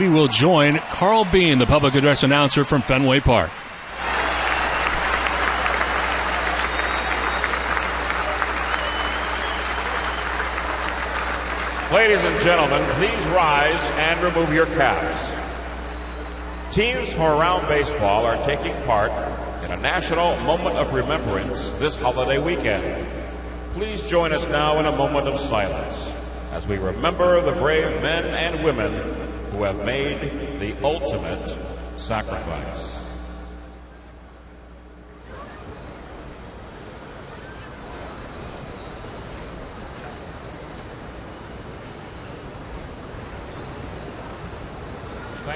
We will join Carl Bean, the public address announcer from Fenway Park. Ladies and gentlemen, please rise and remove your caps. Teams from around baseball are taking part in a national moment of remembrance this holiday weekend. Please join us now in a moment of silence as we remember the brave men and women who have made the ultimate sacrifice.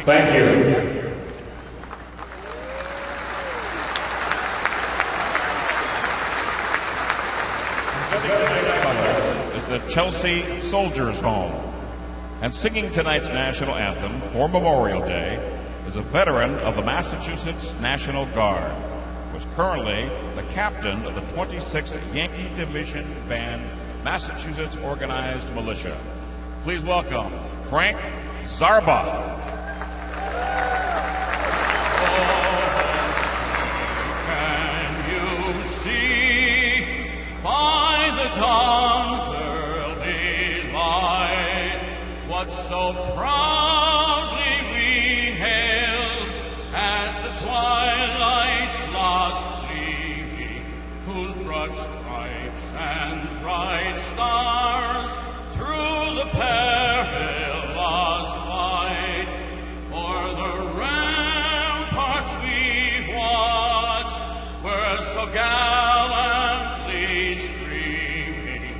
Thank you. Is the Chelsea Soldiers Home. And singing tonight's national anthem for Memorial Day is a veteran of the Massachusetts National Guard, who is currently the captain of the 26th Yankee Division Band Massachusetts Organized Militia. Please welcome Frank Zarba. So proudly we hailed at the twilight's last gleaming, whose broad stripes and bright stars through the perilous fight o'er the ramparts we watched were so gallantly streaming,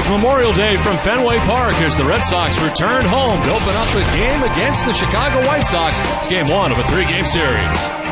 It's Memorial Day from Fenway Park as the Red Sox return home to open up the game against the Chicago White Sox. It's game one of a 3-game series.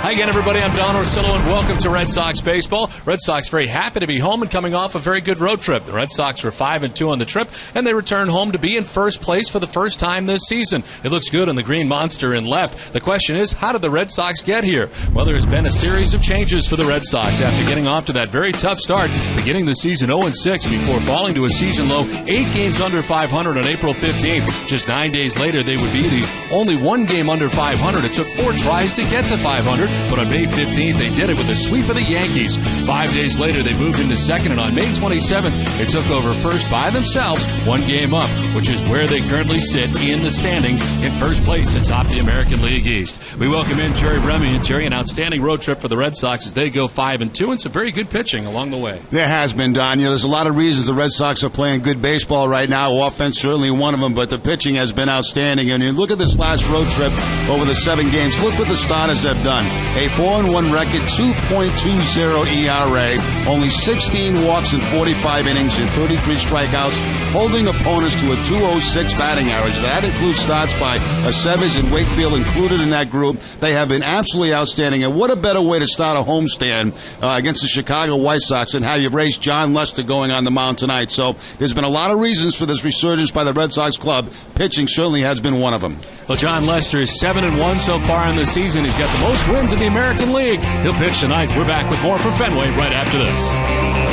Hi again, everybody. I'm Don Orsillo, and welcome to Red Sox baseball. Red Sox very happy to be home and coming off a very good road trip. The Red Sox were 5-2 on the trip, and they return home to be in first place for the first time this season. It looks good on the green monster in left. The question is, how did the Red Sox get here? Well, there's been a series of changes for the Red Sox after getting off to that very tough start, beginning the season 0-6 before falling to a season low 8 games under 500 on April 15th. Just 9 days later, they would be the only 1 game under 500. It took 4 tries to get to 500. But on May 15th, they did it with a sweep of the Yankees. 5 days later, they moved into second, and on May 27th, they took over first by themselves, 1 game up, which is where they currently sit in the standings in first place atop the American League East. We welcome in Jerry Bremy. Jerry, an outstanding road trip for the Red Sox as they go 5-2, and some very good pitching along the way. There has been, Don. There's a lot of reasons the Red Sox are playing good baseball right now. Offense certainly one of them, but the pitching has been outstanding. And you look at this last road trip over the 7 games. Look what the starters have done. A 4-1 record, 2.20 ERA, only 16 walks in 45 innings and 33 strikeouts, holding opponents to a 2.06 batting average. That includes starts by Aceves and Wakefield included in that group. They have been absolutely outstanding. And what a better way to start a homestand against the Chicago White Sox and how you've raised John Lester going on the mound tonight. So there's been a lot of reasons for this resurgence by the Red Sox club. Pitching certainly has been one of them. Well, John Lester is 7-1 so far in the season. He's got the most wins in the American League. He'll pitch tonight. We're back with more from Fenway right after this.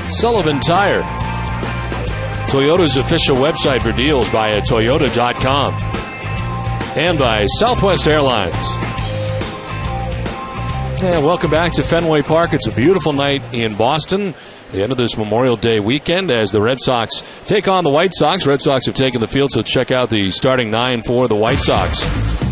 Sullivan Tire, Toyota's official website for deals by Toyota.com, and by Southwest Airlines. And welcome back to Fenway Park. It's a beautiful night in Boston. The end of this Memorial Day weekend as the Red Sox take on the White Sox. Red Sox have taken the field, so check out the starting 9 for the White Sox.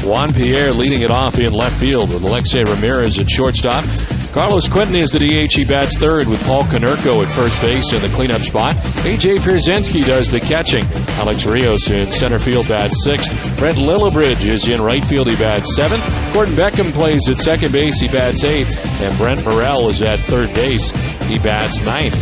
Juan Pierre leading it off in left field with Alexei Ramirez at shortstop. Carlos Quentin is the DH. He bats third with Paul Konerko at first base in the cleanup spot. A.J. Pierzynski does the catching. Alex Rios in center field bats sixth. Brent Lillibridge is in right field. He bats seventh. Gordon Beckham plays at second base. He bats eighth. And Brent Morrell is at third base. He bats ninth.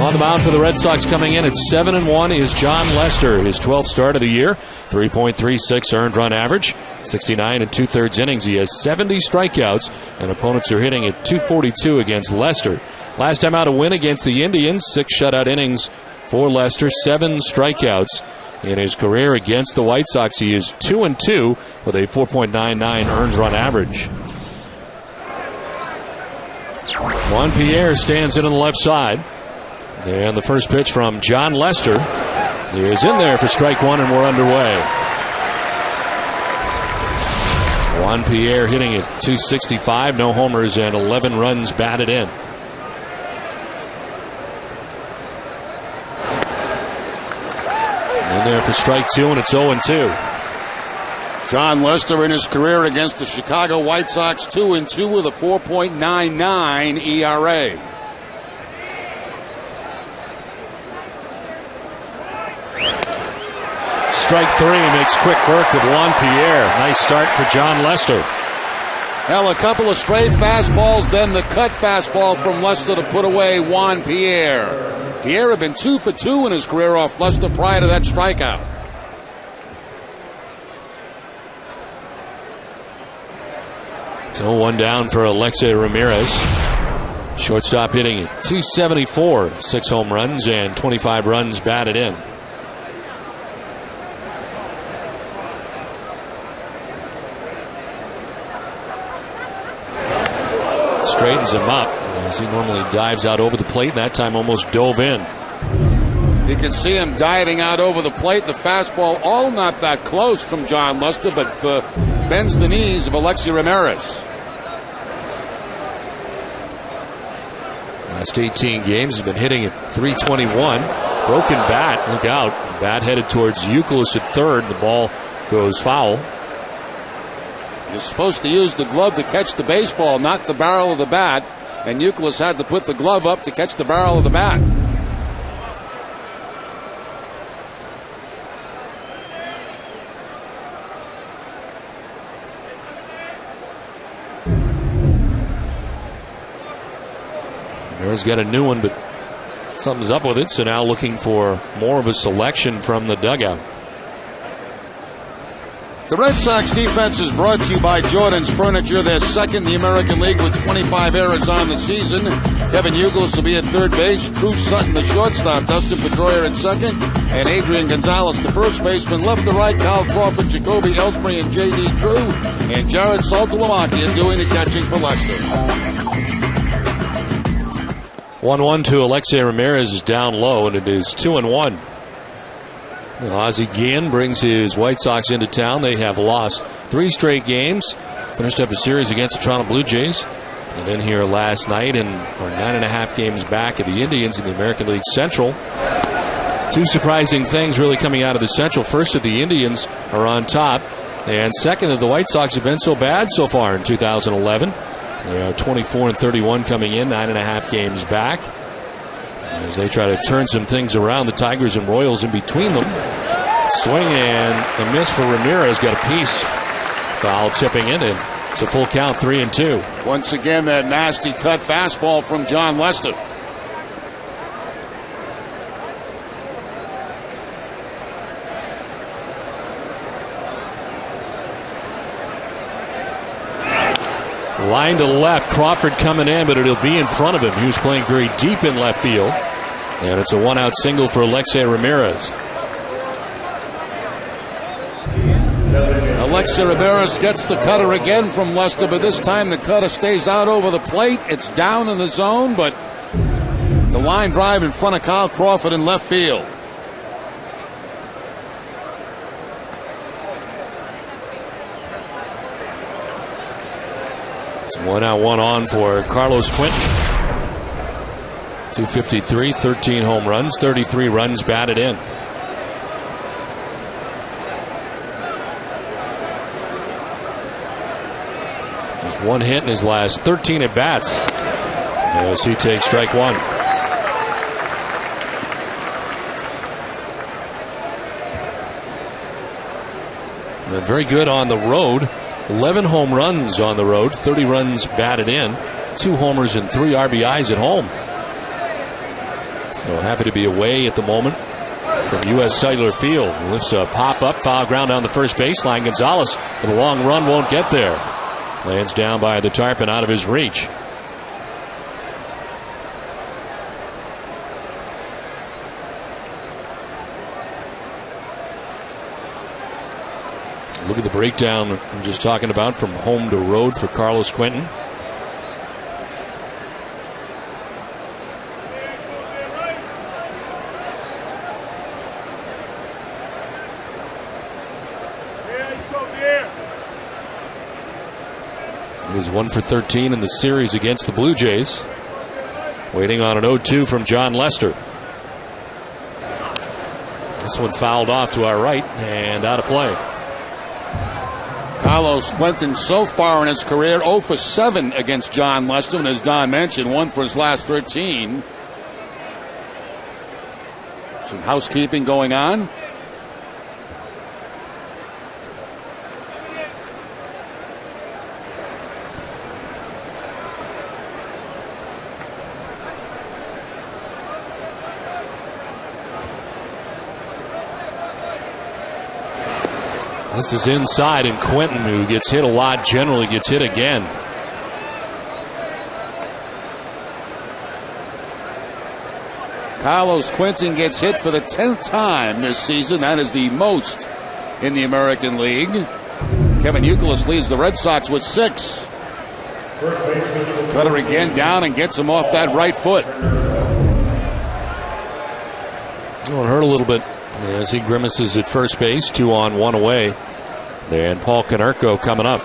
On the mound for the Red Sox coming in at 7-1 is John Lester, his 12th start of the year. 3.36 earned run average, 69 2/3 innings. He has 70 strikeouts, and opponents are hitting at .242 against Lester. Last time out a win against the Indians, 6 shutout innings for Lester, 7 strikeouts. In his career against the White Sox, he is 2-2 with a 4.99 earned run average. Juan Pierre stands in on the left side. And the first pitch from John Lester is in there for strike one, and we're underway. Juan Pierre hitting at .265, no homers, and 11 runs batted in. In there for strike two, and it's 0-2. John Lester in his career against the Chicago White Sox, 2-2 with a 4.99 ERA. Strike three makes quick work of Juan Pierre. Nice start for John Lester. Hell, a couple of straight fastballs, then the cut fastball from Lester to put away Juan Pierre. Pierre had been 2 for 2 in his career off Lester prior to that strikeout. So 1 down for Alexei Ramirez. Shortstop hitting at .274, 6 home runs and 25 runs batted in. Straightens him up as he normally dives out over the plate, and that time almost dove in. You can see him diving out over the plate. The fastball all not that close from John Lester, but bends the knees of Alexei Ramirez. Last 18 games has been hitting at .321. Broken bat, look out. Bat headed towards Youkilis at third. The ball goes foul. You're supposed to use the glove to catch the baseball, not the barrel of the bat. And Youkilis had to put the glove up to catch the barrel of the bat. Bears got a new one, but something's up with it. So now looking for more of a selection from the dugout. The Red Sox defense is brought to you by Jordan's Furniture. They're second in the American League with 25 errors on the season. Kevin Youkilis will be at third base. Truth Sutton, the shortstop. Dustin Pedroia at second. And Adrian Gonzalez, the first baseman. Left to right, Kyle Crawford, Jacoby Ellsbury, and J.D. Drew. And Jared Saltalamacchia doing the catching for Lester. 1-1 to Alexei Ramirez is down low, and it is 2-1. Ozzie Guillen brings his White Sox into town. They have lost 3 straight games. Finished up a series against the Toronto Blue Jays. And in here last night and are 9.5 games back of the Indians in the American League Central. 2 surprising things really coming out of the Central. First, that the Indians are on top. And second, that the White Sox have been so bad so far in 2011. They are 24-31 coming in, 9.5 games back. As they try to turn some things around, the Tigers and Royals in between them. Swing and a miss for Ramirez. Got a piece. Foul tipping in. It's a full count, 3-2. Once again, that nasty cut fastball from John Lester. Line to left. Crawford coming in, but it'll be in front of him. He was playing very deep in left field. And it's a 1-out single for Alexei Ramirez. Alexei Ramirez gets the cutter again from Lester, but this time the cutter stays out over the plate. It's down in the zone, but the line drive in front of Kyle Crawford in left field. It's 1-out, 1-on for Carlos Quinton. 253, 13 home runs, 33 runs batted in. Just 1 hit in his last 13 at bats as he takes strike 1. And very good on the road. 11 home runs on the road, 30 runs batted in, 2 homers and 3 RBIs at home. So happy to be away at the moment from U.S. Cellular Field. Lifts a pop-up, foul ground down the first baseline. Gonzalez with a long run won't get there. Lands down by the tarpon out of his reach. Look at the breakdown I'm just talking about from home to road for Carlos Quentin. He was 1 for 13 in the series against the Blue Jays. Waiting on an 0-2 from John Lester. This one fouled off to our right and out of play. Carlos Quentin so far in his career 0 for 7 against John Lester, and as Don mentioned, 1 for his last 13. Some housekeeping going on. This is inside, and Quentin, who gets hit a lot, generally gets hit again. Carlos Quentin gets hit for the 10th time this season. That is the most in the American League. Kevin Youkilis leads the Red Sox with 6. Cutter again down and gets him off that right foot. Oh, it hurt a little bit as he grimaces at first base. 2 on, 1 away. And Paul Konerko coming up.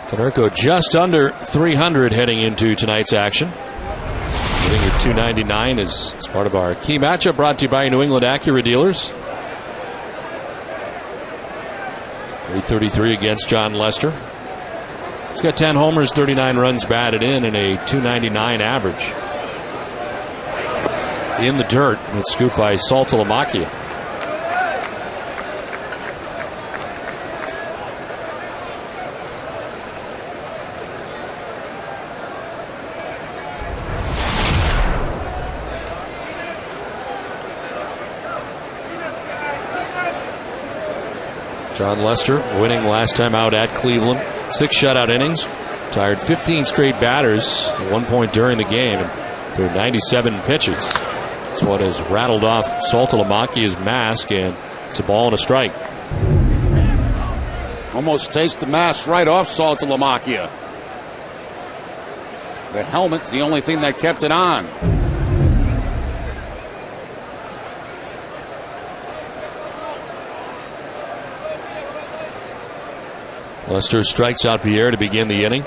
Konerko just under 300 heading into tonight's action. Hitting at 299 is part of our key matchup, brought to you by New England Acura dealers. 333 against John Lester. He's got 10 homers, 39 runs batted in, and a 299 average. In the dirt, it's scooped by Saltalamacchia. John Lester winning last time out at Cleveland. 6 shutout innings. Tired 15 straight batters at one point during the game. And threw 97 pitches. That's what has rattled off Saltalamacchia's mask, and it's a ball and a strike. Almost takes the mask right off Saltalamacchia. The helmet's the only thing that kept it on. Lester strikes out Pierre to begin the inning.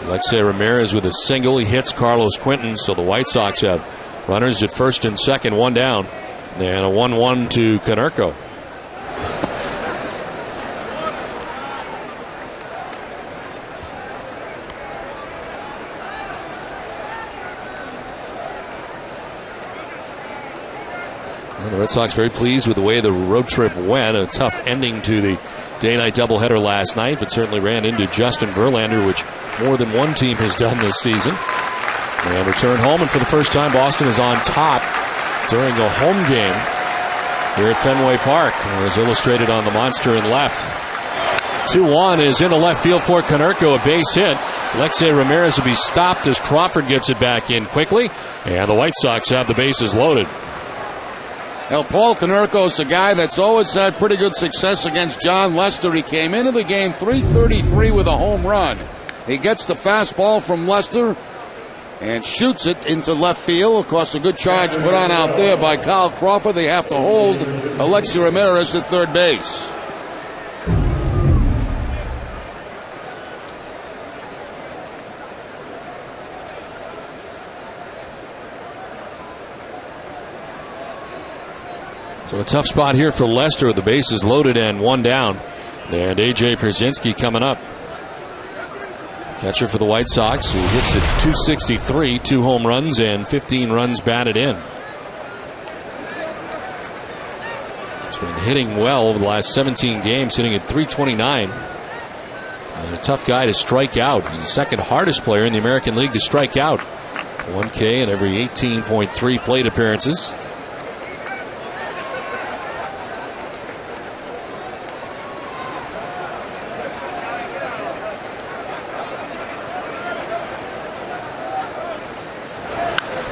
Alexei Ramirez with a single. He hits Carlos Quentin, so the White Sox have runners at first and second, 1 down. And a 1-1 to Konerko. And the Red Sox very pleased with the way the road trip went. A tough ending to the day-night doubleheader last night, but certainly ran into Justin Verlander, which more than one team has done this season. And return home, and for the first time, Boston is on top during a home game here at Fenway Park, as illustrated on the monster in left. 2-1 is into left field for Konerko, a base hit. Alexei Ramirez will be stopped as Crawford gets it back in quickly, and the White Sox have the bases loaded. Now, Paul Konerko is a guy that's always had pretty good success against John Lester. He came into the game .333 with a home run. He gets the fastball from Lester and shoots it into left field. Of course, a good charge put on out there by Kyle Crawford. They have to hold Alexei Ramirez at third base. So a tough spot here for Lester. The bases loaded and 1 down. And A.J. Pierzynski coming up. Catcher for the White Sox, who hits at .263, 2 home runs and 15 runs batted in. He's been hitting well over the last 17 games, hitting at .329. And a tough guy to strike out. He's the second hardest player in the American League to strike out. 1K in every 18.3 plate appearances.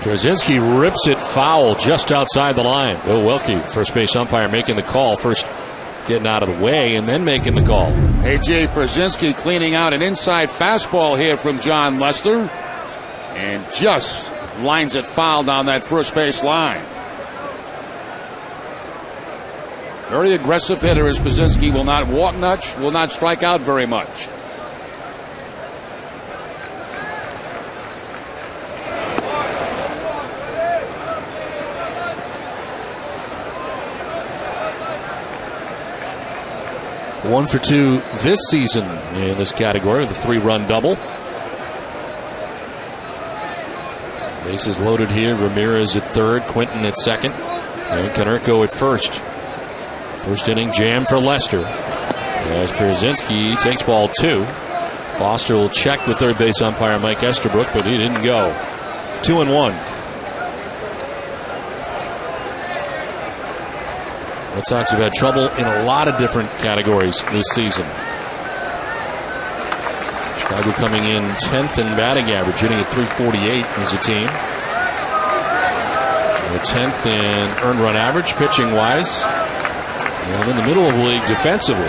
Brzezinski rips it foul just outside the line. Bill Wilkie, first base umpire, making the call. First getting out of the way and then making the call. AT Brzezinski cleaning out an inside fastball here from John Lester and just lines it foul down that first base line. Very aggressive hitter as Brzezinski will not walk much, will not strike out very much. One for two this season in this category with a 3-run double. Bases loaded here. Ramirez at third, Quinton at second, and Konerko at first. First inning jam for Lester as Brzezinski takes ball 2. Foster will check with third base umpire Mike Estabrook, but he didn't go. 2-1. Red Sox have had trouble in a lot of different categories this season. Chicago coming in 10th in batting average, hitting at .348 as a team. They're 10th in earned run average, pitching-wise. And in the middle of the league defensively.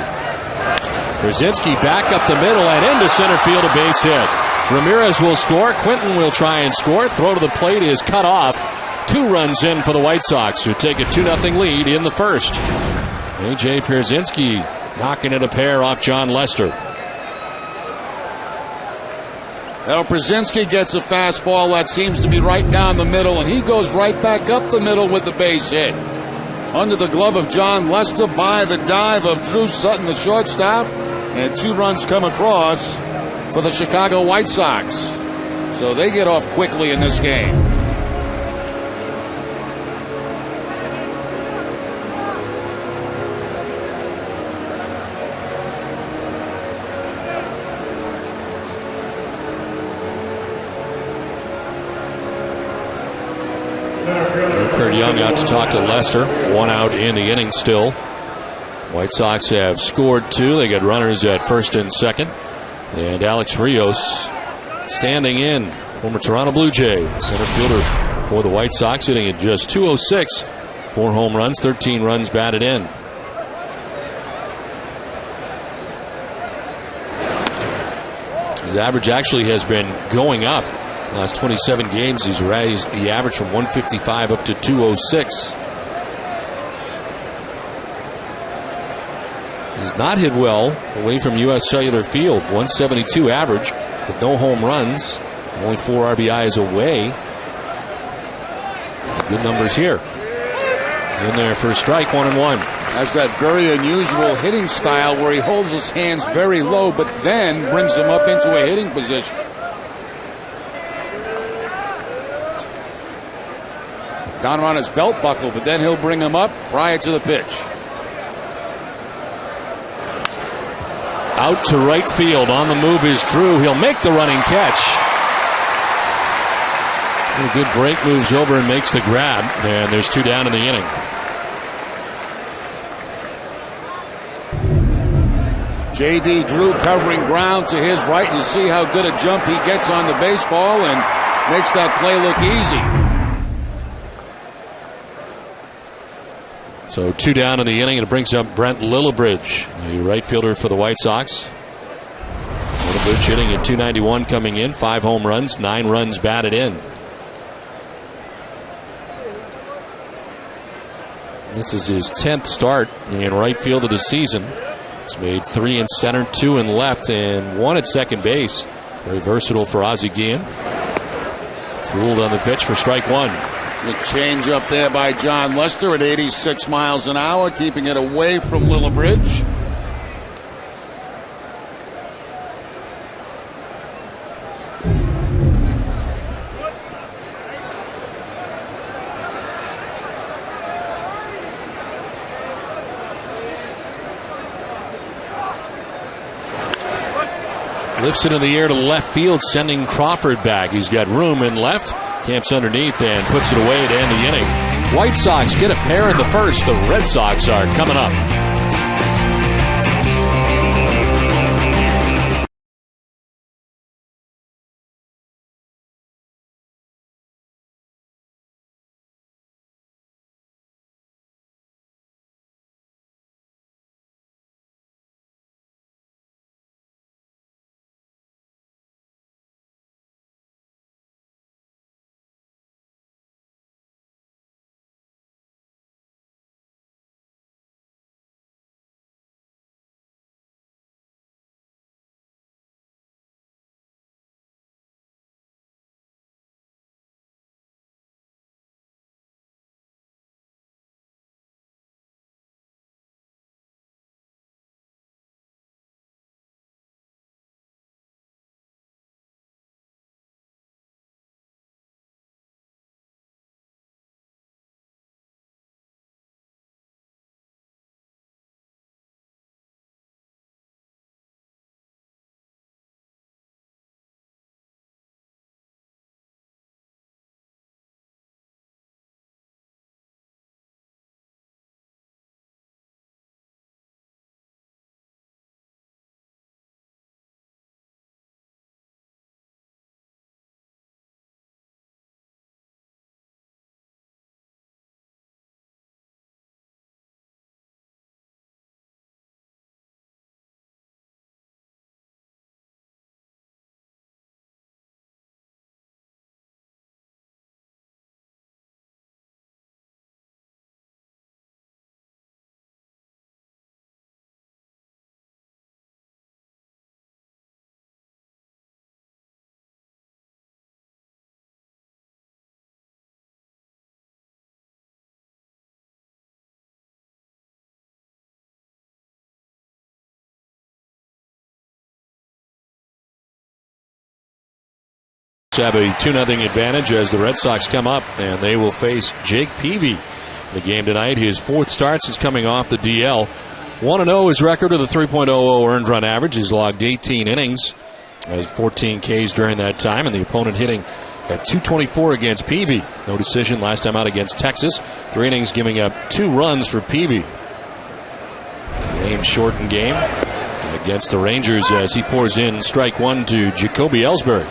Brzezinski back up the middle and into center field, a base hit. Ramirez will score. Quinton will try and score. Throw to the plate is cut off. 2 runs in for the White Sox, who take a 2-0 lead in the first. A.J. Brzezinski knocking it a pair off John Lester. Now Brzezinski gets a fastball that seems to be right down the middle, and he goes right back up the middle with the base hit. Under the glove of John Lester by the dive of Drew Sutton, the shortstop, and 2 runs come across for the Chicago White Sox. So they get off quickly in this game. Kurt Young out to talk to Lester. 1 out in the inning still. White Sox have scored 2. They get runners at first and second. And Alex Rios standing in, former Toronto Blue Jay, center fielder for the White Sox, hitting at just .206. 4 home runs, 13 runs batted in. His average actually has been going up. Last 27 games, he's raised the average from 155 up to 206. He's not hit well away from U.S. Cellular Field. 172 average with no home runs. Only 4 RBIs away. Good numbers here. In there for a strike, 1-1. Has that very unusual hitting style where he holds his hands very low but then brings them up into a hitting position. Down around his belt buckle, but then he'll bring him up prior to the pitch. Out to right field. On the move is Drew. He'll make the running catch. A good break, moves over and makes the grab. And there's 2 down in the inning. J.D. Drew covering ground to his right. And you see how good a jump he gets on the baseball and makes that play look easy. So 2 down in the inning, and it brings up Brent Lillibridge, the right fielder for the White Sox. Lillibridge hitting at .291 coming in, 5 home runs, 9 runs batted in. This is his 10th start in right field of the season. He's made 3 in center, 2 in left, and 1 at second base. Very versatile for Ozzie Guillen. Fooled on the pitch for strike 1. The change up there by John Lester at 86 miles an hour, keeping it away from Lillibridge. Lifts it in the air to left field, sending Crawford back. He's got room in left. Camps underneath and puts it away to end the inning. White Sox get a pair in the first. The Red Sox are coming up. Have a 2-0 advantage as the Red Sox come up, and they will face Jake Peavy. The game tonight, his fourth start since coming off the DL. 1-0 his record with a 3.00 earned run average. He's logged 18 innings, has 14 Ks during that time, and the opponent hitting at .224 against Peavy. No decision last time out against Texas. 3 innings giving up 2 runs for Peavy. Rain-shortened game against the Rangers as he pours in strike 1 to Jacoby Ellsbury.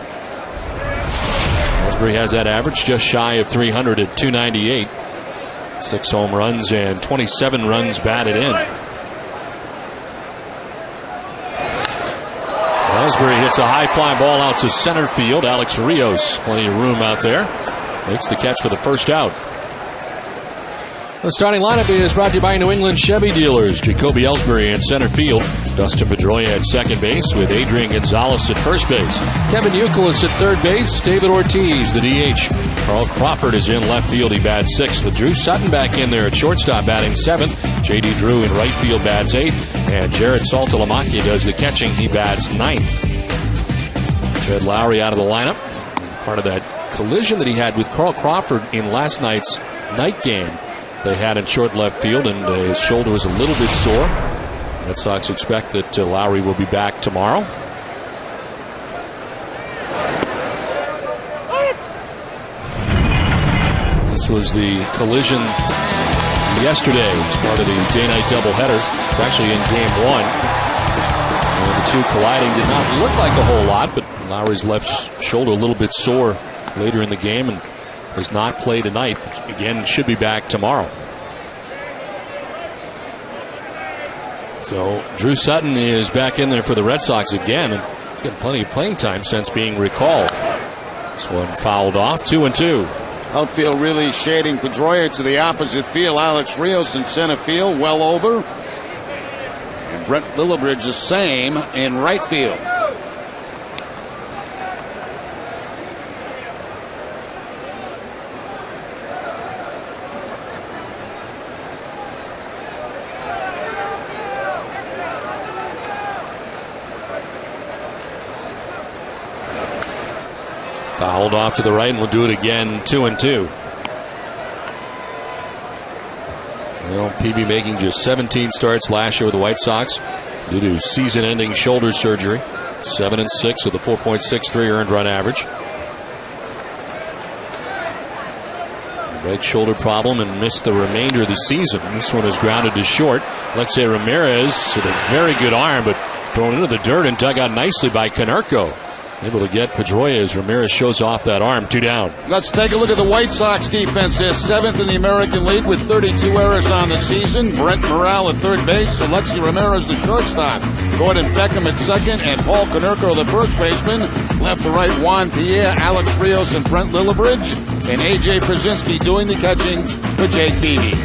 Ellsbury has that average just shy of 300 at .298. 6 home runs and 27 runs batted in. Ellsbury hits a high fly ball out to center field. Alex Rios, plenty of room out there, makes the catch for the first out. The starting lineup is brought to you by New England Chevy dealers. Jacoby Ellsbury in center field. Dustin Pedroia at second base with Adrian Gonzalez at first base. Kevin Youkilis at third base. David Ortiz, the DH. Carl Crawford is in left field. He bats 6th with Drew Sutton back in there at shortstop batting 7th. J.D. Drew in right field bats 8th. And Jared Saltalamacchia does the catching. He bats 9th. Jed Lowry out of the lineup. Part of that collision that he had with Carl Crawford in last night's night game. They had in short left field, and his shoulder was a little bit sore. Red Sox expect that Lowry will be back tomorrow. This was the collision yesterday. It was part of the day-night doubleheader. It's actually in Game 1. And the two colliding did not look like a whole lot, but Lowry's left shoulder a little bit sore later in the game, and does not play tonight. Again, should be back tomorrow. So Drew Sutton is back in there for the Red Sox again, and he's got plenty of playing time since being recalled. This one fouled off, 2-2. Outfield really shading Pedroia to the opposite field. Alex Rios in center field, well over. And Brent Lillibridge the same in right field. Fouled off to the right, and we'll do it again, 2-2. Peavy making just 17 starts last year with the White Sox due to season-ending shoulder surgery. 7-6 with a 4.63 earned run average. Right shoulder problem and missed the remainder of the season. This one is grounded to short. Alexei Ramirez with a very good arm, but thrown into the dirt and dug out nicely by Konerko. Able to get Pedroia as Ramirez shows off that arm. 2 down. Let's take a look at the White Sox defense. They're 7th in the American League with 32 errors on the season. Brent Morrell at third base. Alexei Ramirez, the shortstop. Gordon Beckham at second. And Paul Konerko, the first baseman. Left to right, Juan Pierre, Alex Rios, and Brent Lillibridge. And A.J. Przinsky doing the catching for Jake Beebe.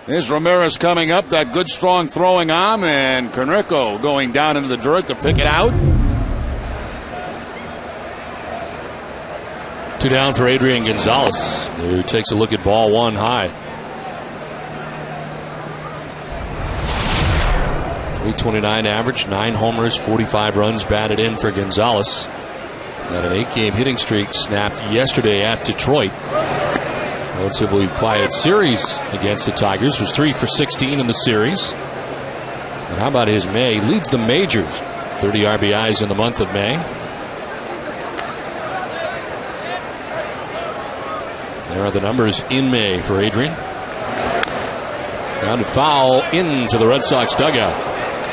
Here's Ramirez coming up, that good strong throwing arm, and Konerko going down into the dirt to pick it out. 2 down for Adrian Gonzalez, who takes a look at ball 1 high. 329 average, 9 homers, 45 runs batted in for Gonzalez. Got an 8-game hitting streak snapped yesterday at Detroit. Relatively quiet series against the Tigers. Was 3 for 16 in the series. And how about his May? Leads the majors. 30 RBIs in the month of May. There are the numbers in May for Adrian. Grounded foul into the Red Sox dugout.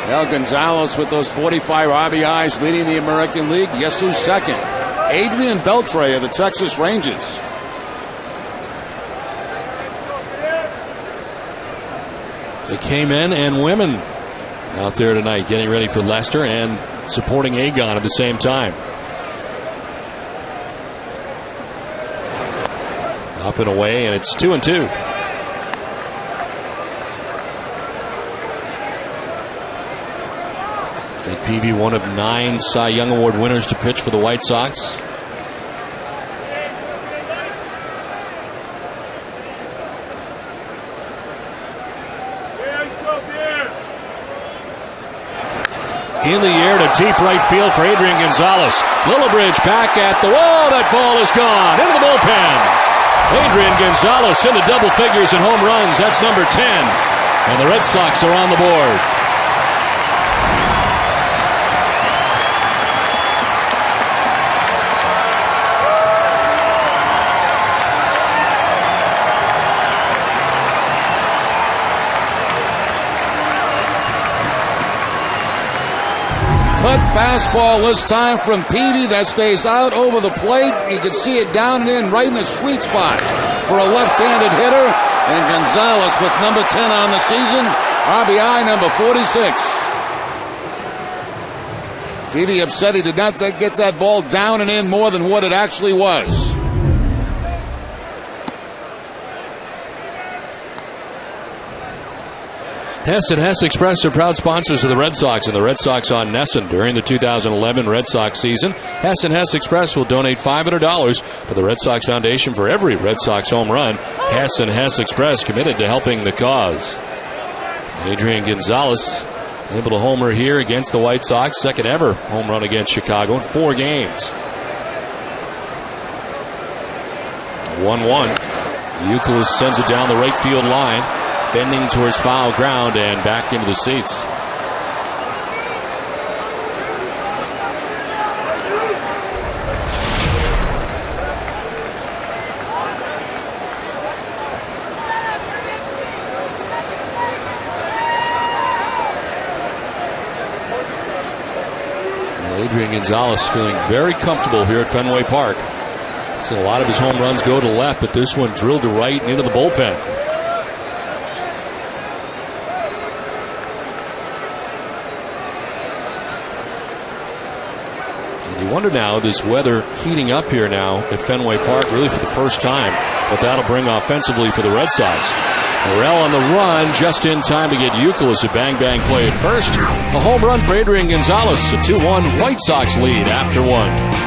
Well, Gonzalez with those 45 RBIs leading the American League. Guess who's second? Adrian Beltre of the Texas Rangers. The K-men and women out there tonight getting ready for Leicester and supporting Agon at the same time. Up and away, and it's 2-2. Jake Peavy, one of 9 Cy Young Award winners to pitch for the White Sox. In the air to deep right field for Adrian Gonzalez. Lillibridge back at the wall. That ball is gone into the bullpen. Adrian Gonzalez into double figures in home runs. That's number 10. And the Red Sox are on the board. Cut fastball this time from Peavy that stays out over the plate. You can see it down and in right in the sweet spot for a left-handed hitter. And Gonzalez with number 10 on the season, RBI number 46. Peavy upset he did not get that ball down and in more than what it actually was. Hess and Hess Express are proud sponsors of the Red Sox and the Red Sox on Nesson. During the 2011 Red Sox season, Hess and Hess Express will donate $500 to the Red Sox Foundation for every Red Sox home run. Hess and Hess Express committed to helping the cause. Adrian Gonzalez able to homer here against the White Sox. Second ever home run against Chicago in 4 games. 1-1. Youkilis sends it down the right field line. Bending towards foul ground and back into the seats. Adrian Gonzalez feeling very comfortable here at Fenway Park. Seen a lot of his home runs go to left, but this one drilled to right and into the bullpen. You wonder now, this weather heating up here now at Fenway Park really for the first time, what that'll bring offensively for the Red Sox. Morrell on the run just in time to get Youkilis a bang-bang play at first. A home run for Adrian Gonzalez, a 2-1 White Sox lead after 1.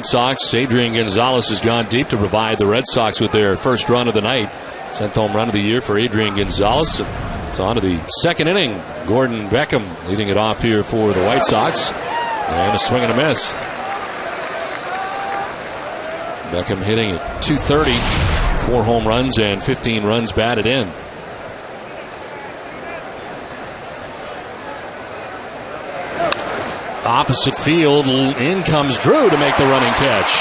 Red Sox. Adrian Gonzalez has gone deep to provide the Red Sox with their first run of the night. 10th home run of the year for Adrian Gonzalez. It's on to the second inning. Gordon Beckham leading it off here for the White Sox. And a swing and a miss. Beckham hitting at .230. 4 home runs and 15 runs batted in. Opposite field, in comes Drew to make the running catch.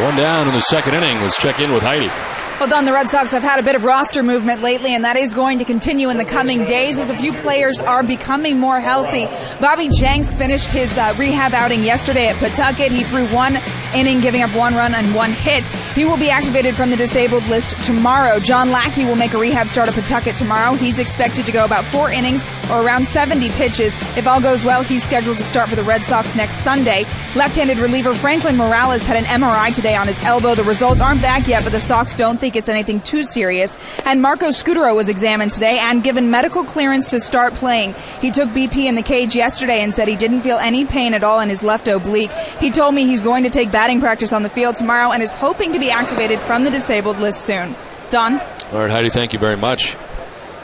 1 down in the second inning. Let's check in with Heidi. Well, Don, the Red Sox have had a bit of roster movement lately, and that is going to continue in the coming days as a few players are becoming more healthy. Bobby Jenks finished his rehab outing yesterday at Pawtucket. He threw 1 inning, giving up 1 run and 1 hit. He will be activated from the disabled list tomorrow. John Lackey will make a rehab start at Pawtucket tomorrow. He's expected to go about 4 innings or around 70 pitches. If all goes well, he's scheduled to start for the Red Sox next Sunday. Left-handed reliever Franklin Morales had an MRI today on his elbow. The results aren't back yet, but the Sox don't think it's anything too serious. And Marco Scutaro was examined today and given medical clearance to start playing. He took BP in the cage yesterday and said he didn't feel any pain at all in his left oblique. He told me he's going to take batting practice on the field tomorrow and is hoping to be activated from the disabled list soon. Don? All right, Heidi, thank you very much.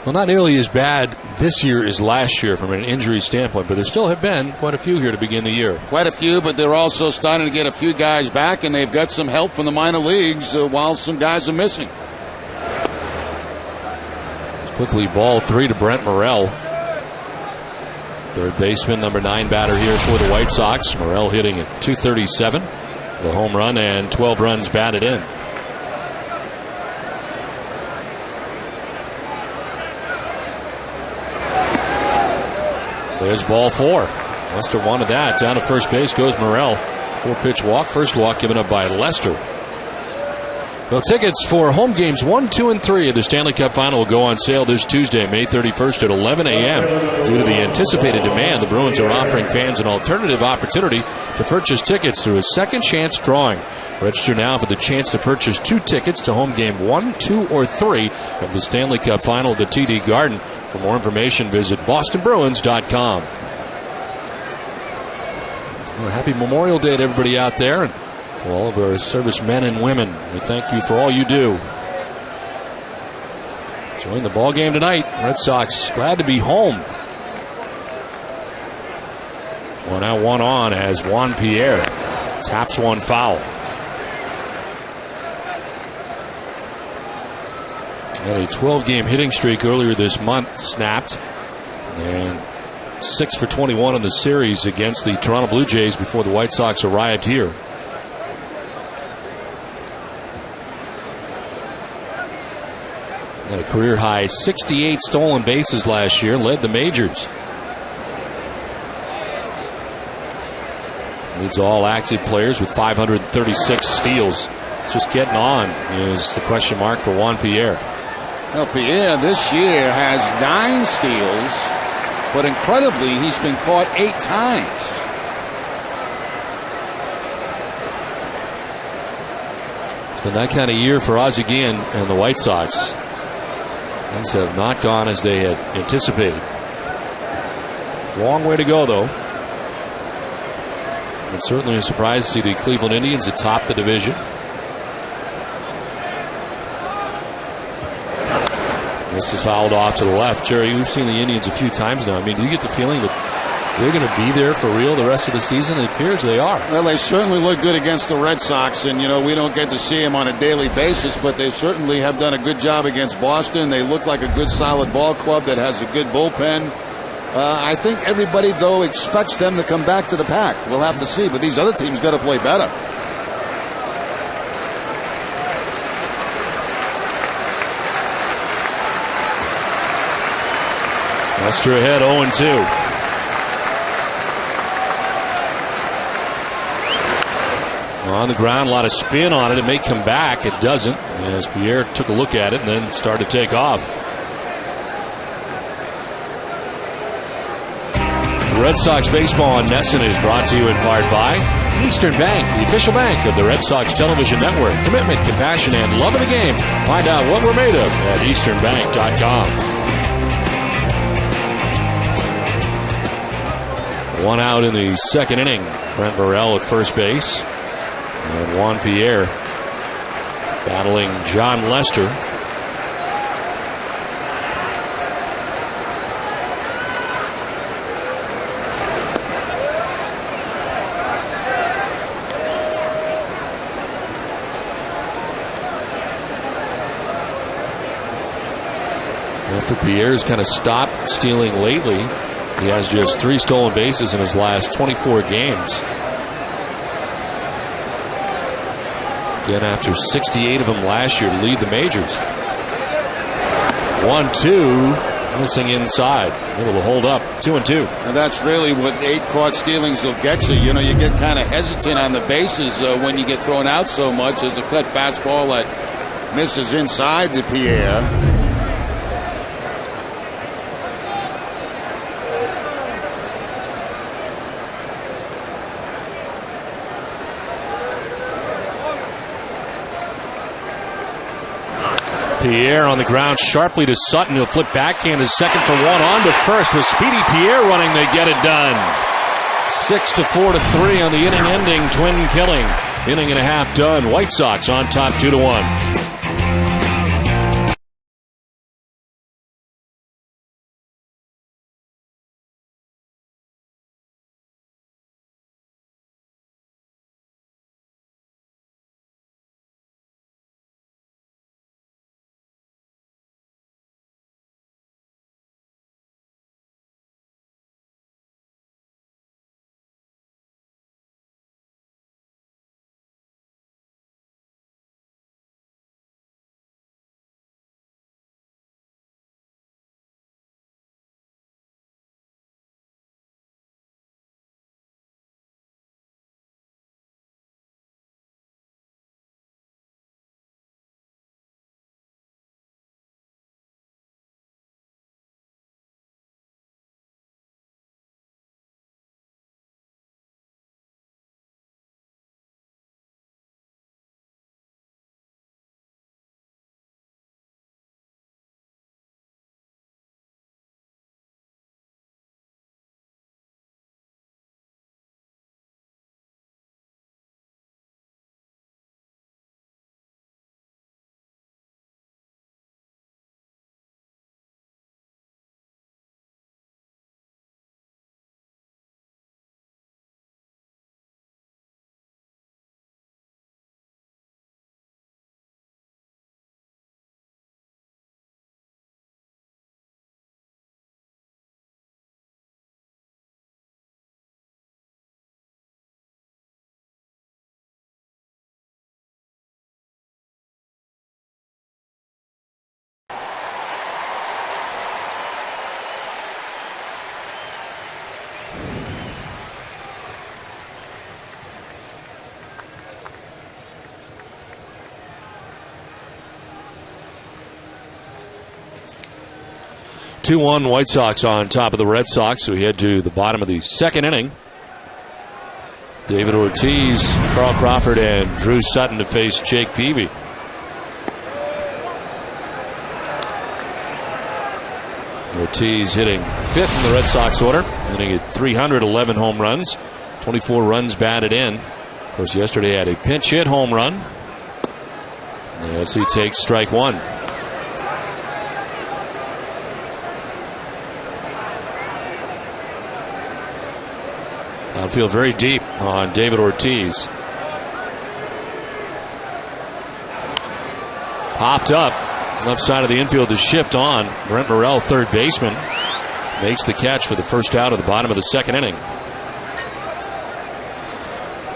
Well, not nearly as bad this year as last year from an injury standpoint, but there still have been quite a few here to begin the year. Quite a few, but they're also starting to get a few guys back, and they've got some help from the minor leagues while some guys are missing. Quickly, ball 3 to Brent Morrell. Third baseman, number 9 batter here for the White Sox. Morrell hitting at .237. The home run and 12 runs batted in. There's ball 4. Lester wanted that. Down to first base goes Morrell. 4-pitch walk. First walk given up by Lester. Well, tickets for home games 1, 2, and 3 of the Stanley Cup Final will go on sale this Tuesday, May 31st at 11 a.m. Due to the anticipated demand, the Bruins are offering fans an alternative opportunity to purchase tickets through a second chance drawing. Register now for the chance to purchase 2 tickets to home game 1, 2, or 3 of the Stanley Cup Final at the TD Garden. For more information, visit bostonbruins.com. Well, happy Memorial Day to everybody out there, and to all of our servicemen and women. We thank you for all you do. Join the ball game tonight. Red Sox glad to be home. 1 out, 1 on as Juan Pierre taps one foul. Had a 12-game hitting streak earlier this month snapped, and 6 for 21 in the series against the Toronto Blue Jays before the White Sox arrived here. Had a career-high 68 stolen bases last year, led the majors. Leads all active players with 536 steals. Just getting on is the question mark for Juan Pierre. Well, Pierre this year has 9 steals, but incredibly, he's been caught 8 times. It's been that kind of year for Ozzie Guillen and the White Sox. Things have not gone as they had anticipated. Long way to go, though. It's certainly a surprise to see the Cleveland Indians atop the division. This is fouled off to the left. Jerry, we've seen the Indians a few times now. I mean, do you get the feeling that they're going to be there for real the rest of the season? It appears they are. Well, they certainly look good against the Red Sox, and, you know, we don't get to see them on a daily basis, but they certainly have done a good job against Boston. They look like a good, solid ball club that has a good bullpen. I think everybody, though, expects them to come back to the pack. We'll have to see, but these other teams got to play better. Lester ahead 0-2. On the ground, a lot of spin on it. It may come back. It doesn't, as Pierre took a look at it and then started to take off. Red Sox baseball on NESN is brought to you in part by Eastern Bank, the official bank of the Red Sox television network. Commitment, compassion, and love of the game. Find out what we're made of at easternbank.com. 1 out in the second inning. Brent Morrell at first base. And Juan Pierre battling John Lester. After Pierre's kind of stopped stealing lately, he has just 3 stolen bases in his last 24 games. Again, after 68 of them last year to lead the majors. 1-2, missing inside. Able to hold up, 2-2. And that's really what 8 caught stealings will get you. You know, you get kind of hesitant on the bases when you get thrown out so much. There's a cut fastball that misses inside to Pierre. Pierre on the ground sharply to Sutton. He'll flip backhand his second for 1 on to first with Speedy Pierre running. They get it done. 6-4-3 on the inning-ending twin killing. Inning and a half done. White Sox on top 2-1. Two-1 White Sox on top of the Red Sox. So we head to the bottom of the second inning. David Ortiz, Carl Crawford, and Drew Sutton to face Jake Peavy. Ortiz hitting 5th in the Red Sox order, hitting at 311 home runs, 24 runs batted in. Of course, yesterday had a pinch hit home run as he takes strike 1. Outfield very deep on David Ortiz. Popped up. Left side of the infield to shift on. Brent Morrell, third baseman, makes the catch for the first out of the bottom of the second inning.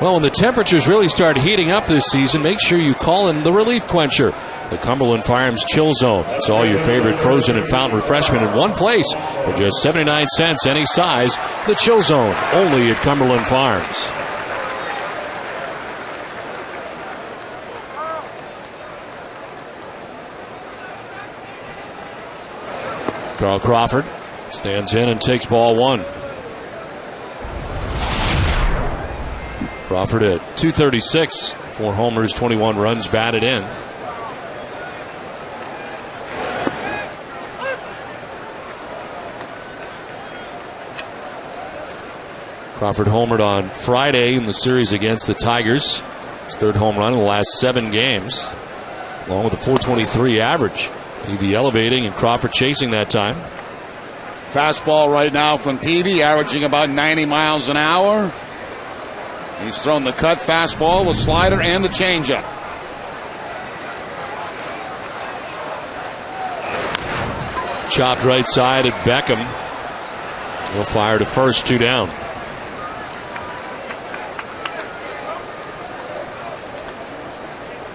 Well, when the temperatures really start heating up this season, make sure you call in the Relief Quencher, the Cumberland Farms Chill Zone. It's all your favorite frozen and fountain refreshment in one place for just 79 cents any size. The Chill Zone, only at Cumberland Farms. Carl Crawford stands in and takes ball 1. Crawford at .236, 4 homers, 21 runs batted in. Crawford homered on Friday in the series against the Tigers. His third home run in the last 7 games, along with a .423 average. Peavy elevating and Crawford chasing that time. Fastball right now from Peavy, averaging about 90 miles an hour. He's thrown the cut fastball, the slider, and the changeup. Chopped right side at Beckham. He'll fire to first, 2 down.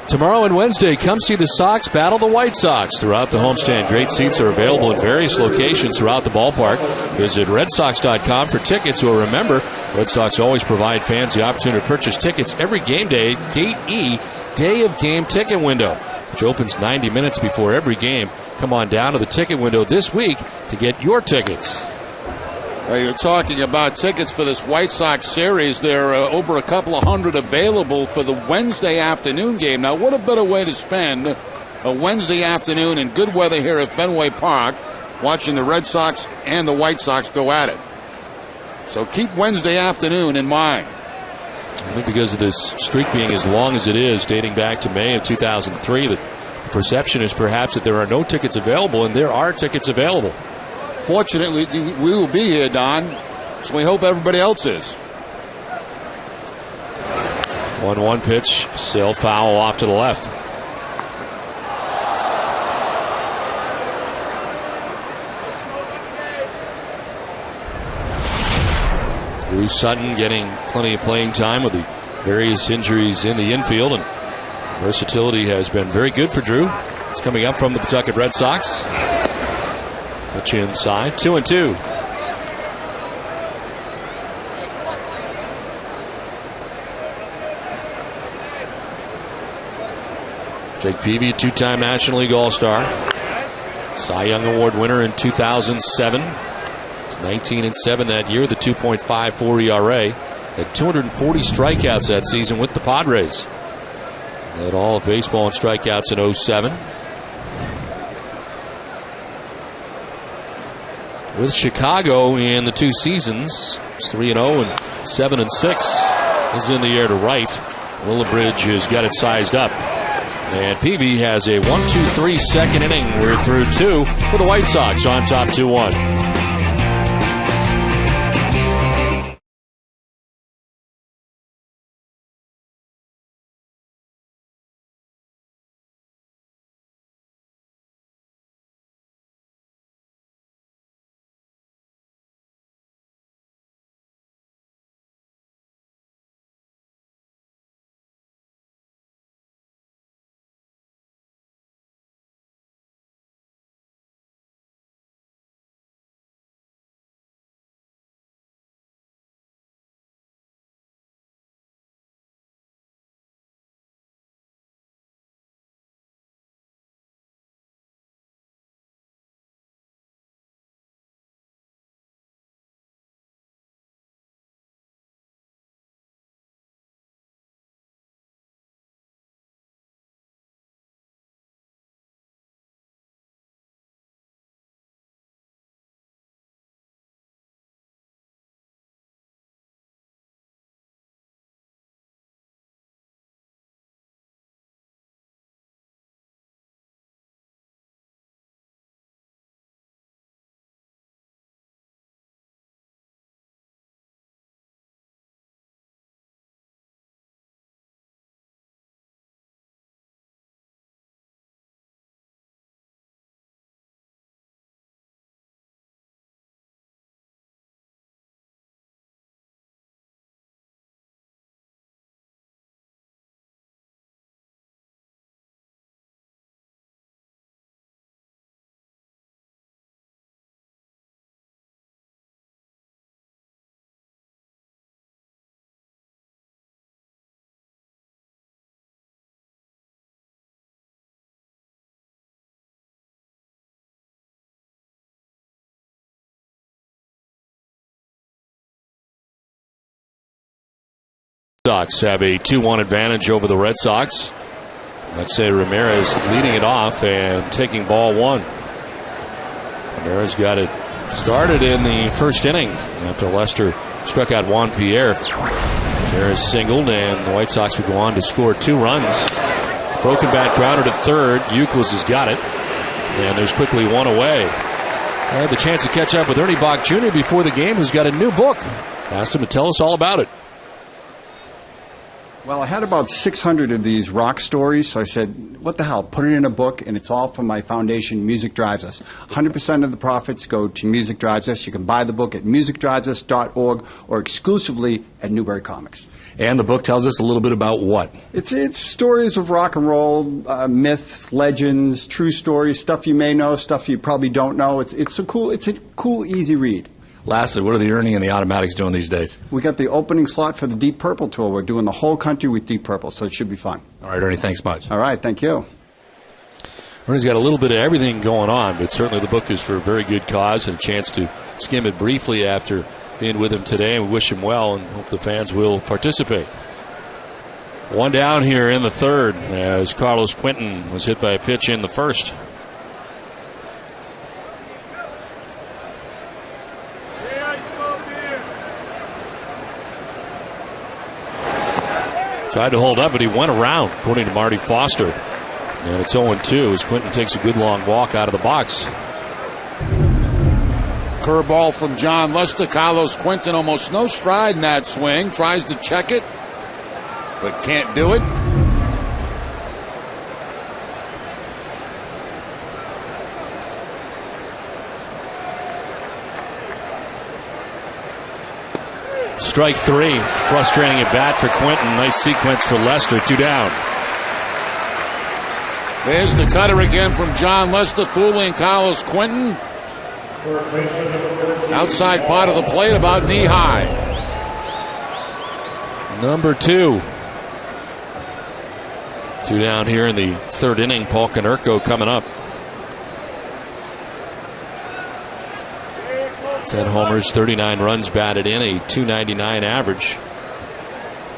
Tomorrow and Wednesday, come see the Sox battle the White Sox throughout the homestand. Great seats are available in various locations throughout the ballpark. Visit RedSox.com for tickets, or remember, Red Sox always provide fans the opportunity to purchase tickets every game day, Gate E, day of game ticket window, which opens 90 minutes before every game. Come on down to the ticket window this week to get your tickets. You're talking about tickets for this White Sox series. There are over a couple of hundred available for the Wednesday afternoon game. Now, what a better way to spend a Wednesday afternoon in good weather here at Fenway Park, watching the Red Sox and the White Sox go at it. So keep Wednesday afternoon in mind. I think because of this streak being as long as it is, dating back to May of 2003, the perception is perhaps that there are no tickets available, and there are tickets available. Fortunately, we will be here, Don, so we hope everybody else is. 1-1 pitch, still foul off to the left. Drew Sutton getting plenty of playing time with the various injuries in the infield, and versatility has been very good for Drew. He's coming up from the Pawtucket Red Sox. Pitch inside, 2-2. Jake Peavy, 2-time National League All-Star. Cy Young Award winner in 2007. He's 19-7 that year, the 2.54 ERA. Had 240 strikeouts that season with the Padres. Led all of baseball in strikeouts in 2007. With Chicago in the 2 seasons, 3-0 and 7-6. Is in the air to right. Lillibridge has got it sized up. And Peavy has a 1-2-3 second inning. We're through 2 with the White Sox on top 2-1. Sox have a 2-1 advantage over the Red Sox. Let's say Ramirez leading it off and taking ball 1. Ramirez got it started in the first inning after Lester struck out Juan Pierre. Ramirez singled, and the White Sox would go on to score 2 runs. Broken bat grounded to third. Euclid has got it. And there's quickly 1 away. I had the chance to catch up with Ernie Bach Jr. before the game, who's got a new book. Asked him to tell us all about it. Well, I had about 600 of these rock stories, so I said, what the hell, put it in a book, and it's all from my foundation, Music Drives Us. 100% of the profits go to Music Drives Us. You can buy the book at musicdrivesus.org or exclusively at Newbury Comics. And the book tells us a little bit about what? It's stories of rock and roll, myths, legends, true stories, stuff you may know, stuff you probably don't know. It's a cool, easy read. Lastly, what are the Ernie and the Automatics doing these days? We got the opening slot for the Deep Purple tour. We're doing the whole country with Deep Purple, so it should be fun. All right, Ernie, thanks much. All right, thank you. Ernie's got a little bit of everything going on, but certainly the book is for a very good cause, and a chance to skim it briefly after being with him today. And we wish him well and hope the fans will participate. 1 down here in the third as Carlos Quinton was hit by a pitch in the first. Tried to hold up, but he went around, according to Marty Foster. And it's 0-2 as Quinton takes a good long walk out of the box. Curveball from John Lester. Carlos Quinton almost no stride in that swing. Tries to check it, but can't do it. Strike 3. Frustrating at bat for Quinton. Nice sequence for Lester. 2 down. There's the cutter again from John Lester, fooling Carlos Quinton. Outside part of the plate, about knee high. Number 2. 2 down here in the third inning. Paul Konerko coming up. 10 homers, 39 runs batted in, a .299 average.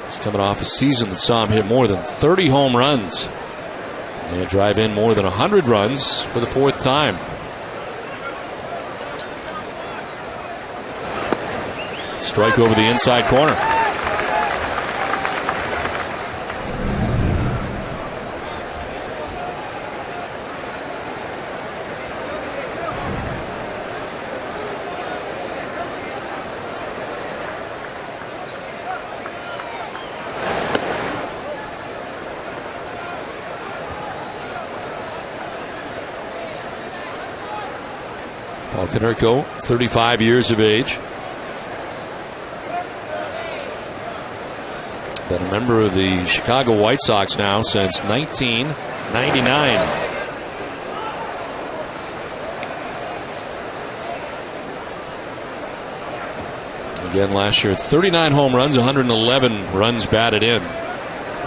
He's coming off a season that saw him hit more than 30 home runs and drive in more than 100 runs for the 4th time. Strike over the inside corner. Paul Konerko, 35 years of age. Been a member of the Chicago White Sox now since 1999. Again last year, 39 home runs, 111 runs batted in.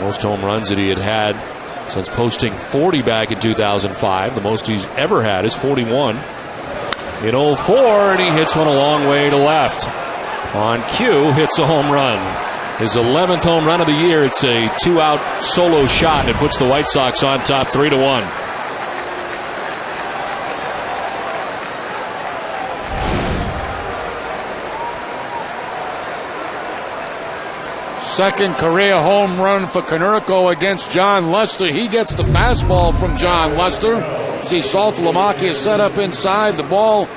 Most home runs that he had since posting 40 back in 2005. The most he's ever had is 41. In 0-4, and he hits one a long way to left. On cue, hits a home run. His 11th home run of the year. It's a 2-out solo shot, and it puts the White Sox on top 3-1. Second career home run for Konerko against John Lester. He gets the fastball from John Lester. See Saltalamacchia set up inside. The ball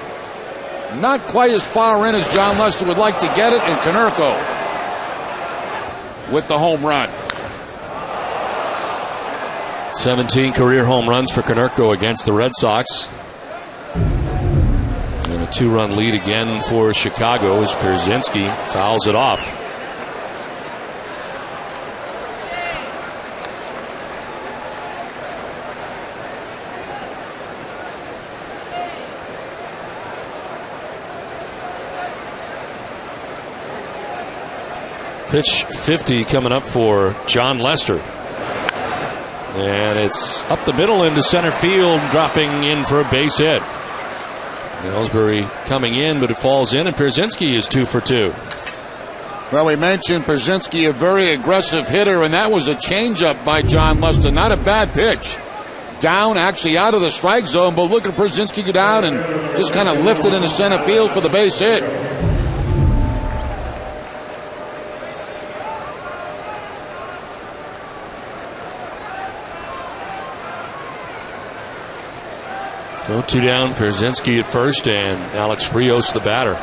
not quite as far in as John Lester would like to get it, and Konerko with the home run. 17 career home runs for Konerko against the Red Sox. And a 2-run lead again for Chicago as Pierzynski fouls it off. Pitch 50 coming up for John Lester. And it's up the middle into center field, dropping in for a base hit. Ellsbury coming in, but it falls in, and Pierzynski is 2 for 2. Well, we mentioned Pierzynski, a very aggressive hitter, and that was a changeup by John Lester. Not a bad pitch. Down, actually out of the strike zone, but look at Pierzynski go down and just kind of lift it into center field for the base hit. So 2 down, Pierzynski at first, and Alex Rios, the batter.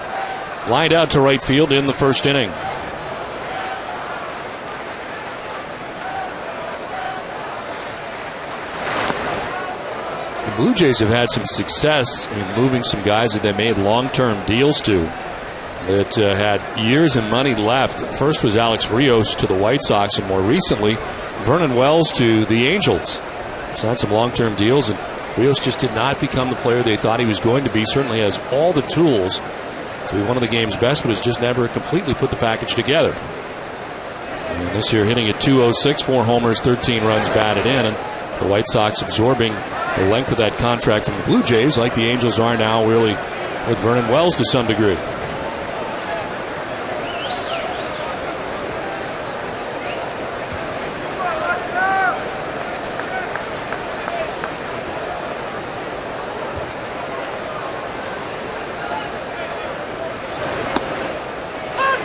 Lined out to right field in the first inning. The Blue Jays have had some success in moving some guys that they made long-term deals to that had years and money left. First was Alex Rios to the White Sox, and more recently, Vernon Wells to the Angels. Signed some long-term deals, and Rios just did not become the player they thought he was going to be. Certainly has all the tools to be one of the game's best, but has just never completely put the package together. And this year hitting at 206, 4 homers, 13 runs batted in, and the White Sox absorbing the length of that contract from the Blue Jays like the Angels are now, really, with Vernon Wells to some degree.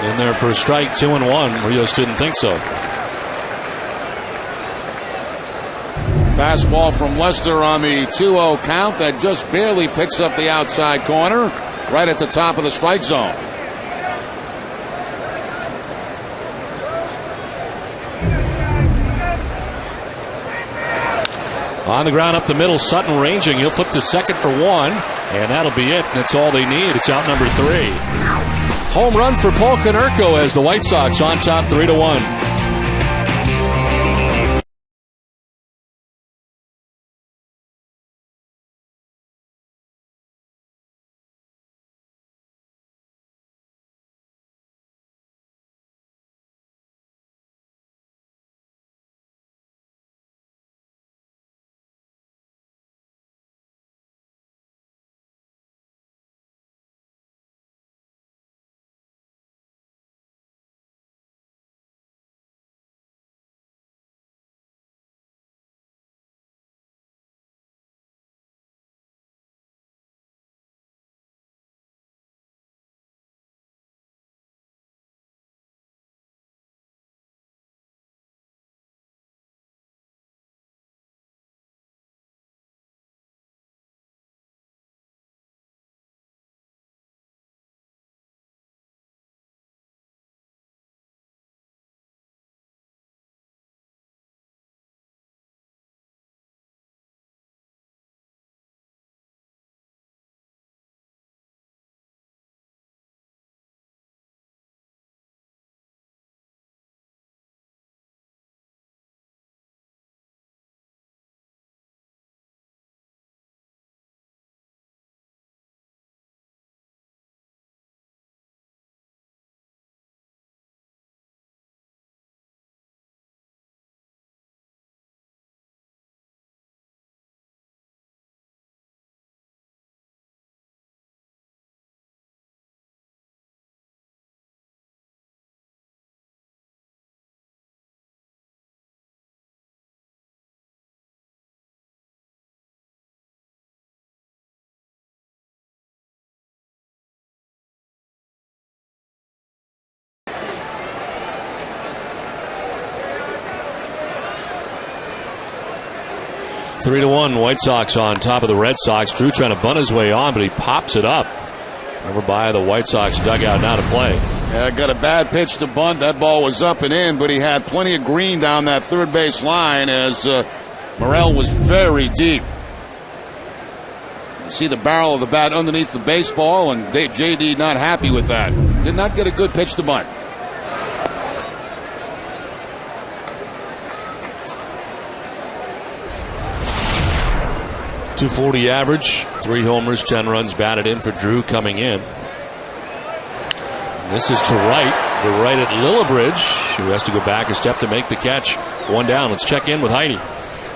In there for a strike, 2-1. Rios didn't think so. Fastball from Lester on the 2-0 count that just barely picks up the outside corner, right at the top of the strike zone. On the ground up the middle, Sutton ranging. He'll flip to second for 1, and that'll be it. That's all they need. It's out number 3. Home run for Paul Konerko as the White Sox on top 3-1. Three to 1, White Sox on top of the Red Sox. Drew trying to bunt his way on, but he pops it up over by the White Sox dugout now to play. Yeah, got a bad pitch to bunt. That ball was up and in, but he had plenty of green down that third base line as Morel was very deep. You see the barrel of the bat underneath the baseball, and JD not happy with that. Did not get a good pitch to bunt. .240 average, 3 homers, 10 runs batted in for Drew coming in. This is to right. We're right at Lillibridge, who has to go back a step to make the catch. 1 down. Let's check in with Heidi.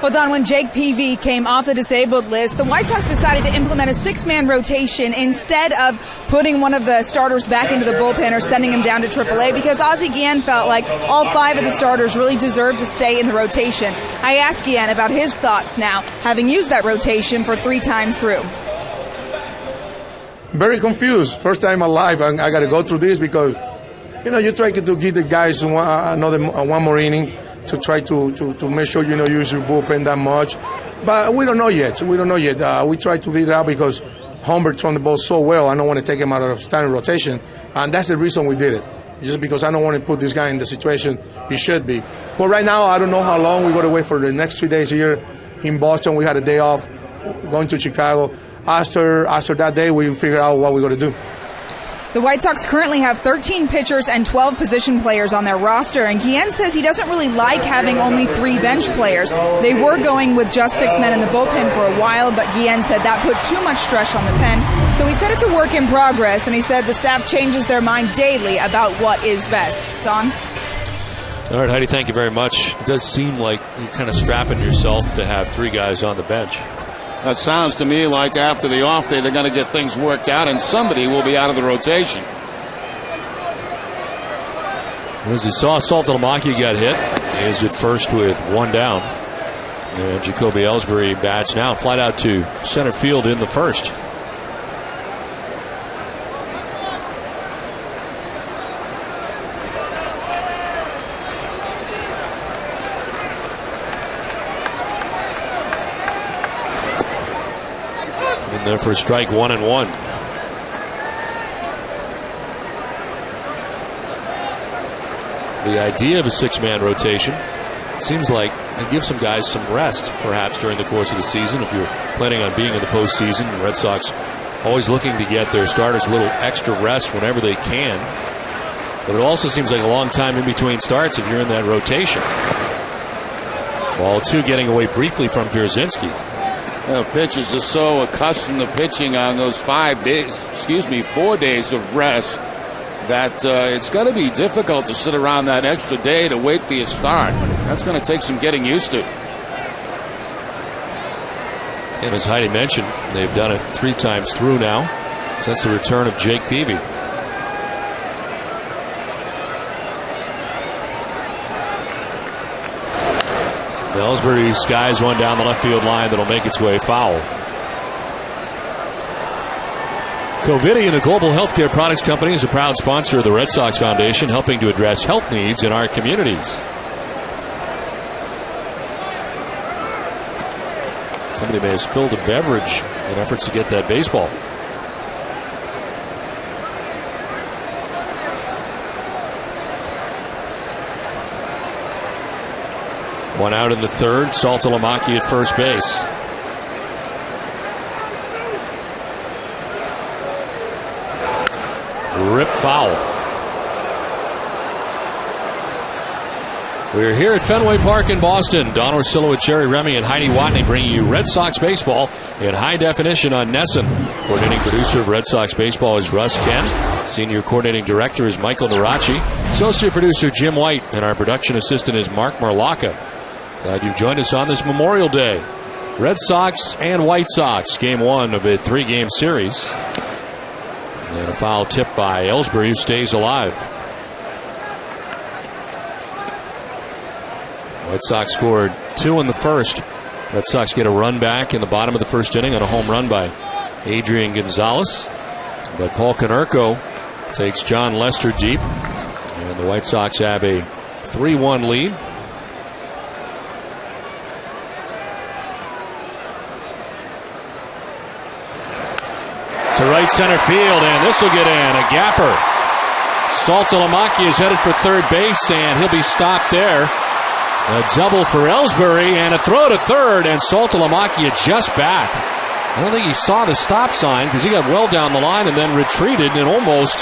Well, Don, when Jake Peavy came off the disabled list, the White Sox decided to implement a 6-man rotation instead of putting one of the starters back into the bullpen or sending him down to AAA, because Ozzie Guillen felt like all 5 of the starters really deserved to stay in the rotation. I asked Guillen about his thoughts now, having used that rotation for 3 times through. Very confused. First time alive, I got to go through this because, you try to give the guys one more inning to try to make sure you use your bullpen that much. But we don't know yet. We try to figure it out because Humbert thrown the ball so well. I don't want to take him out of standing rotation, and that's the reason we did it. Just because I don't want to put this guy in the situation he should be. But right now, I don't know how long. We got to wait for the next 3 days here in Boston. We had a day off, going to Chicago. After that day, we figure out what we're going to do. The White Sox currently have 13 pitchers and 12 position players on their roster, and Guillen says he doesn't really like having only 3 bench players. They were going with just 6 men in the bullpen for a while, but Guillen said that put too much stress on the pen. So he said it's a work in progress, and he said the staff changes their mind daily about what is best. Don? All right, Heidi, thank you very much. It does seem like you're kind of strapping yourself to have 3 guys on the bench. That sounds to me like after the off day, they're going to get things worked out, and somebody will be out of the rotation. As you saw, Saltalamacchia got hit. He is at first with 1 down. And Jacoby Ellsbury bats now. Flight out to center field in the first. There for strike 1 and 1. The idea of a 6-man rotation seems like it gives some guys some rest, perhaps during the course of the season. If you're planning on being in the postseason, the Red Sox always looking to get their starters a little extra rest whenever they can. But it also seems like a long time in between starts if you're in that rotation. Ball 2 getting away briefly from Pierzynski. Pitchers are so accustomed to pitching on those 4 days of rest that it's going to be difficult to sit around that extra day to wait for your start. That's going to take some getting used to. And as Heidi mentioned, they've done it 3 times through now since the return of Jake Peavy. Ellsbury skies one down the left field line that'll make its way foul. Covidien, a global healthcare products company, is a proud sponsor of the Red Sox Foundation, helping to address health needs in our communities. Somebody may have spilled a beverage in efforts to get that baseball. One out in the third. Saltalamacchia at first base. Rip foul. We're here at Fenway Park in Boston. Don Orsillo with Jerry Remy and Heidi Watney bringing you Red Sox baseball in high definition on NESN. Coordinating producer of Red Sox baseball is Russ Kent. Senior coordinating director is Michael Narachi. Associate producer Jim White. And our production assistant is Mark Marlaka. Glad you've joined us on this Memorial Day. Red Sox and White Sox, game 1 of a 3-game series. And a foul tip by Ellsbury, who stays alive. White Sox scored 2 in the first. Red Sox get a run back in the bottom of the first inning on a home run by Adrian Gonzalez. But Paul Konerko takes John Lester deep. And the White Sox have a 3-1 lead. To right center field, and this will get in. A gapper. Saltalamacchia is headed for third base, and he'll be stopped there. A double for Ellsbury, and a throw to third, and Saltalamacchia just back. I don't think he saw the stop sign because he got well down the line and then retreated and almost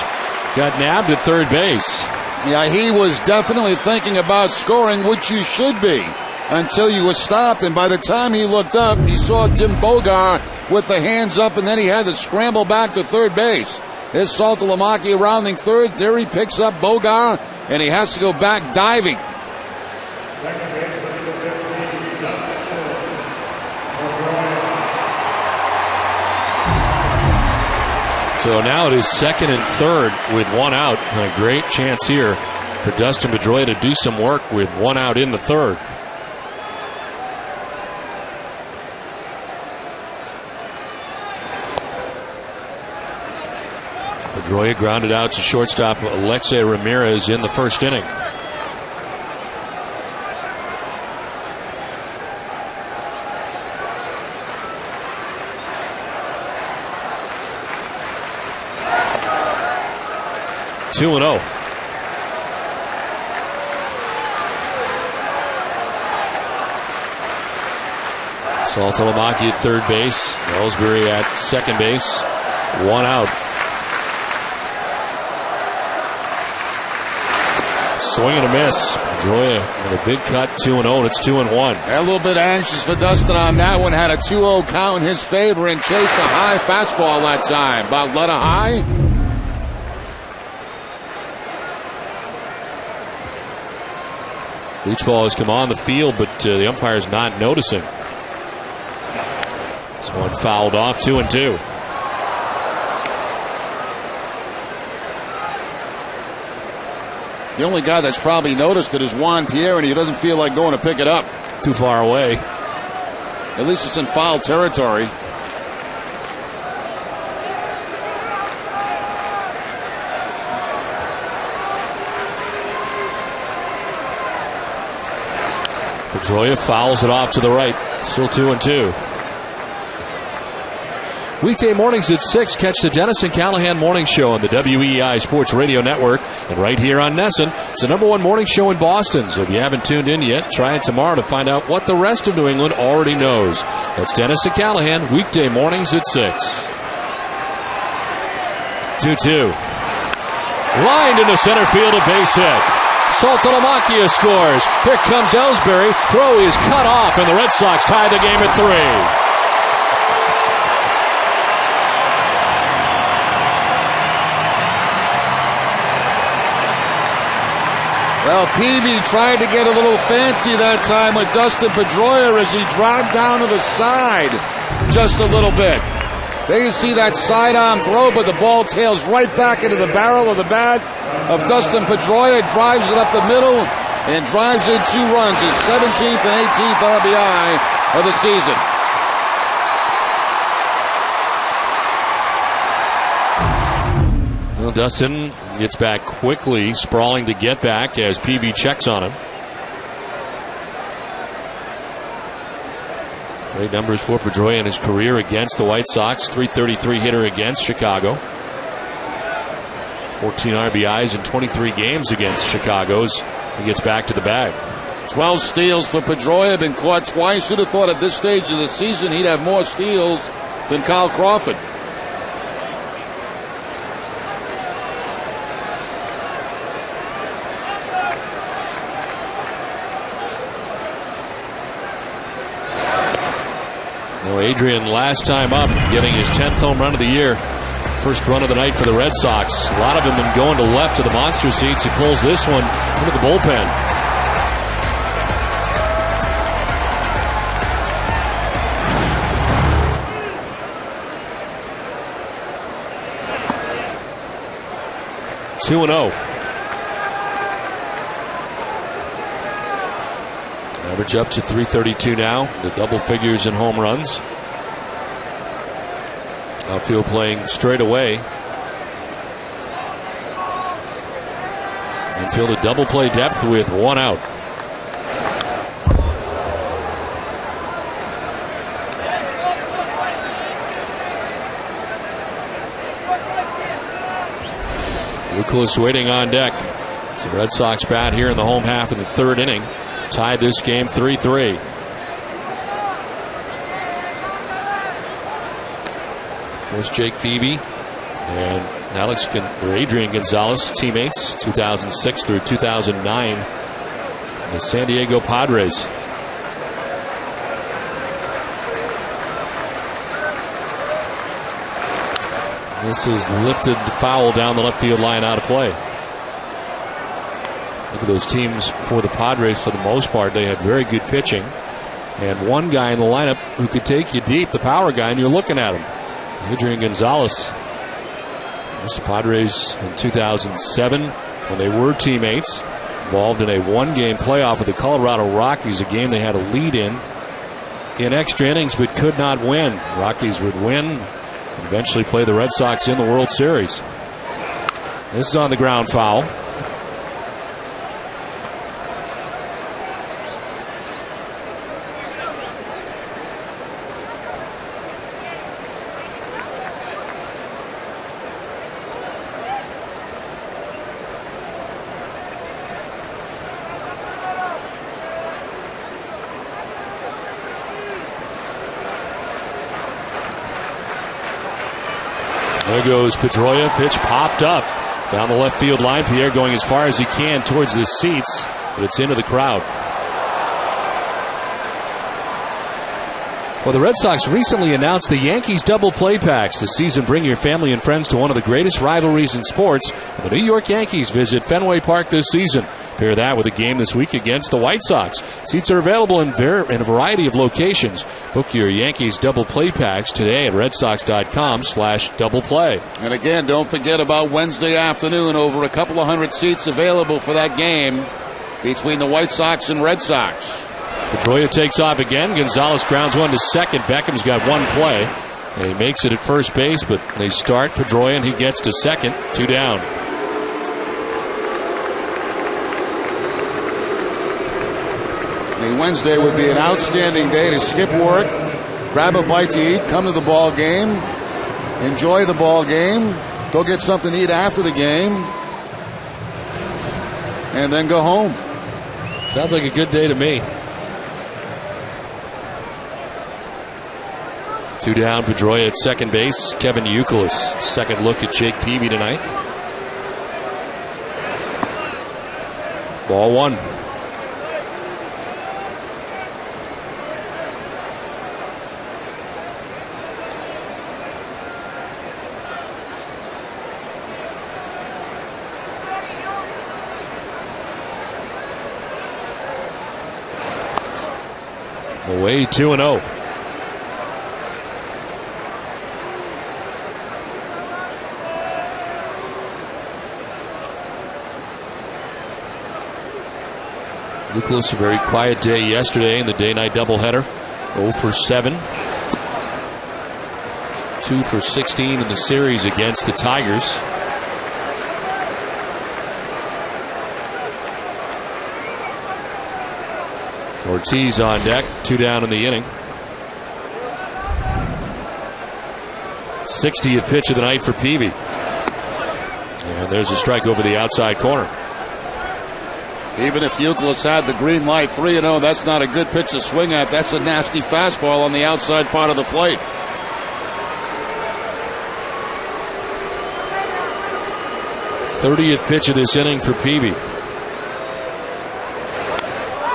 got nabbed at third base. Yeah, he was definitely thinking about scoring, which you should be, until you were stopped. And by the time he looked up, he saw Tim Bogar with the hands up, and then he had to scramble back to third base. Here's Saltalamacchia rounding third. There he picks up Bogar, and he has to go back diving. So now it is second and third with 1 out. And a great chance here for Dustin Pedroia to do some work with 1 out in the third. Pedroia grounded out to shortstop Alexei Ramirez in the first inning. 2-0. Saltalamacchia at third base. Ellsbury at second base. 1 out. Swing and a miss. Pedroia with a big cut, 2-0, and it's 2-1. A little bit anxious for Dustin on that one. Had a 2-0 count in his favor and chased a high fastball that time. About letter high. Beach ball has come on the field, but the umpire's not noticing. This one fouled off, 2-2. The only guy that's probably noticed it is Juan Pierre, and he doesn't feel like going to pick it up. Too far away. At least it's in foul territory. Pedroia fouls it off to the right. Still 2-2. Weekday mornings at 6, catch the Dennis and Callahan Morning Show on the WEI Sports Radio Network and right here on Nesson. It's the #1 morning show in Boston, so if you haven't tuned in yet, try it tomorrow to find out what the rest of New England already knows. That's Dennis and Callahan, weekday mornings at 6. 2-2. Lined into center field, a base hit. Saltalamacchia scores. Here comes Ellsbury. Throw is cut off, and the Red Sox tie the game at 3. Well, Peavy tried to get a little fancy that time with Dustin Pedroia as he dropped down to the side just a little bit. There you see that sidearm throw, but the ball tails right back into the barrel of the bat of Dustin Pedroia, drives it up the middle, and drives in 2 runs, his 17th and 18th RBI of the season. Well, Dustin gets back quickly, sprawling to get back as Peavy checks on him. Great numbers for Pedroia in his career against the White Sox. .333 hitter against Chicago. 14 RBIs in 23 games against Chicago's. He gets back to the bag. 12 steals for Pedroia, been caught twice. Who'd have thought at this stage of the season he'd have more steals than Kyle Crawford? Adrian last time up, getting his 10th home run of the year. First run of the night for the Red Sox. A lot of them been going to left to the monster seats. He pulls this one into the bullpen. Two and 0. Average up to .332 now. The double figures in home runs. Outfield playing straight away. Infield a double play depth with 1 out. Euclid waiting on deck. It's the Red Sox bat here in the home half of the 3rd inning. Tied this game 3-3. Of course, Jake Peavy and Adrian Gonzalez, teammates, 2006 through 2009, the San Diego Padres. This is lifted foul down the left field line, out of play. Look at those teams for the Padres. For the most part, they had very good pitching, and one guy in the lineup who could take you deep, the power guy, and you're looking at him. Adrian Gonzalez. The Padres in 2007, when they were teammates, involved in a 1-game playoff with the Colorado Rockies, a game they had a lead in extra innings but could not win. Rockies would win and eventually play the Red Sox in the World Series. This is on the ground, foul. There goes Pedroia. Pitch popped up down the left field line. Pierre going as far as he can towards the seats, but it's into the crowd. Well, the Red Sox recently announced the Yankees double play packs. This season, bring your family and friends to one of the greatest rivalries in sports. The New York Yankees visit Fenway Park this season. Pair that with a game this week against the White Sox. Seats are available in a variety of locations. Book your Yankees double play packs today at redsox.com/double play. And again, don't forget about Wednesday afternoon. Over a couple of hundred seats available for that game between the White Sox and Red Sox. Pedroia takes off again. Gonzalez grounds one to second. Beckham's got one play. And he makes it at first base, but they start Pedroia and he gets to second. 2 down. Wednesday would be an outstanding day to skip work, grab a bite to eat, come to the ball game, enjoy the ball game, go get something to eat after the game, and then go home. Sounds like a good day to me. 2 down, Pedroia at second base. Kevin Youkilis, second look at Jake Peavy tonight. Ball 1. Away 2-0. Youkilis, a very quiet day yesterday in the day-night doubleheader. 0 for 7. 2 for 16 in the series against the Tigers. Ortiz on deck, 2 down in the inning. 60th pitch of the night for Peavy. And there's a strike over the outside corner. Even if Youkilis had the green light, 3-0, that's not a good pitch to swing at. That's a nasty fastball on the outside part of the plate. '30th pitch of this inning for Peavy.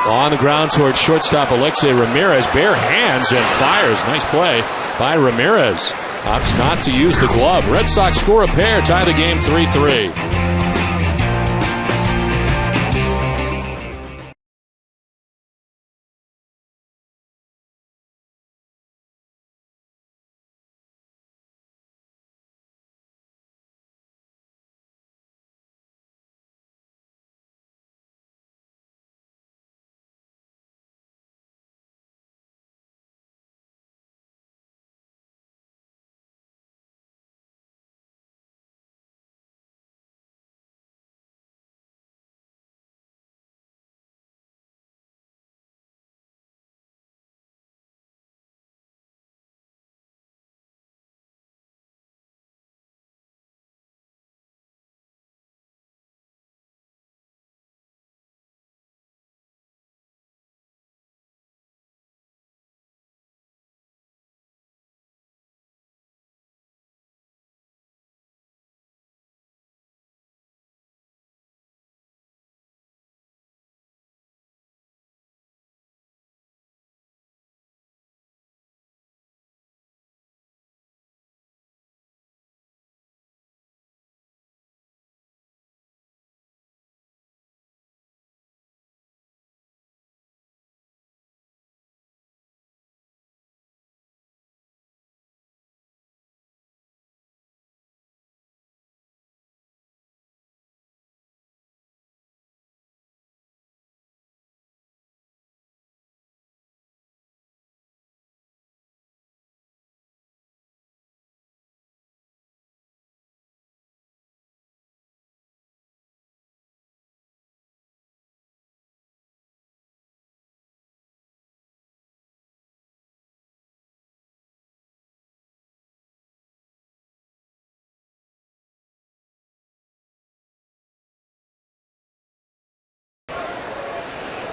On the ground towards shortstop Alexei Ramirez. Bare hands and fires. Nice play by Ramirez. Opts not to use the glove. Red Sox score a pair, tie the game 3-3.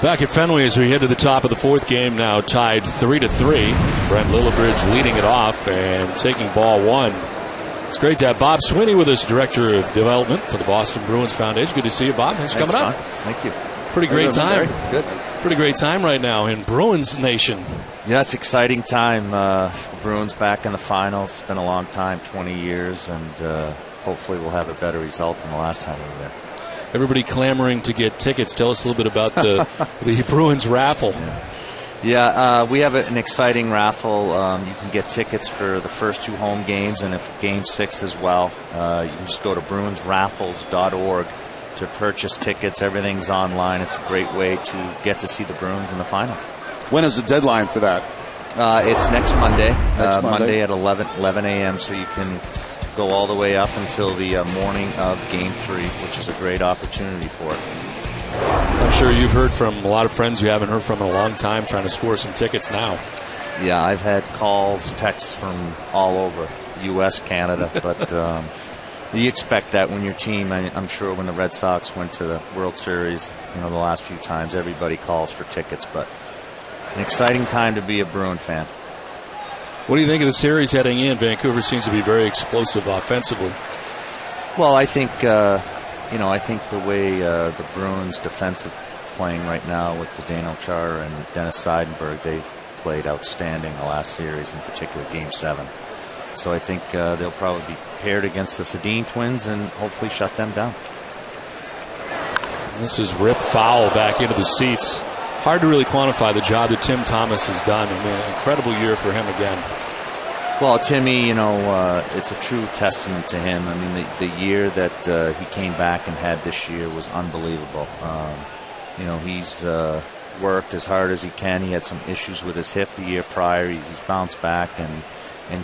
Back at Fenway as we head to the top of the 4th game now, tied 3-3. Brent Lillibridge leading it off and taking ball 1. It's great to have Bob Sweeney with us, Director of Development for the Boston Bruins Foundation. Good to see you, Bob. Thanks for coming up. Thank you. Pretty great time. Good. Pretty great time right now in Bruins Nation. Yeah, it's an exciting time. The Bruins back in the finals. It's been a long time, 20 years, and hopefully we'll have a better result than the last time we were there. Everybody clamoring to get tickets. Tell us a little bit about the Bruins raffle. Yeah, we have an exciting raffle. You can get tickets for the first 2 home games, and if Game 6 as well. You can just go to bruinsraffles.org to purchase tickets. Everything's online. It's a great way to get to see the Bruins in the finals. When is the deadline for that? It's next Monday. Monday at 11 a.m., so you can go all the way up until the morning of Game 3, which is a great opportunity for it. I'm sure you've heard from a lot of friends you haven't heard from in a long time trying to score some tickets now. Yeah, I've had calls, texts from all over, U.S., Canada, but you expect that when your team, I'm sure when the Red Sox went to the World Series, the last few times, everybody calls for tickets, but an exciting time to be a Bruin fan. What do you think of the series heading in? Vancouver seems to be very explosive offensively. Well, I think the way the Bruins defensive playing right now with Zdeno Chara and Dennis Seidenberg, they've played outstanding the last series, in particular Game 7. So I think they'll probably be paired against the Sedin twins and hopefully shut them down. This is Rip Fowl back into the seats. Hard to really quantify the job that Tim Thomas has done. I mean, an incredible year for him again. Well, Timmy, it's a true testament to him. I mean, the year that he came back and had this year was unbelievable. He's worked as hard as he can. He had some issues with his hip the year prior. He's bounced back and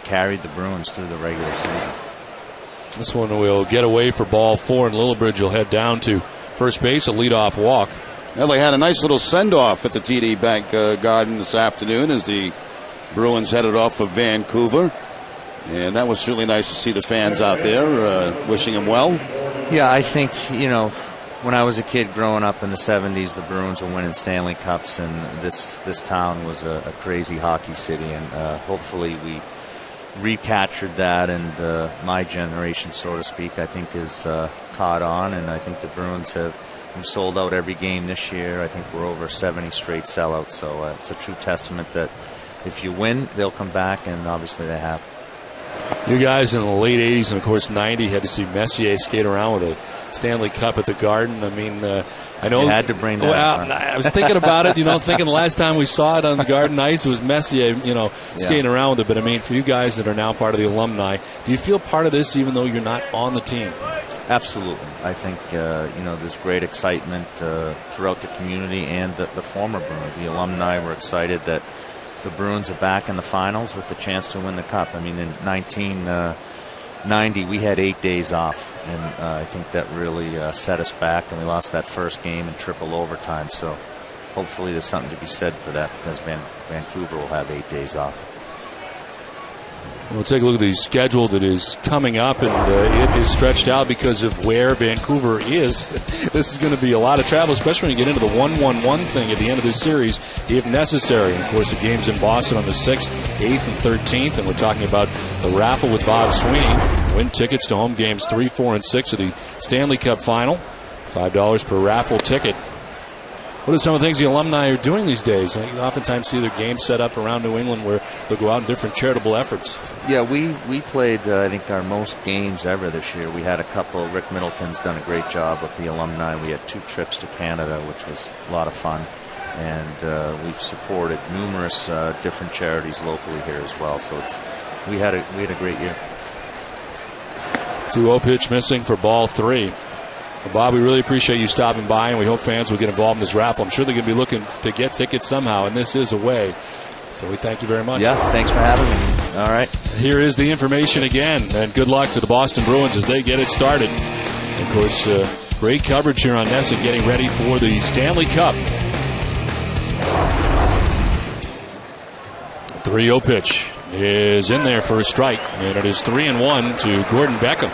carried the Bruins through the regular season. This one will get away for ball 4, and Lillibridge will head down to first base, a leadoff walk. Well, they had a nice little send-off at the TD Bank Garden this afternoon as the Bruins headed off for Vancouver. And that was certainly nice to see the fans out there wishing him well. Yeah, I think, when I was a kid growing up in the 70s, the Bruins were winning Stanley Cups, and this town was a crazy hockey city. And hopefully we recaptured that, and my generation, so to speak, I think is caught on. And I think the Bruins have sold out every game this year. I think we're over 70 straight sellouts. So it's a true testament that if you win, they'll come back, and obviously they have. You guys in the late 80s and, of course, 90 had to see Messier skate around with a Stanley Cup at the Garden. I mean, I know... You had to bring that up. I was thinking about it, thinking the last time we saw it on the Garden ice, it was Messier, skating around with it. But, I mean, for you guys that are now part of the alumni, do you feel part of this even though you're not on the team? Absolutely. I think, there's great excitement throughout the community and the former Bruins. The alumni were excited that the Bruins are back in the finals with the chance to win the Cup. I mean, in 1990, we had 8 days off, and I think that really set us back, and we lost that first game in triple overtime. So hopefully there's something to be said for that, because Vancouver will have 8 days off. We'll take a look at the schedule that is coming up, and it is stretched out because of where Vancouver is. This is going to be a lot of travel, especially when you get into the 1-1-1 thing at the end of this series, if necessary. And, of course, the game's in Boston on the 6th, 8th, and 13th, and we're talking about the raffle with Bob Sweeney. Win tickets to home games 3, 4, and 6 of the Stanley Cup Final. $5 per raffle ticket. What are some of the things the alumni are doing these days? You oftentimes see their games set up around New England where they'll go out in different charitable efforts. Yeah, we played, I think, our most games ever this year. We had a couple. Rick Middleton's done a great job with the alumni. We had 2 trips to Canada, which was a lot of fun. And we've supported numerous different charities locally here as well. So we had a great year. 2-0 pitch missing for ball 3. Well, Bob, we really appreciate you stopping by, and we hope fans will get involved in this raffle. I'm sure they're going to be looking to get tickets somehow, and this is a way. So we thank you very much. Yeah, thanks for having me. All right. Here is the information again, and good luck to the Boston Bruins as they get it started. And of course, great coverage here on NESN getting ready for the Stanley Cup. 3-0 pitch is in there for a strike, and it is 3-1 to Gordon Beckham.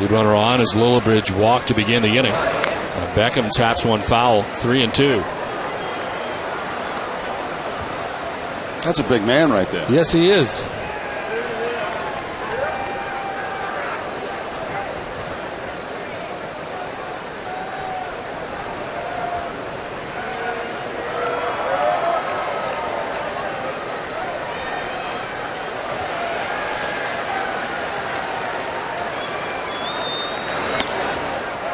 Lead runner on as Lillibridge walked to begin the inning. Beckham taps one foul, 3-2. That's a big man right there. Yes, he is.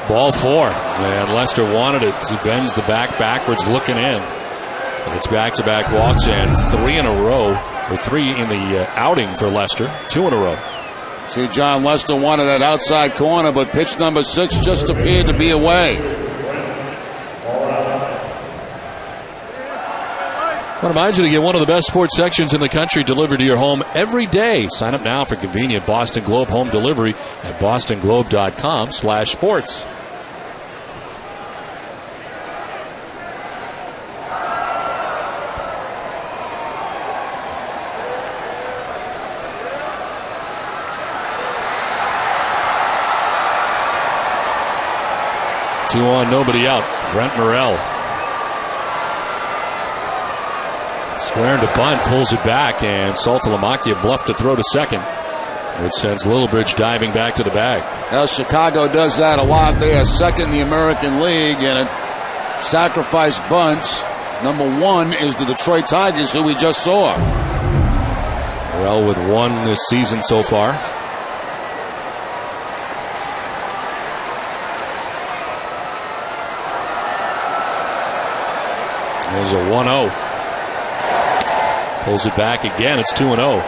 Ball 4, and Lester wanted it as he bends the back backwards looking in. And it's back-to-back walks and 3 in a row, or 3 in the outing for Lester, 2 in a row. See, John Lester wanted that outside corner, but pitch number 6 just appeared to be away. I want to remind you to get one of the best sports sections in the country delivered to your home every day. Sign up now for convenient Boston Globe home delivery at bostonglobe.com/sports. Two on, nobody out. Brent Morrell. Squaring to bunt, pulls it back, and Saltalamacchia bluffed to throw to second, which sends Lillibridge diving back to the bag. Well, Chicago does that a lot. They are second in the American League in sacrifice bunts. Number 1 is the Detroit Tigers, who we just saw. Morrell with 1 this season so far. There's a 1-0. Pulls it back again. It's 2-0.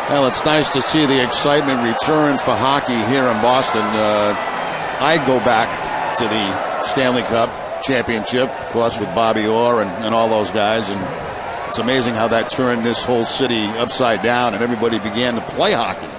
Well, it's nice to see the excitement return for hockey here in Boston. I go back to the Stanley Cup championship, of course, with Bobby Orr and all those guys, and it's amazing how that turned this whole city upside down, and everybody began to play hockey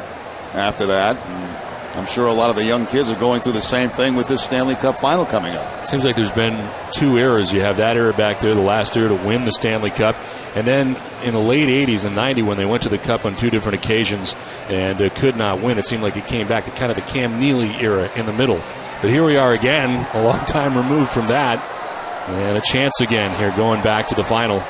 after that. And I'm sure a lot of the young kids are going through the same thing with this Stanley Cup final coming up. Seems like there's been 2 eras. You have that era back there, the last era to win the Stanley Cup, and then in the late 80s and 90 when they went to the Cup on 2 different occasions and could not win, it seemed like it came back to kind of the Cam Neely era in the middle. But here we are again, a long time removed from that, and a chance again here going back to the final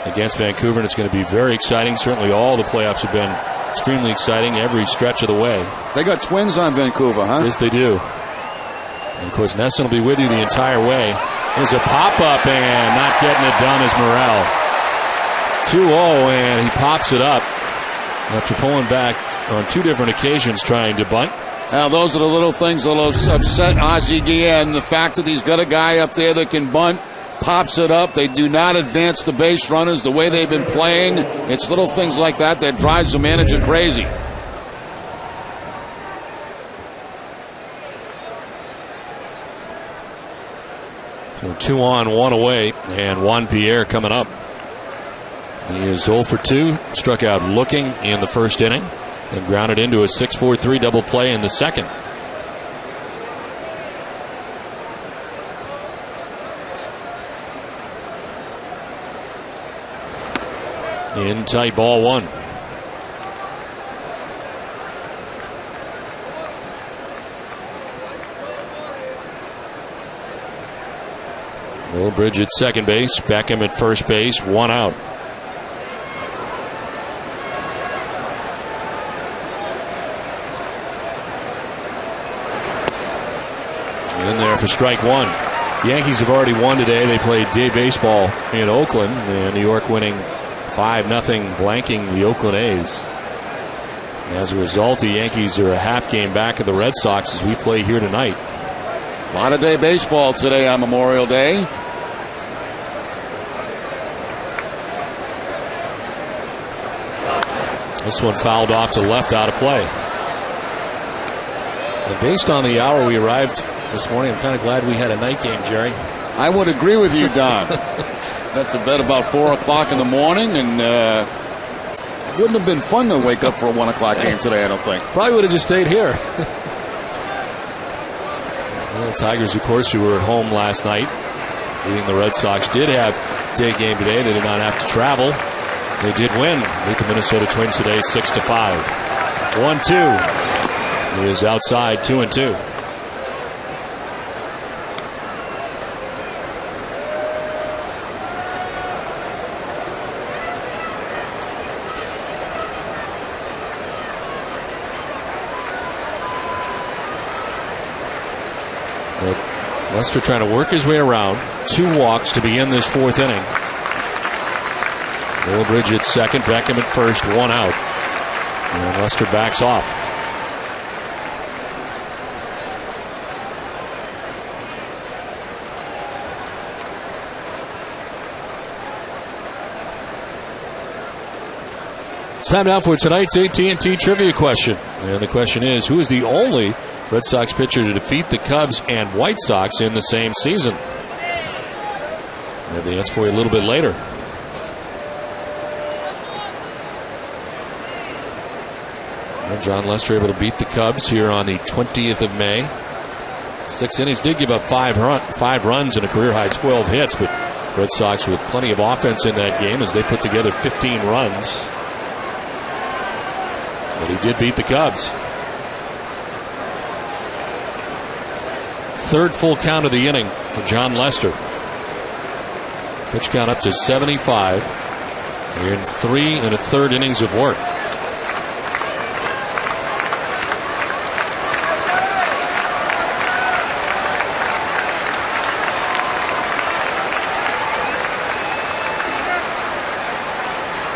against Vancouver, and it's going to be very exciting. Certainly all the playoffs have been extremely exciting every stretch of the way. They got Twins on Vancouver, huh? Yes, they do. And of course, Nesson will be with you the entire way. There's a pop-up, and not getting it done is Morrell. 2-0, and he pops it up after pulling back on 2 different occasions trying to bunt. Now, those are the little things that will upset Ozzie Guillen. The fact that he's got a guy up there that can bunt, pops it up. They do not advance the base runners the way they've been playing. It's little things like that that drives the manager crazy. So 2 on, 1 away, and Juan Pierre coming up. He is 0 for 2, struck out looking in the first inning, and grounded into a 6-4-3 double play in the second. In tight, ball 1. Lillibridge at second base, Beckham at first base, 1 out. In there for strike 1. The Yankees have already won today. They played day baseball in Oakland, and New York winning 5-0, blanking the Oakland A's. And as a result, the Yankees are a half game back of the Red Sox as we play here tonight. A lot of day baseball today on Memorial Day. This one fouled off to left, out of play. And based on the hour we arrived this morning, I'm kind of glad we had a night game, Jerry. I would agree with you, Don. Got to bed about 4 o'clock in the morning, and it wouldn't have been fun to wake up for a 1 o'clock game today, I don't think. Probably would have just stayed here. Well, the Tigers, of course, who were at home last night, beating the Red Sox, did have day game today. They did not have to travel. They did win. Beat the Minnesota Twins today 6-5. 1-2. He is outside 2-2. Lester trying to work his way around. 2 walks to begin this 4th inning. Millbridge at second, Beckham at first, 1 out. And Lester backs off. It's time now for tonight's AT&T trivia question. And the question is, who is the only Red Sox pitcher to defeat the Cubs and White Sox in the same season? I have the answer for you a little bit later. And John Lester able to beat the Cubs here on the 20th of May. 6 innings, did give up 5 runs and a career-high 12 hits, but Red Sox with plenty of offense in that game as they put together 15 runs. But he did beat the Cubs. 3rd full count of the inning for John Lester. Pitch count up to 75 in 3 1/3 innings of work.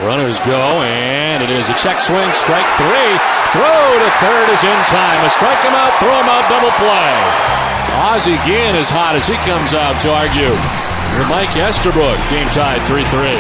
Runners go, and it is a check swing, strike 3. Throw to third is in time. A strike him out, throw him out, double play. Ozzie Guillen is hot as he comes out to argue. You're Mike Esterbrook, game tied 3-3.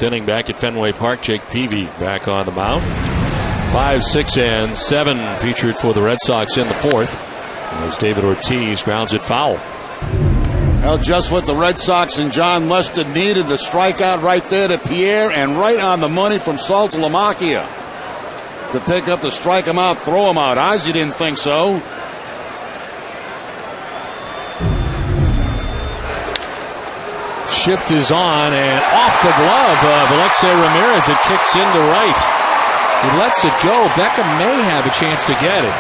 Inning back at Fenway Park. Jake Peavy back on the mound. 5, 6, and 7 featured for the Red Sox in the 4th as David Ortiz grounds it foul. Well, just what the Red Sox and John Lester needed. The strikeout right there to Pierre, and right on the money from Saltalamacchia to pick up the strike him out, throw him out. Ozzie didn't think so. Shift is on, and off the glove of Alexei Ramirez. It kicks into right. He lets it go. Beckham may have a chance to get it,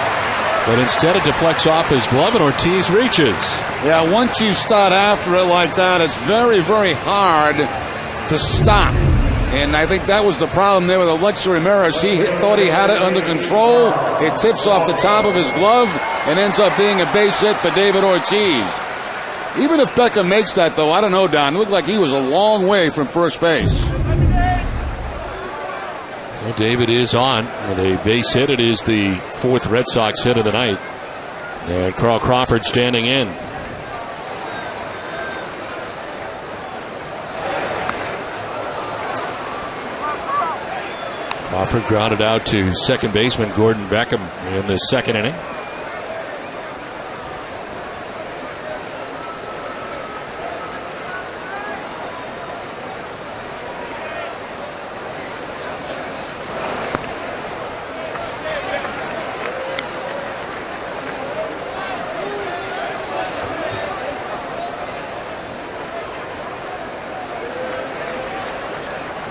but instead it deflects off his glove, and Ortiz reaches. Yeah, once you start after it like that, it's very, very hard to stop. And I think that was the problem there with Alexi Ramirez. He thought he had it under control. It tips off the top of his glove and ends up being a base hit for David Ortiz. Even if Beckham makes that, though, I don't know, Don. It looked like he was a long way from first base. So David is on with a base hit. It is the 4th Red Sox hit of the night. And Carl Crawford standing in. Crawford grounded out to second baseman Gordon Beckham in the 2nd inning.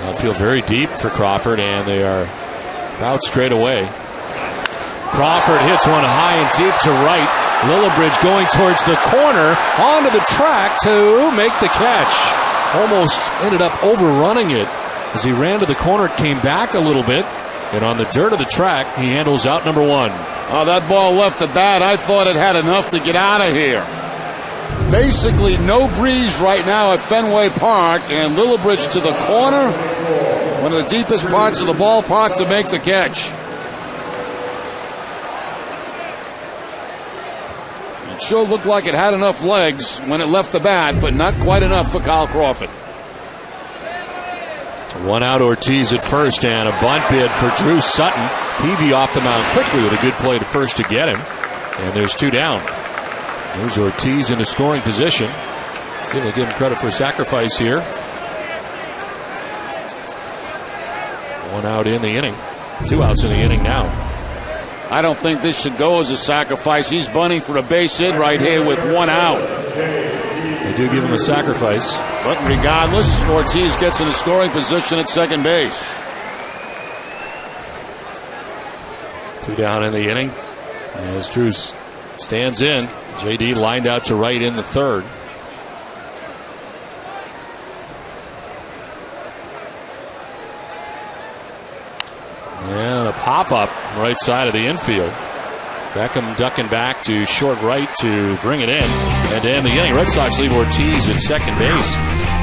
Outfield very deep for Crawford, and they are out straight away. Crawford hits one high and deep to right. Lillibridge going towards the corner, onto the track to make the catch. Almost ended up overrunning it. As he ran to the corner, it came back a little bit, and on the dirt of the track, he handles out number 1. Oh, that ball left the bat. I thought it had enough to get out of here. Basically no breeze right now at Fenway Park, and Lillibridge to the corner, one of the deepest parts of the ballpark, to make the catch. It sure looked like it had enough legs when it left the bat, but not quite enough for Kyle Crawford. 1 out, Ortiz at first, and a bunt bid for Drew Sutton. Peavy off the mound quickly with a good play to first to get him, and there's 2 down. There's Ortiz in a scoring position. See if they give him credit for a sacrifice here. 1 out in the inning. 2 outs in the inning now. I don't think this should go as a sacrifice. He's bunting for a base hit right here with 1 out. They do give him a sacrifice. But regardless, Ortiz gets in a scoring position at second base. 2 down in the inning. As Drew stands in. JD lined out to right in the 3rd. And a pop-up right side of the infield. Beckham ducking back to short right to bring it in. And to end the inning, Red Sox leave Ortiz at second base.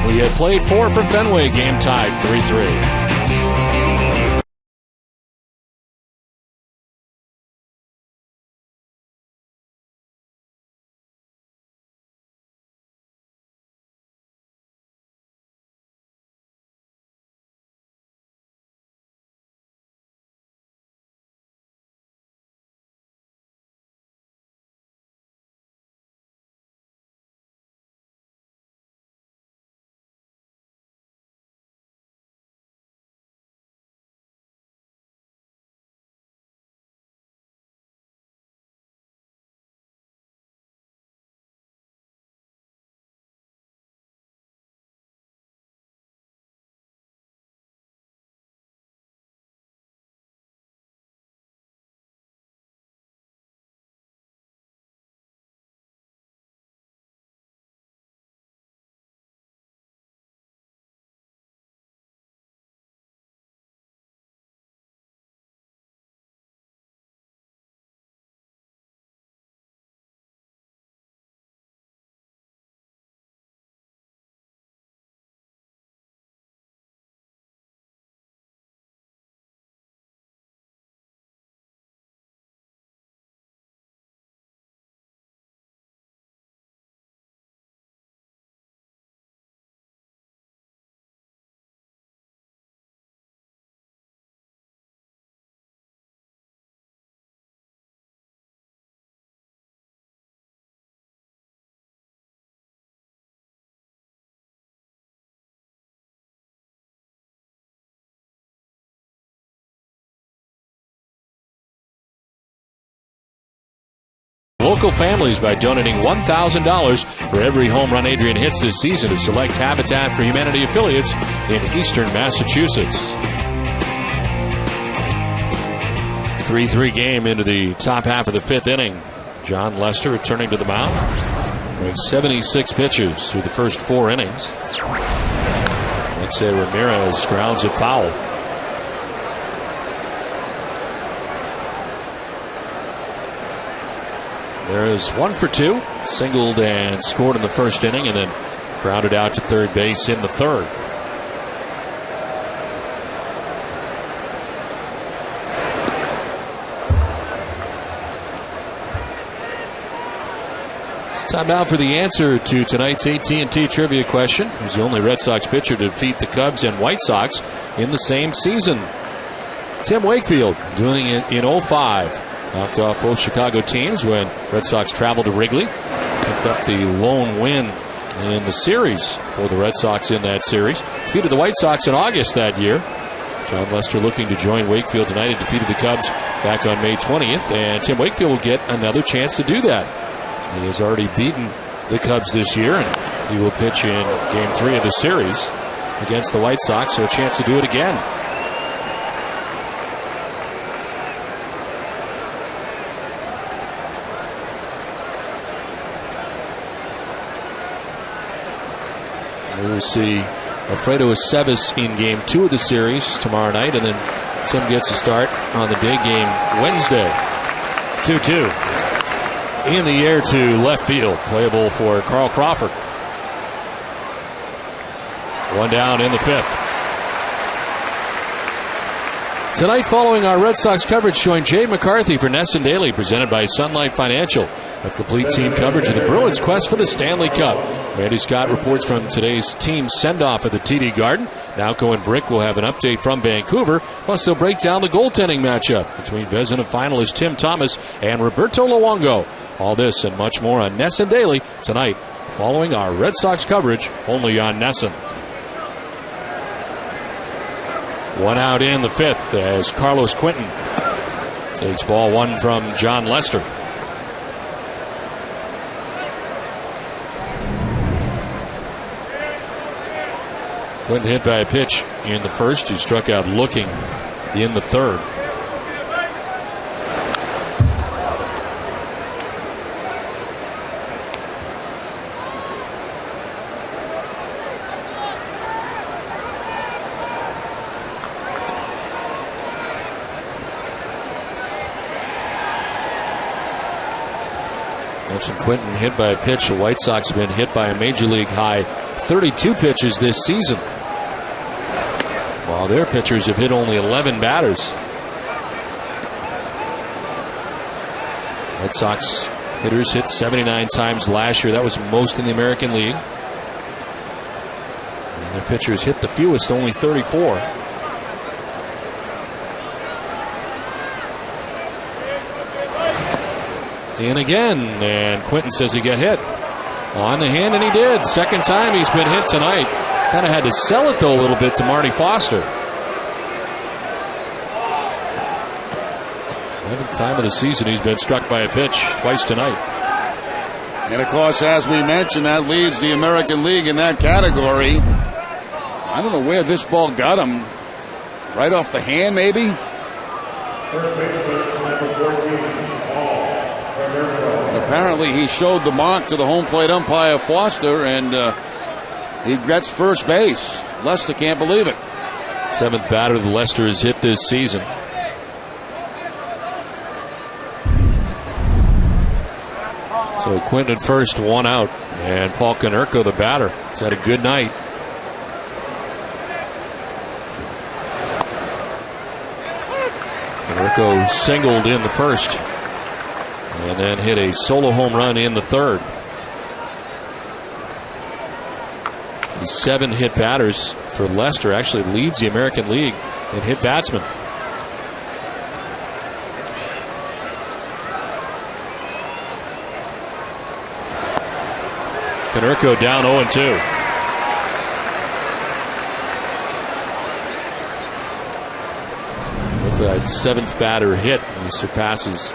We had played 4 from Fenway, game tied 3-3. Local families by donating $1,000 for every home run Adrian hits this season to select Habitat for Humanity affiliates in eastern Massachusetts. 3-3 game into the top half of the 5th inning. John Lester returning to the mound. 76 pitches through the first 4 innings. Jose Ramirez grounds it foul. Ramirez 1 for 2, singled and scored in the first inning, and then grounded out to third base in the third. It's time now for the answer to tonight's AT&T trivia question. Who's the only Red Sox pitcher to defeat the Cubs and White Sox in the same season? Tim Wakefield, doing it in 05. Knocked off both Chicago teams when Red Sox traveled to Wrigley. Picked up the lone win in the series for the Red Sox in that series. Defeated the White Sox in August that year. John Lester looking to join Wakefield tonight. He defeated the Cubs back on May 20th. And Tim Wakefield will get another chance to do that. He has already beaten the Cubs this year, and he will pitch in Game 3 of the series against the White Sox, so a chance to do it again. We'll see Alfredo Aceves in Game 2 of the series tomorrow night, and then Tim gets a start on the day game Wednesday. 2-2. In the air to left field. Playable for Carl Crawford. One down in the fifth. Tonight, following our Red Sox coverage, join Jay McCarthy for Nesson Daily, presented by Sunlight Financial. Have complete team coverage of the Bruins' quest for the Stanley Cup. Randy Scott reports from today's team send-off at the TD Garden. Nowco and Brick will have an update from Vancouver. Plus, they'll break down the goaltending matchup between Vezina finalist Tim Thomas and Roberto Luongo. All this and much more on Nesson Daily tonight, following our Red Sox coverage only on Nesson. One out in the fifth as Carlos Quinton takes ball one from John Lester. Quinton hit by a pitch in the first. He struck out looking in the third. Quinton hit by a pitch. The White Sox have been hit by a major league high 32 pitches this season, while their pitchers have hit only 11 batters. Red Sox hitters hit 79 times last year. That was most in the American League. And their pitchers hit the fewest, only 34. In again, and Quinton says he got hit on the hand, and he did. Second time he's been hit tonight. Kind of had to sell it, though, a little bit to Marty Foster. 11th time of the season he's been struck by a pitch, twice tonight. And, of course, as we mentioned, that leads the American League in that category. I don't know where this ball got him. Right off the hand, maybe? First baseman, number 14. Apparently he showed the mark to the home plate umpire Foster, and he gets first base. Lester can't believe it. Seventh batter the Lester has hit this season. So Quinton at first, one out, and Paul Konerko, the batter, has had a good night. Konerko singled in the first, and then hit a solo home run in the third. The 7 hit batters for Lester actually leads the American League in hit batsmen. Konerko down 0-2. With that 7th batter hit, he surpasses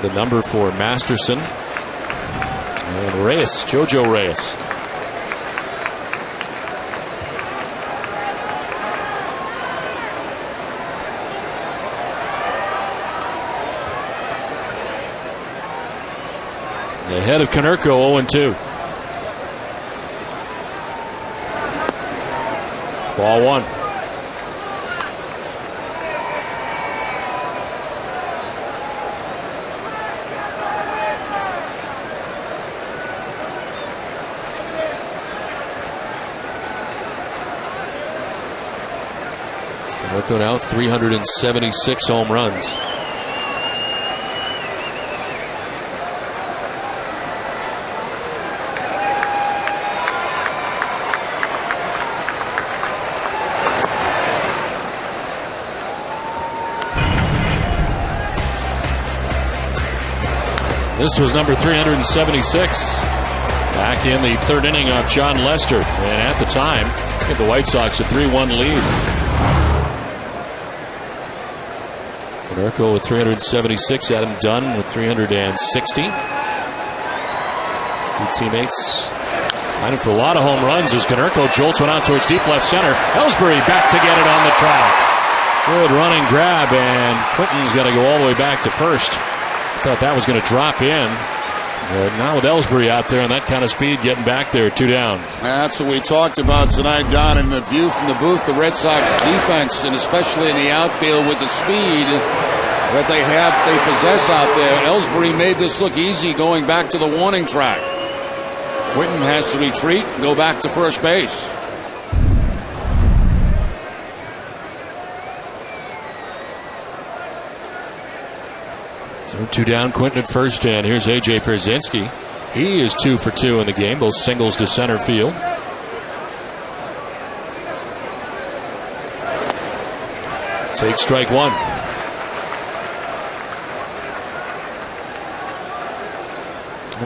the number for Masterson and Reyes, Jojo Reyes. Ahead of Konerko, 0-2. Ball one. Canerco now 376 home runs. This was number 376 back in the third inning of John Lester. And at the time, gave the White Sox a 3-1 lead. Canerco with 376, Adam Dunn with 360. Two teammates lining for a lot of home runs as Canerco jolts one out towards deep left center. Ellsbury back to get it on the track. Good running grab, and Quinton's got to go all the way back to first. Thought that was going to drop in. But now with Ellsbury out there on that kind of speed, getting back there, 2 down. That's what we talked about tonight, Don, in the view from the booth. The Red Sox defense, and especially in the outfield with the speed that they possess out there. Ellsbury made this look easy going back to the warning track. Quinton has to retreat and go back to first base. So 2 down, Quinton at first, and here's A.J. Pierzynski. He is 2 for 2 in the game, both singles to center field. Take strike one.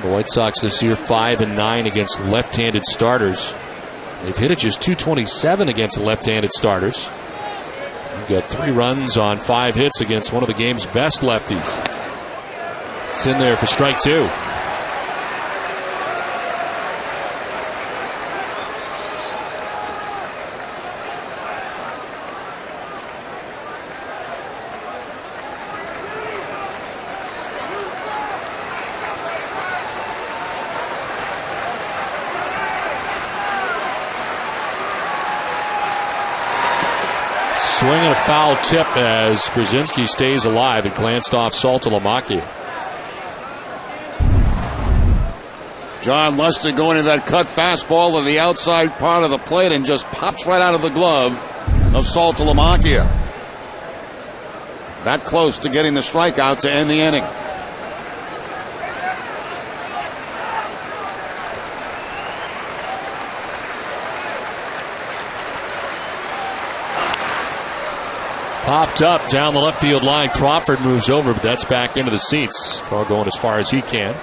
The White Sox this year 5-9 against left-handed starters. They've hit it just .227 against left-handed starters. They've got 3 runs on 5 hits against one of the game's best lefties. It's in there for strike 2. Swing and a foul tip as Pierzynski stays alive and glanced off Saltalamacchia. John Lester going into that cut fastball to the outside part of the plate and just pops right out of the glove of Saltalamacchia. That close to getting the strikeout to end the inning. Popped up down the left field line. Crawford moves over, but that's back into the seats. Carl going as far as he can.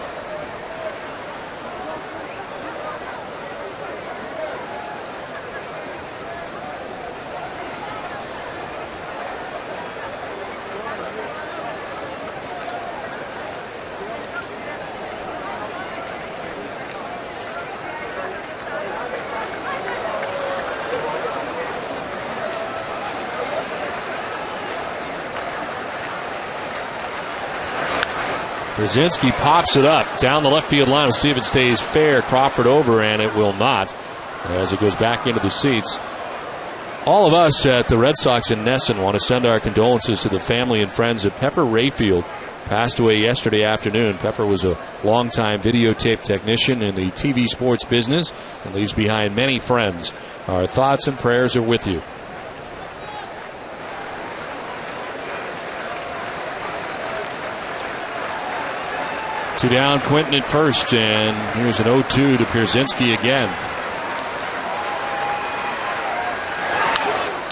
Pierzynski pops it up down the left field line. We'll see if it stays fair. Crawford over, and it will not as it goes back into the seats. All of us at the Red Sox in Nesson want to send our condolences to the family and friends of Pepper Rayfield. Passed away yesterday afternoon. Pepper was a longtime videotape technician in the TV sports business and leaves behind many friends. Our thoughts and prayers are with you. Two down, Quinton at first, and here's an 0-2 to Pierzynski again.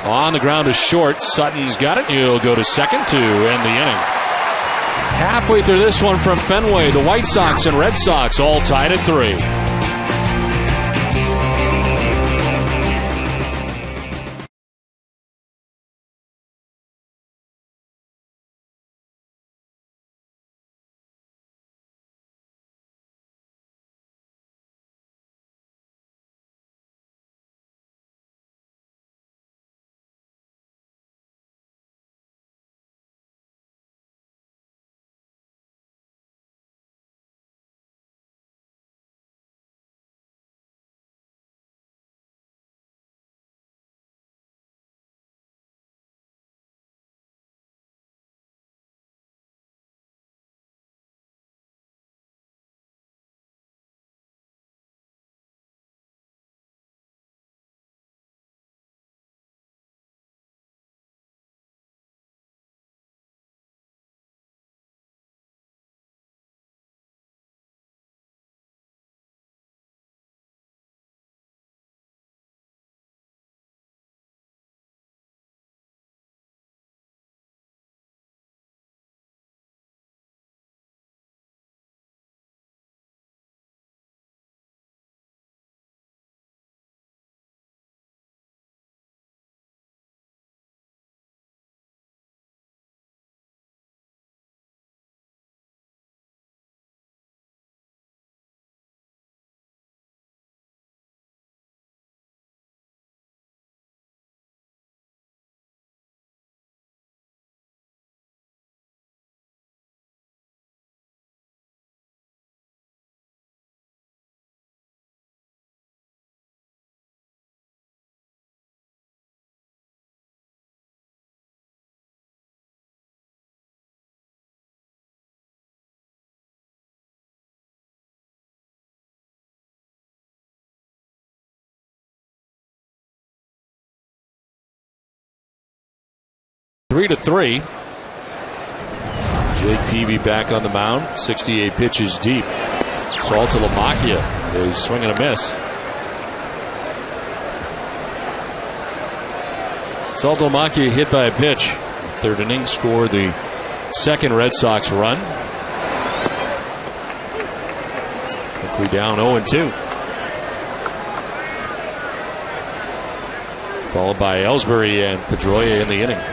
On the ground is short. Sutton's got it. He'll go to second to end the inning. Halfway through this one from Fenway, the White Sox and Red Sox all tied at 3. 3-3. Jake Peavy back on the mound, 68 pitches deep. Saltalamacchia is swinging a miss. Saltalamacchia hit by a pitch. Third inning, scored the second Red Sox run. Quickly down 0-2. Followed by Ellsbury and Pedroia in the inning.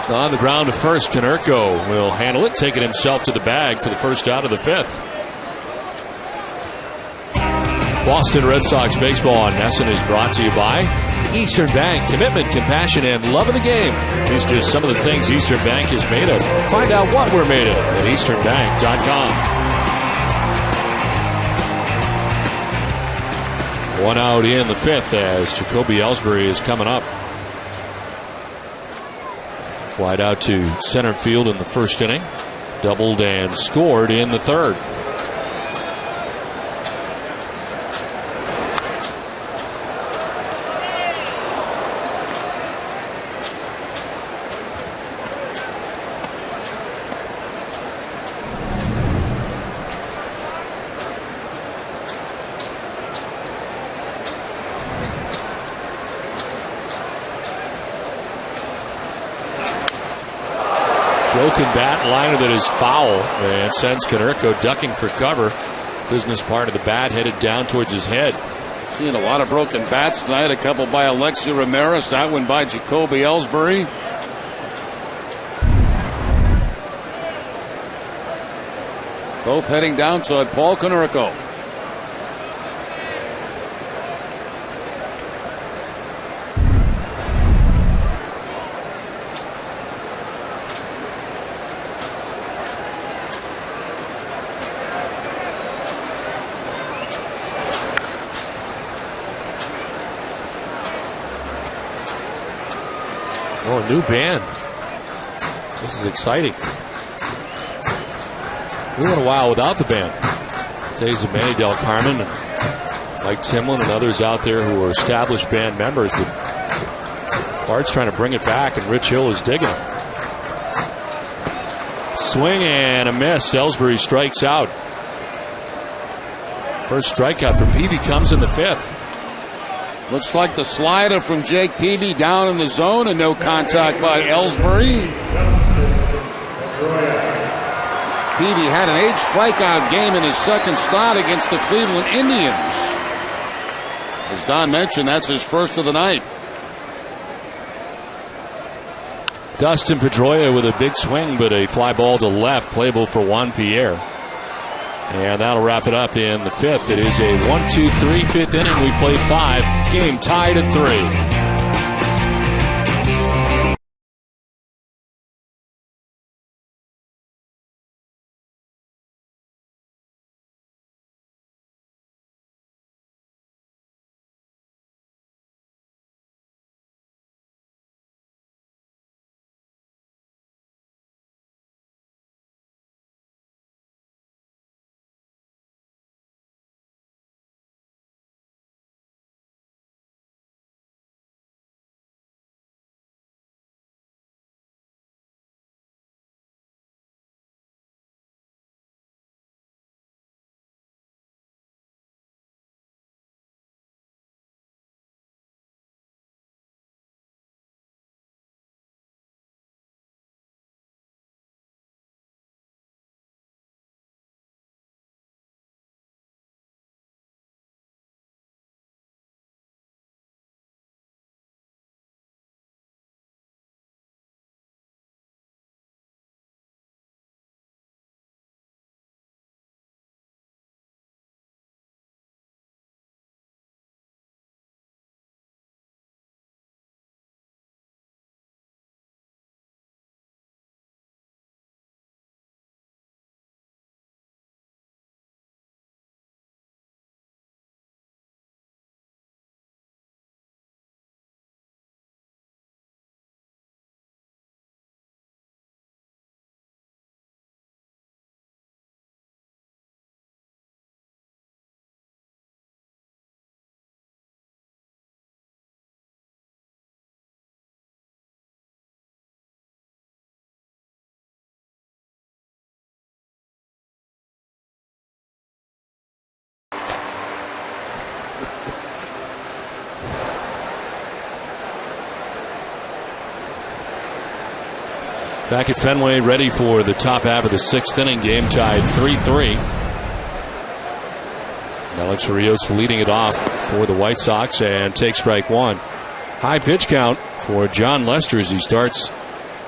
On the ground to first, Konerko will handle it, taking himself to the bag for the first out of the fifth. Boston Red Sox baseball on NESN is brought to you by Eastern Bank. Commitment, compassion, and love of the game. These are just some of the things Eastern Bank is made of. Find out what we're made of at easternbank.com. One out in the fifth as Jacoby Ellsbury is coming up. Flied out to center field in the first inning. Doubled and scored in the third. Broken bat, liner that is foul, and sends Konerko ducking for cover. Business part of the bat headed down towards his head. Seeing a lot of broken bats tonight. A couple by Alexi Ramirez. That one by Jacoby Ellsbury. Both heading down toward Paul Konerko. Oh, a new band. This is exciting. We went a while without the band. Days of Manny Del Carmen and Mike Timlin and others out there who are established band members. But Bart's trying to bring it back, and Rich Hill is digging it. Swing and a miss. Ellsbury strikes out. First strikeout for Peavy comes in the fifth. Looks like the slider from Jake Peavy down in the zone, and no contact by Ellsbury. Peavy had an 8-strikeout game in his second start against the Cleveland Indians. As Don mentioned, that's his first of the night. Dustin Pedroia with a big swing, but a fly ball to left, playable for Juan Pierre. And that'll wrap it up in the fifth. It is a 1-2-3 fifth inning. We played 5. Game tied at 3. Back at Fenway, ready for the top half of the 6th inning. Game tied 3-3. Alex Rios leading it off for the White Sox and takes strike one. High pitch count for John Lester as he starts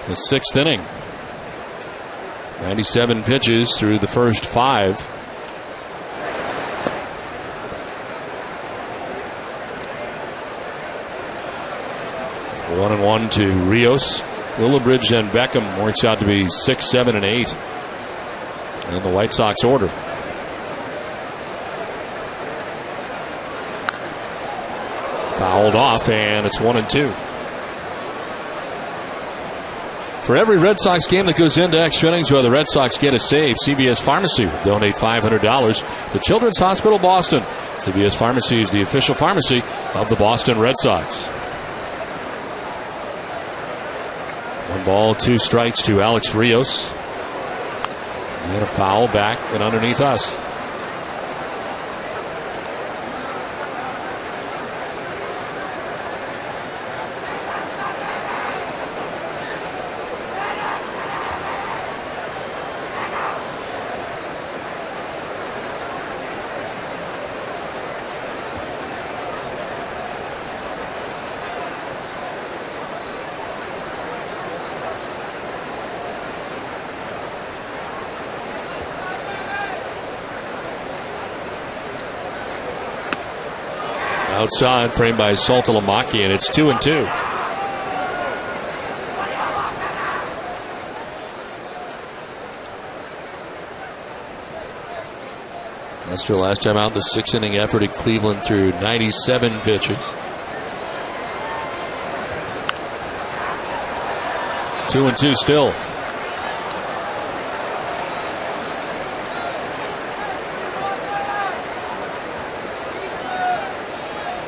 the 6th inning. 97 pitches through the first 5. One and one to Rios. Lillibridge and Beckham works out to be 6, 7, and 8 in the White Sox order. Fouled off, and it's 1-2. For every Red Sox game that goes into extra innings where the Red Sox get a save, CVS Pharmacy will donate $500 to Children's Hospital Boston. CVS Pharmacy is the official pharmacy of the Boston Red Sox. 1 ball, 2 strikes to Alex Rios. And a foul back and underneath us. Outside, framed by Saltalamacchi, and it's 2-2. Lester last time out in the 6th inning effort at Cleveland threw 97 pitches. 2-2 still.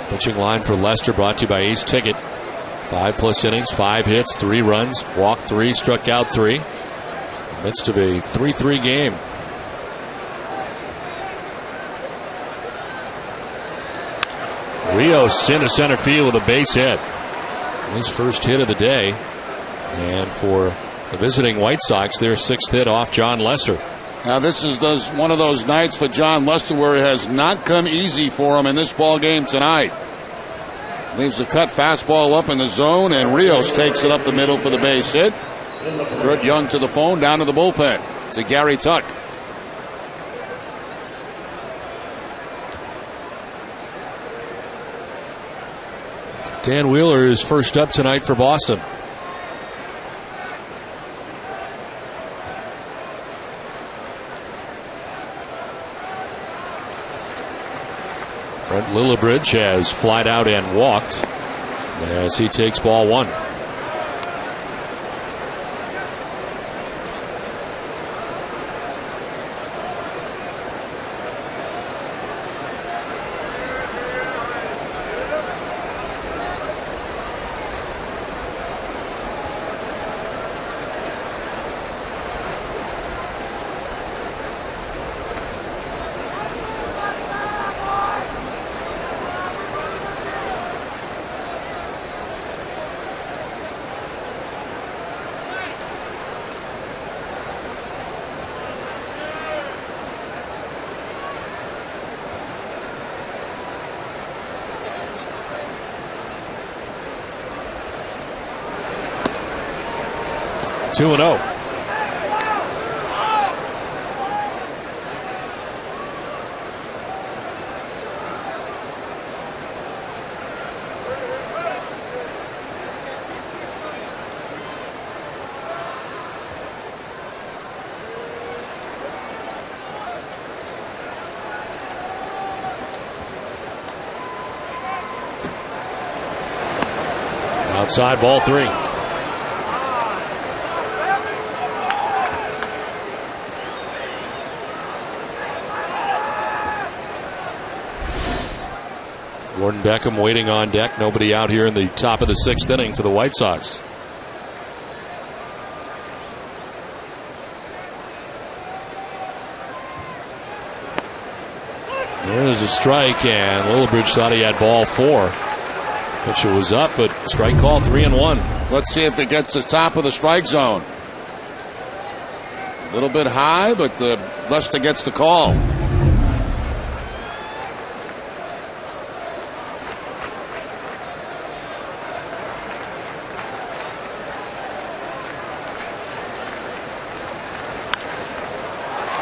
Pitching line for Lester brought to you by Ace Ticket. 5+ innings, 5 hits, 3 runs, walked 3, struck out 3. In the midst of a 3-3 game. Rios into center field with a base hit. His first hit of the day. And for the visiting White Sox, their 6th hit off John Lester. Now this is one of those nights for John Lester where it has not come easy for him in this ball game tonight. Leaves the cut fastball up in the zone, and Rios takes it up the middle for the base hit. Kurt Young to the phone, down to the bullpen to Gary Tuck. Dan Wheeler is first up tonight for Boston. Brent Lillibridge has flied out and walked as he takes ball 1. Two and 0. Outside, ball 3. Gordon Beckham waiting on deck. Nobody out here in the top of the 6th inning for the White Sox. There's a strike, and Lillibridge thought he had ball 4. Pitcher was up, but strike call 3-1. Let's see if it gets to the top of the strike zone. A little bit high, but Lester gets the call.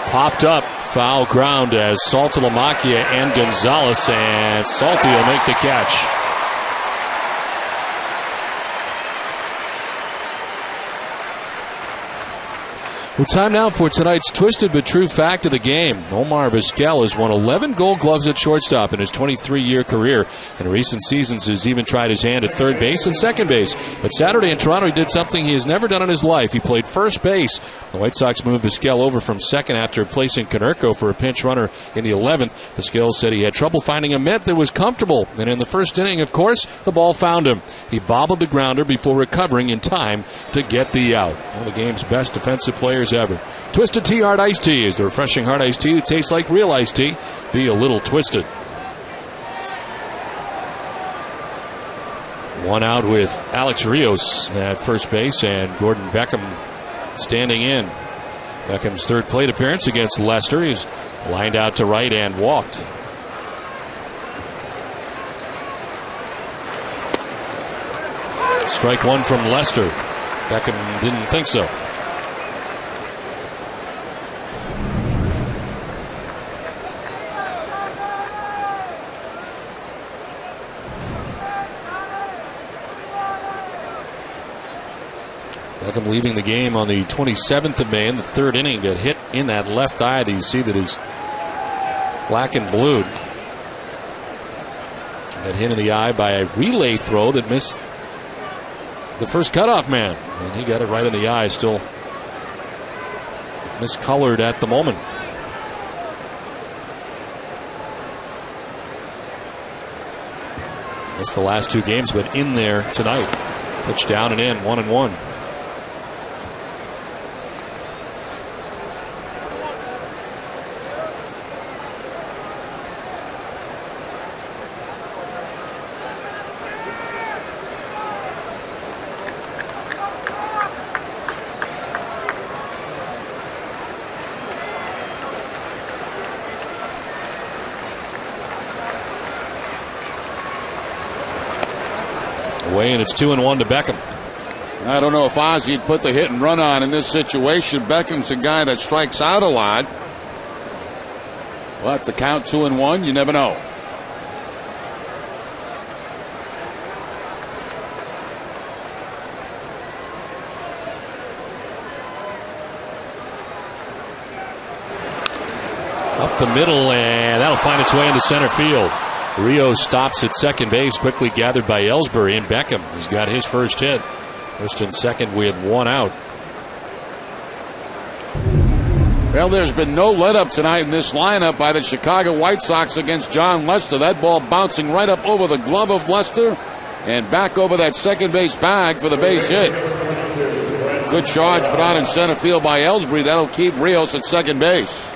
Popped up, foul ground as Saltalamacchia and Gonzalez, and Salty will make the catch. Well, time now for tonight's twisted but true fact of the game. Omar Vizquel has won 11 Gold Gloves at shortstop in his 23-year career. In recent seasons, he's even tried his hand at third base and second base. But Saturday in Toronto, he did something he has never done in his life. He played first base. The White Sox moved Vizquel over from second after placing Konerko for a pinch runner in the 11th. Vizquel said he had trouble finding a mitt that was comfortable. And in the first inning, of course, the ball found him. He bobbled the grounder before recovering in time to get the out. One of the game's best defensive players ever. Twisted Tea Hard Iced Tea is the refreshing hard iced tea that tastes like real iced tea. Be a little twisted. One out with Alex Rios at first base and Gordon Beckham standing in. Beckham's third plate appearance against Leicester. He's lined out to right and walked. Strike one from Leicester. Beckham didn't think so. Beckham leaving the game on the 27th of May in the third inning. Got hit in that left eye that you see that is black and blued. Got hit in the eye by a relay throw that missed the first cutoff man. And he got it right in the eye, still miscolored at the moment. Missed the last two games, but in there tonight. Pitch down and in, 1-1. Away, and it's 2-1 to Beckham. I don't know if Ozzy'd put the hit and run on in this situation. Beckham's a guy that strikes out a lot. But the count 2-1, you never know. Up the middle, and that'll find its way into center field. Rio stops at second base, quickly gathered by Ellsbury, and Beckham has got his first hit. First and second with one out. Well, there's been no let-up tonight in this lineup by the Chicago White Sox against John Lester. That ball bouncing right up over the glove of Lester and back over that second base bag for the base hit. Good charge put out in center field by Ellsbury. That'll keep Rios at second base.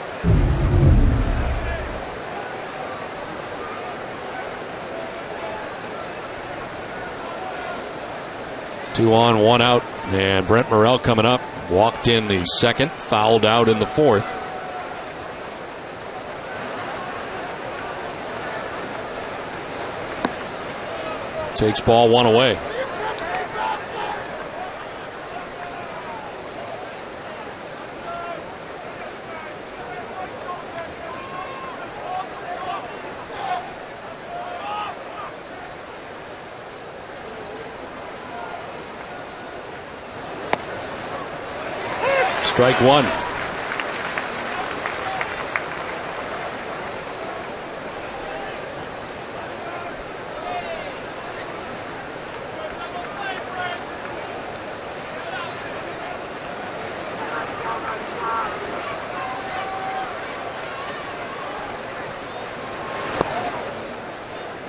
2 on, 1 out, and Brent Morrell coming up. Walked in the second, fouled out in the fourth. Takes ball one away. Strike one.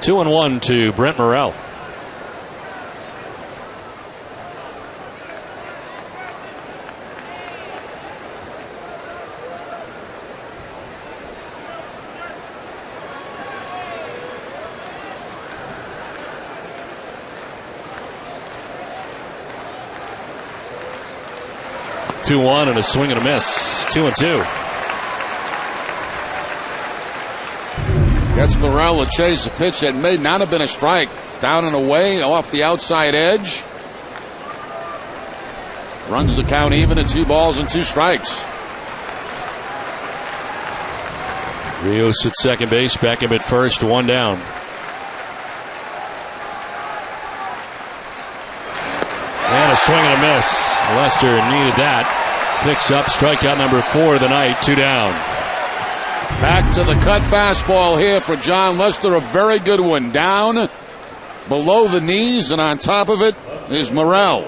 Two and one to Brent Morrell. 2-1 and a swing and a miss. 2-2. Gets Morel to chase a pitch that may not have been a strike. Down and away off the outside edge. Runs the count even at 2 balls and 2 strikes. Rios at second base, Beckham at first, 1 down. And a swing and a miss. Lester needed that. Picks up strikeout number 4 of the night, 2 down. Back to the cut fastball here for John Lester. A very good one. Down below the knees, and on top of it is Morel.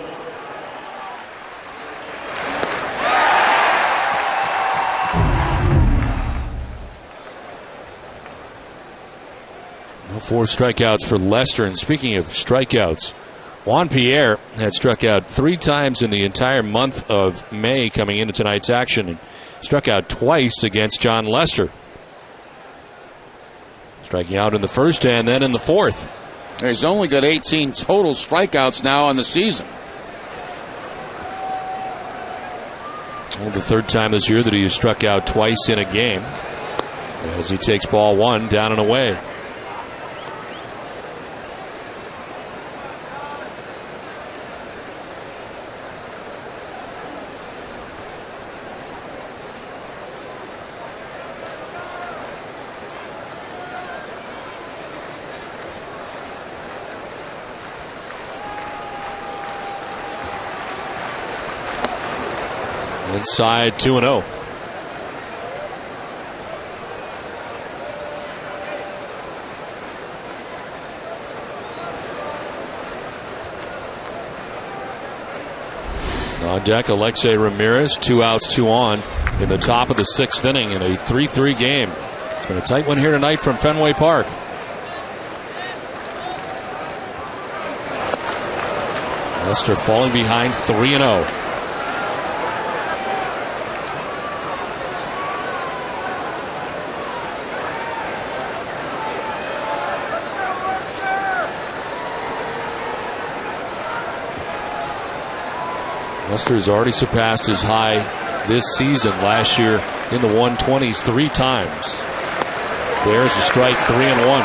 No 4 strikeouts for Lester. And speaking of strikeouts, Juan Pierre had struck out 3 times in the entire month of May coming into tonight's action, and struck out twice against John Lester. Striking out in the first and then in the fourth. He's only got 18 total strikeouts now on the season. Well, the 3rd time this year that he has struck out twice in a game, as he takes ball 1 down and away. Inside 2-0. On deck, Alexei Ramirez, 2 outs, 2 on in the top of the 6th inning in a 3-3 game. It's been a tight one here tonight from Fenway Park. Lester falling behind 3-0. Lester has already surpassed his high this season last year in the 120s 3 times. There's a strike, 3-1.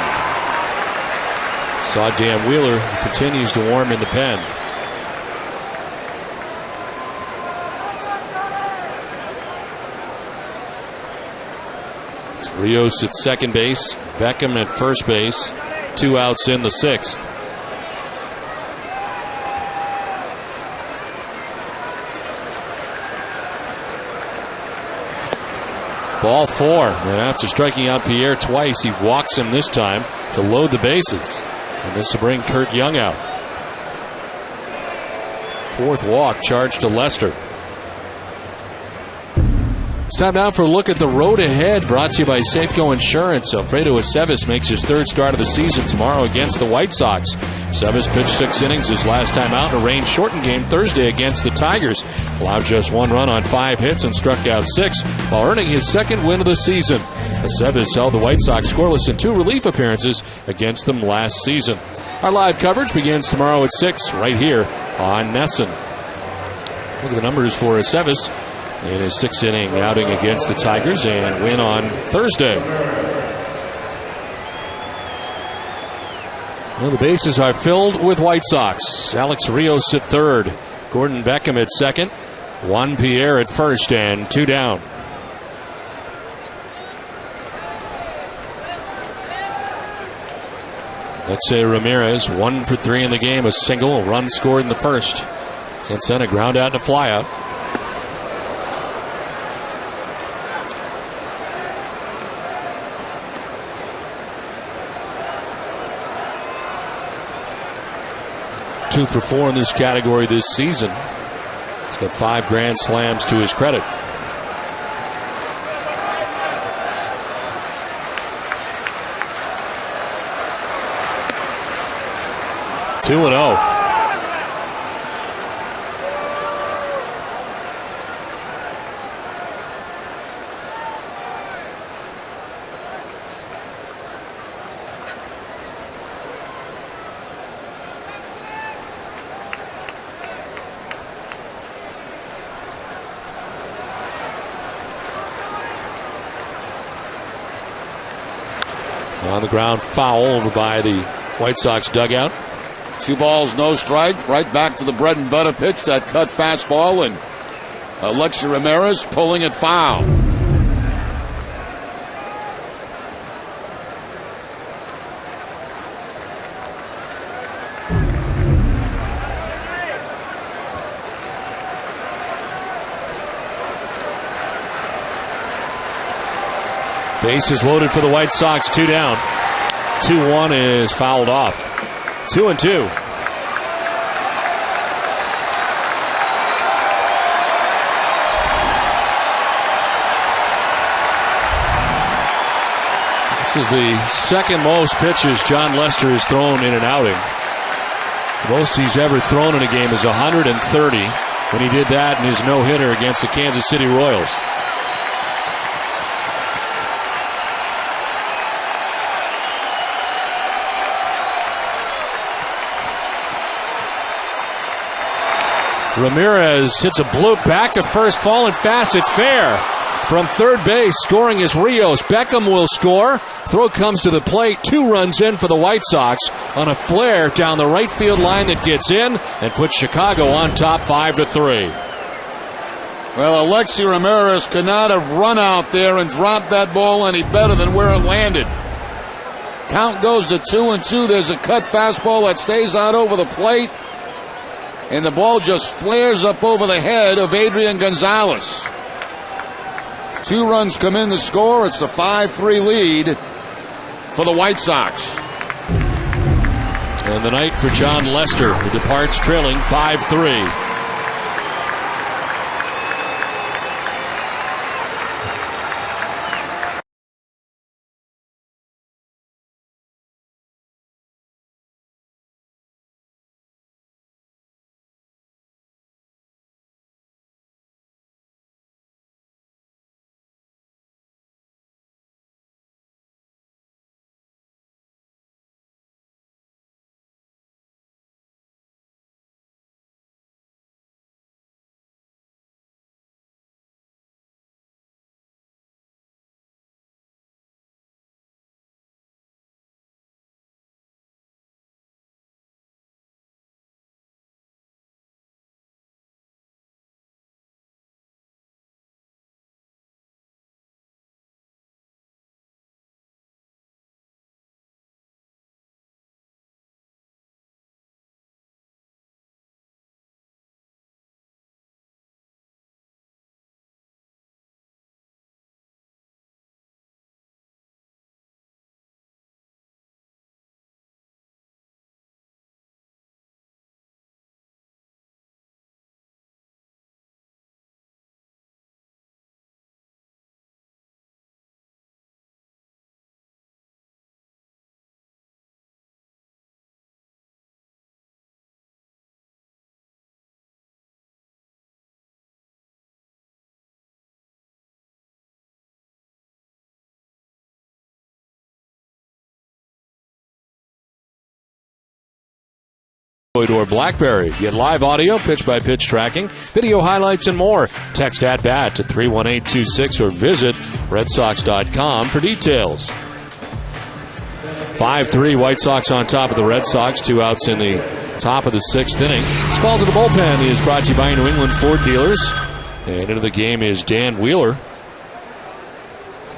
Saw Dan Wheeler continues to warm in the pen. It's Rios at second base, Beckham at first base, 2 outs in the 6th. Ball 4, and after striking out Pierre twice, he walks him this time to load the bases. And this will bring Kurt Young out. 4th walk charged to Lester. It's time now for a look at the road ahead, brought to you by Safeco Insurance. Alfredo Aceves makes his 3rd start of the season tomorrow against the White Sox. Aceves pitched 6 innings his last time out in a rain-shortened game Thursday against the Tigers. Allowed just 1 run on 5 hits and struck out 6 while earning his 2nd win of the season. Aceves held the White Sox scoreless in 2 relief appearances against them last season. Our live coverage begins tomorrow at 6 right here on NESN. Look at the numbers for Aceves in his 6th inning outing against the Tigers and win on Thursday. Well, the bases are filled with White Sox. Alex Rios at 3rd, Gordon Beckham at 2nd, Juan Pierre at 1st, and 2 down. Alexei Ramirez, 1 for 3 in the game, a single, a run scored in the 1st. Since then, a ground out and a fly out. Two for 4 in this category this season. He's got 5 grand slams to his credit. Two and 0. On the ground, foul over by the White Sox dugout. 2 balls, no strike. Right back to the bread and butter pitch, that cut fastball, and Alexi Ramirez pulling it foul. Bases loaded for the White Sox, 2 down. 2-1 is fouled off. 2-2. This is the second most pitches John Lester has thrown in an outing. The most he's ever thrown in a game is 130 when he did that in his no-hitter against the Kansas City Royals. Ramirez hits a bloop back to first, falling fast. It's fair. From third base, scoring is Rios. Beckham will score. Throw comes to the plate. 2 runs in for the White Sox on a flare down the right field line that gets in and puts Chicago on top 5-3. Well, Alexi Ramirez could not have run out there and dropped that ball any better than where it landed. Count goes to 2-2. There's a cut fastball that stays out over the plate, and the ball just flares up over the head of Adrian Gonzalez. 2 runs come in to score. It's the 5-3 lead for the White Sox. And the night for John Lester, who departs trailing 5-3. Or BlackBerry. Get live audio, pitch-by-pitch tracking, video highlights, and more. Text @BAT to 31826 or visit redsox.com for details. 5-3, White Sox on top of the Red Sox. 2 outs in the top of the 6th inning. This call to the bullpen is brought to you by New England Ford Dealers. And into the game is Dan Wheeler.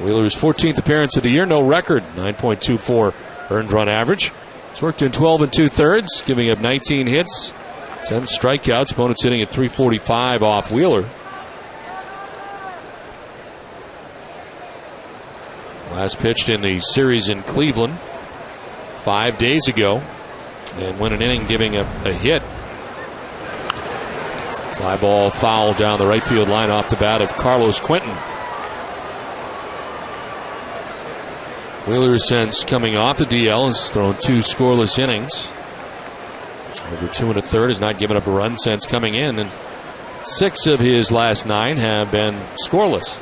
Wheeler's 14th appearance of the year, no record, 9.24 earned run average. He's worked in 12 2/3, giving up 19 hits, 10 strikeouts. Opponents hitting at .345 off Wheeler. Last pitched in the series in Cleveland 5 days ago, and went an inning giving up a hit. Fly ball foul down the right field line off the bat of Carlos Quentin. Wheeler, since coming off the DL, has thrown 2 scoreless innings. Over 2 1/3, has not given up a run since coming in, and 6 of his last 9 have been scoreless.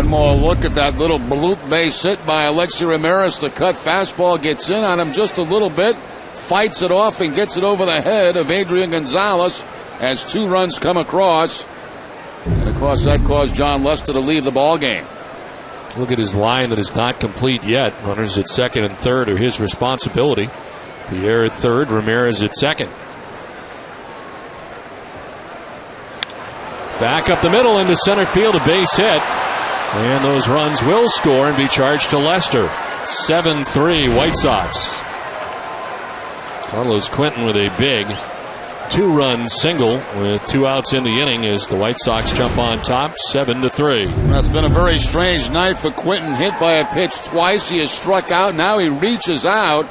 One more look at that little bloop base hit by Alexi Ramirez. The cut fastball gets in on him just a little bit, fights it off and gets it over the head of Adrian Gonzalez as 2 runs come across. And of course that caused John Lester to leave the ball game. Look at his line that is not complete yet. Runners at second and third are his responsibility. Pierre at third, Ramirez at second. Back up the middle into center field, a base hit. And those runs will score and be charged to Lester. 7-3 White Sox. Carlos Quentin with a big 2-run single with 2 outs in the inning as the White Sox jump on top 7-3. That's been a very strange night for Quentin. Hit by a pitch twice. He has struck out. Now he reaches out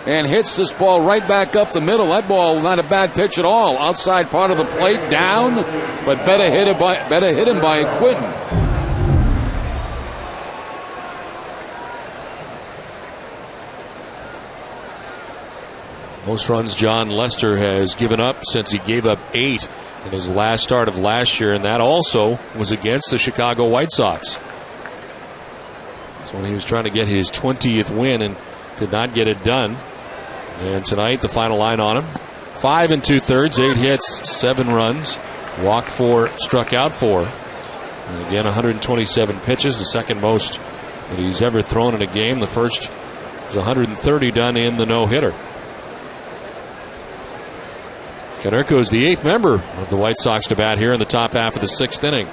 and hits this ball right back up the middle. That ball not a bad pitch at all. Outside part of the plate, down, but better hit him by Quentin. Most runs John Lester has given up since he gave up 8 in his last start of last year, and that also was against the Chicago White Sox. That's when he was trying to get his 20th win and could not get it done. And tonight, the final line on him: 5 2/3, 8 hits, 7 runs, walked 4, struck out 4. And again, 127 pitches, the second most that he's ever thrown in a game. The first was 130 done in the no-hitter. Konerko is the 8th member of the White Sox to bat here in the top half of the 6th inning.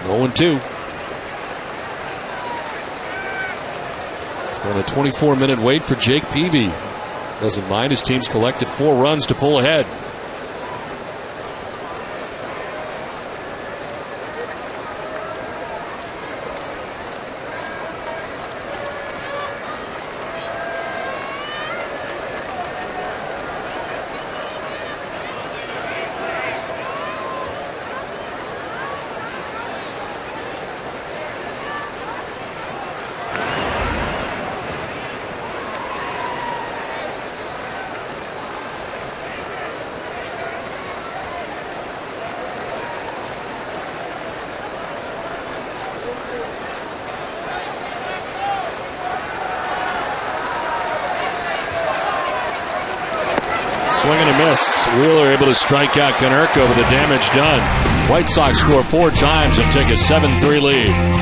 Oh, 0-2. On a 24-minute wait for Jake Peavy. Doesn't mind. His team's collected 4 runs to pull ahead. Swing and a miss. Wheeler able to strike out Konerko with the damage done. White Sox score 4 times and take a 7-3 lead.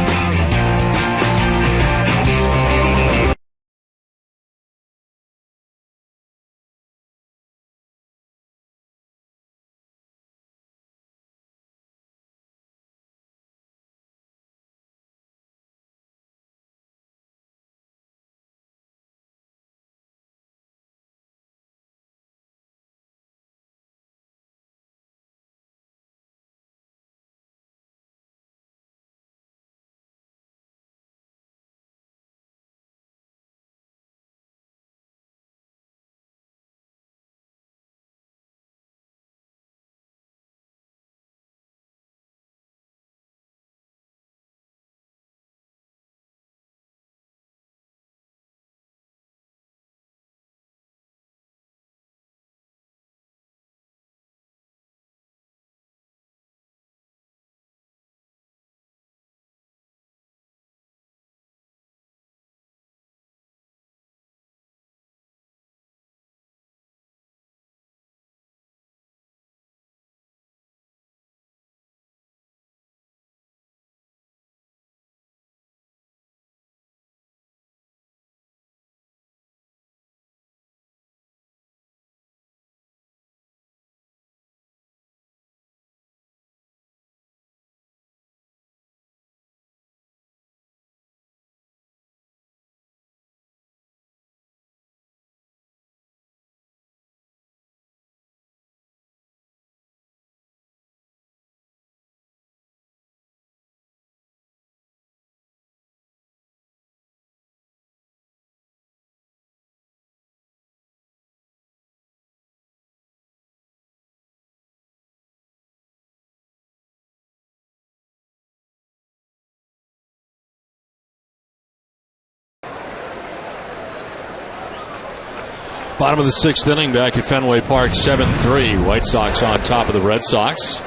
Bottom of the 6th inning back at Fenway Park, 7-3. White Sox on top of the Red Sox.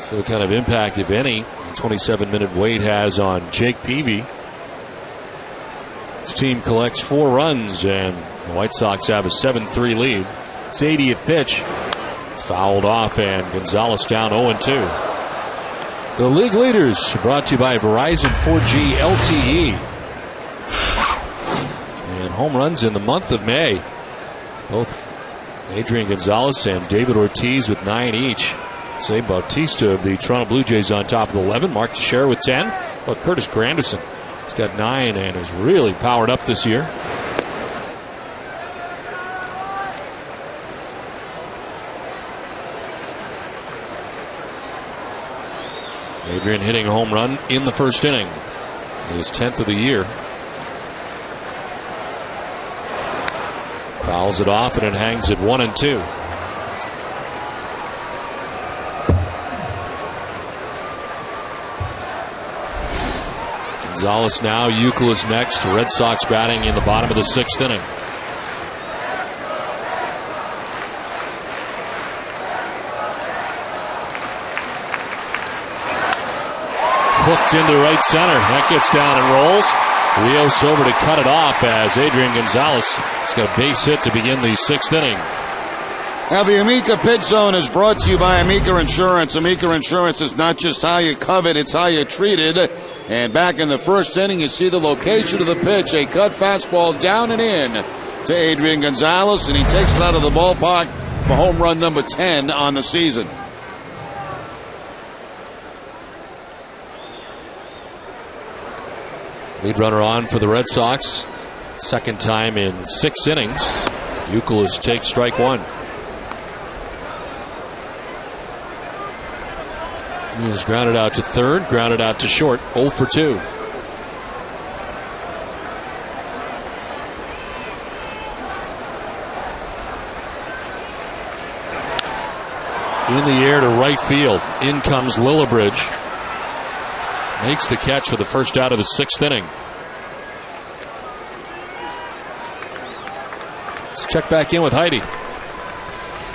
So what kind of impact, if any, a 27-minute wait has on Jake Peavy. His team collects 4 runs, and the White Sox have a 7-3 lead. His 80th pitch fouled off, and Gonzalez down 0-2. The league leaders brought to you by Verizon 4G LTE. And home runs in the month of May. Both Adrian Gonzalez and David Ortiz with 9 each. Say Bautista of the Toronto Blue Jays on top of 11. Mark Teixeira with 10. Well, Curtis Granderson has got 9 and is really powered up this year. Adrian hitting a home run in the first inning. His 10th of the year. Fouls it off, and it hangs at 1-2. Gonzalez now, Euclid next. Red Sox batting in the bottom of the 6th inning. Hooked into right center. That gets down and rolls. Rios over to cut it off as Adrian Gonzalez has got a base hit to begin the 6th inning. Now, the Amica Pitch Zone is brought to you by Amica Insurance. Amica Insurance is not just how you covet, it's how you treat it. And back in the first inning, you see the location of the pitch. A cut fastball down and in to Adrian Gonzalez, and he takes it out of the ballpark for home run number 10 on the season. Lead runner on for the Red Sox. Second time in 6 innings. Euclid takes strike 1. He is grounded out to third, grounded out to short, 0 for 2. In the air to right field. In comes Lillibridge. Makes the catch for the first out of the 6th inning. Let's check back in with Heidi.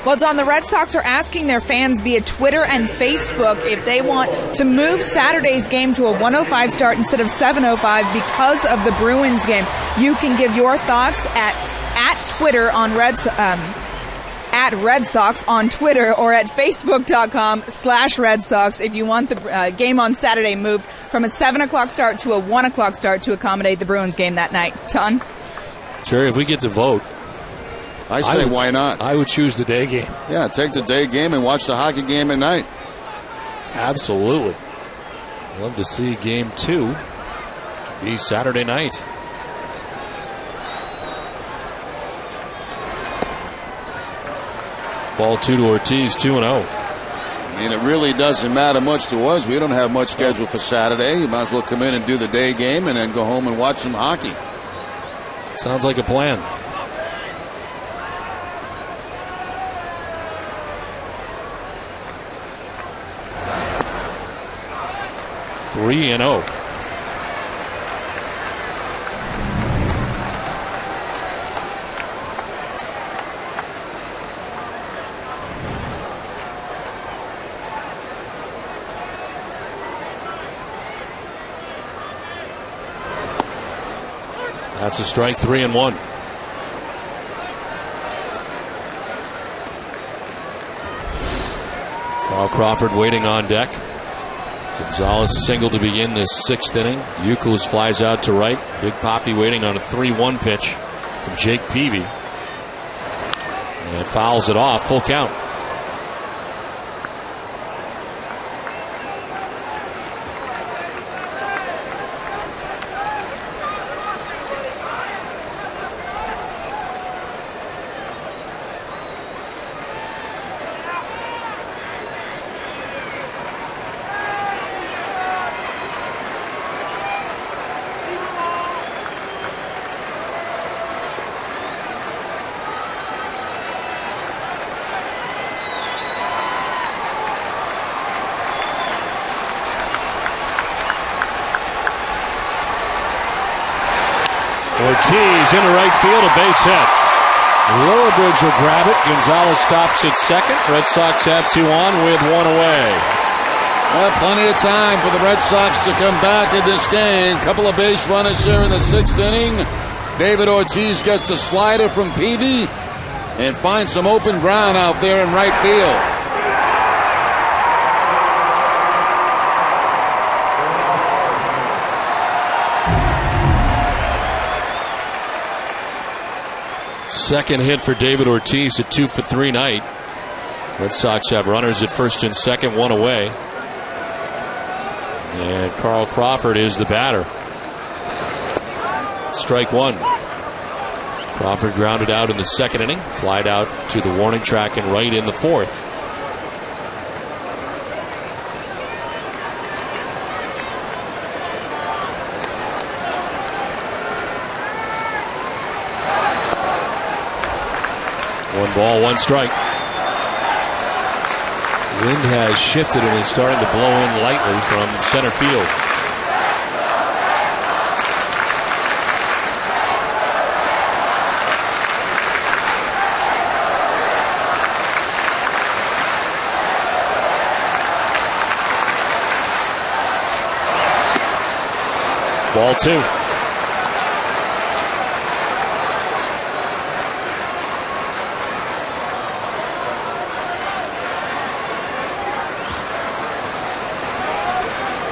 Well, Don, the Red Sox are asking their fans via Twitter and Facebook if they want to move Saturday's game to a 1:05 start instead of 7:05 because of the Bruins game. You can give your thoughts at Twitter on at Red Sox on Twitter or at Facebook.com/Red Sox if you want the game on Saturday moved from a 7 o'clock start to a 1 o'clock start to accommodate the Bruins game that night. Don? Jerry, if we get to vote, I say, why not? I would choose the day game. Yeah, take the day game and watch the hockey game at night. Absolutely. Love to see game 2 to be Saturday night. Ball 2 to Ortiz, 2-0. I mean, it really doesn't matter much to us. We don't have much scheduled for Saturday. You might as well come in and do the day game and then go home and watch some hockey. Sounds like a plan. Three and 0. That's a strike, 3-1. Carl Crawford waiting on deck. Gonzalez single to begin this 6th inning. Euclid flies out to right. Big Papi waiting on a 3-1 pitch from Jake Peavy. And fouls it off. Full count. Ortiz into right field, a base hit. Lillibridge will grab it. Gonzalez stops at second. Red Sox have 2 on with 1 away. Well, plenty of time for the Red Sox to come back in this game. Couple of base runners here in the 6th inning. David Ortiz gets the slider from Peavy and finds some open ground out there in right field. Second hit for David Ortiz, a 2-for-3 night. Red Sox have runners at first and second, 1 away. And Carl Crawford is the batter. Strike 1. Crawford grounded out in the 2nd inning, flied out to the warning track and right in the 4th. One ball, 1 strike. Wind has shifted and is starting to blow in lightly from center field. Ball 2.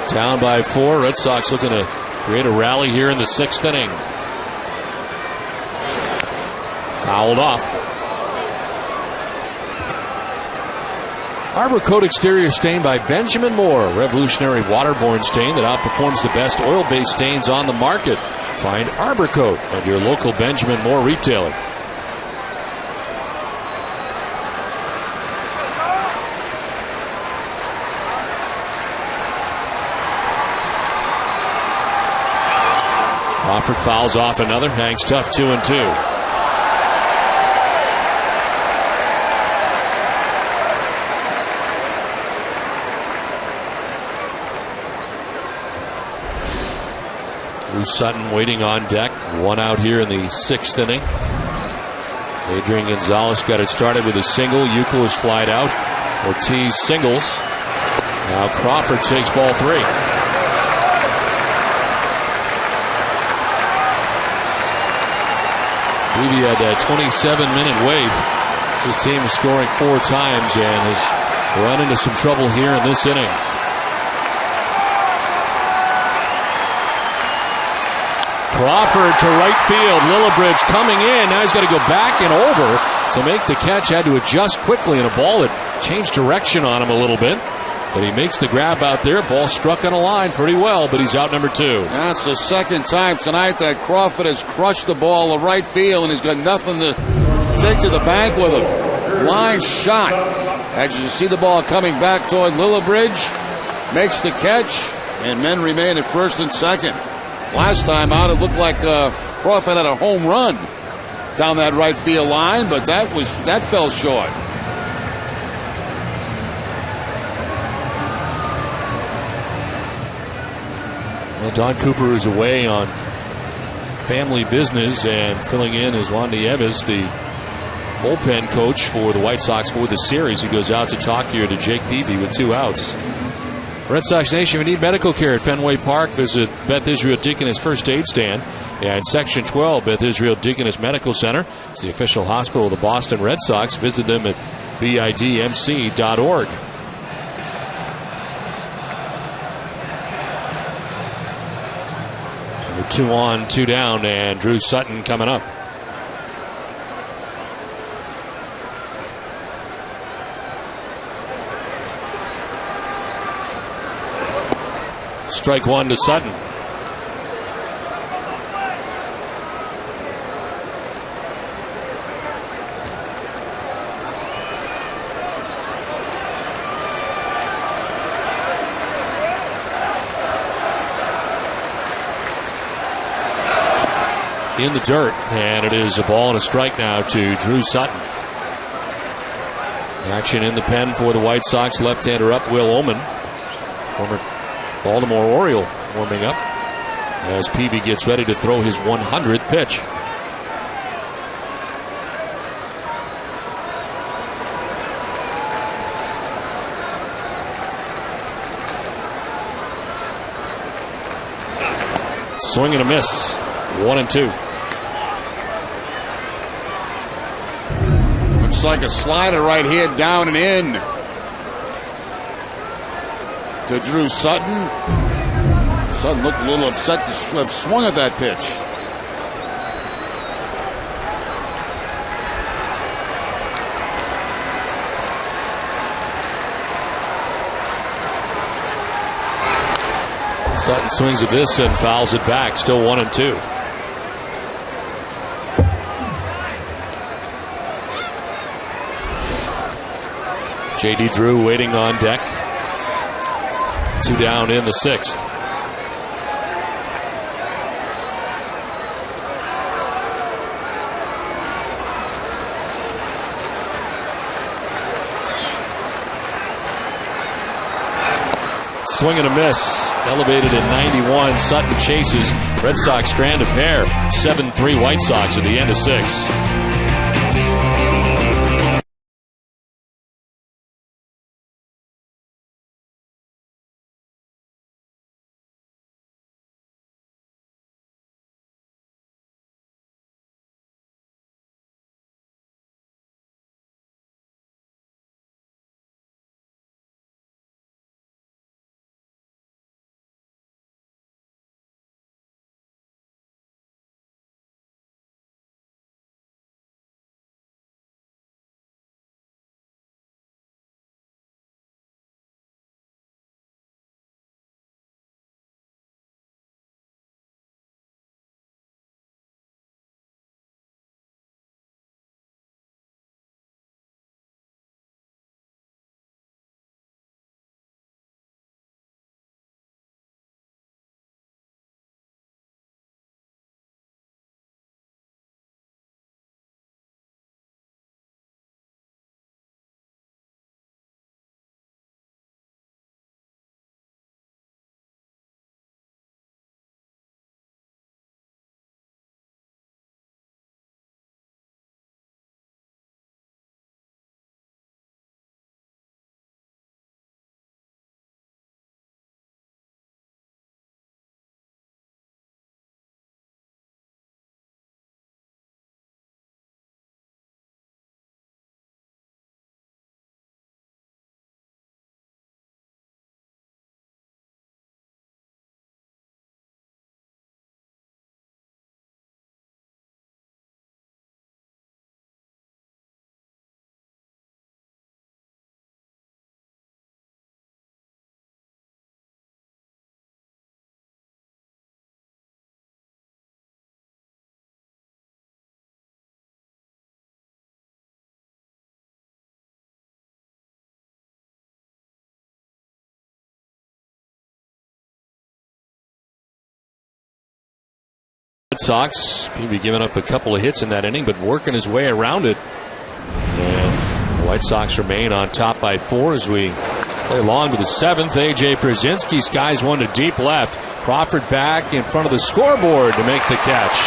Down by 4. Red Sox looking to create a rally here in the 6th inning. Fouled off. Arbor Coat exterior stain by Benjamin Moore. Revolutionary waterborne stain that outperforms the best oil-based stains on the market. Find Arbor Coat at your local Benjamin Moore retailer. Crawford fouls off another, hangs tough, 2-2. Drew Sutton waiting on deck. 1 out here in the 6th inning. Adrian Gonzalez got it started with a single. Euchel is flied out. Ortiz singles. Now Crawford takes ball 3. Peavy had that 27-minute wait. His team is scoring 4 times and has run into some trouble here in this inning. Crawford to right field. Lillibridge coming in. Now he's got to go back and over to make the catch. Had to adjust quickly, and a ball that changed direction on him a little bit. But he makes the grab out there. Ball struck on a line pretty well, but he's out number 2. That's the 2nd time tonight that Crawford has crushed the ball to right field, and he's got nothing to take to the bank with him. Line shot. As you see the ball coming back toward Lillibridge. Makes the catch, and men remain at first and second. Last time out, it looked like Crawford had a home run down that right field line, but that fell short. Well, Don Cooper is away on family business, and filling in is Juan Nieves, the bullpen coach for the White Sox for the series. He goes out to talk here to Jake Peavy with 2 outs. Red Sox Nation, if you need medical care at Fenway Park, visit Beth Israel Deaconess First Aid Stand and Section 12, Beth Israel Deaconess Medical Center. It's the official hospital of the Boston Red Sox. Visit them at bidmc.org. So 2 on, 2 down, and Drew Sutton coming up. Strike 1 to Sutton. In the dirt, and it is a ball and a strike now to Drew Sutton. Action in the pen for the White Sox. Left-hander up, Will Oman, former Baltimore Oriole, warming up. as Peavy gets ready to throw his 100th pitch. Swing and a miss. 1-2. Looks like a slider right here, down and in to Drew Sutton. Sutton looked a little upset to have swung at that pitch. Sutton swings at this and fouls it back. Still 1-2. J.D. Drew waiting on deck. 2 down in the 6th. Swing and a miss. Elevated at 91. Sutton chases. Red Sox strand a pair. 7-3 White Sox at the end of 6. Red Sox, Peavy giving up a couple of hits in that inning, but working his way around it. And the White Sox remain on top by 4 as we play along to the 7th. A.J. Przinsky skies one to deep left. Crawford back in front of the scoreboard to make the catch.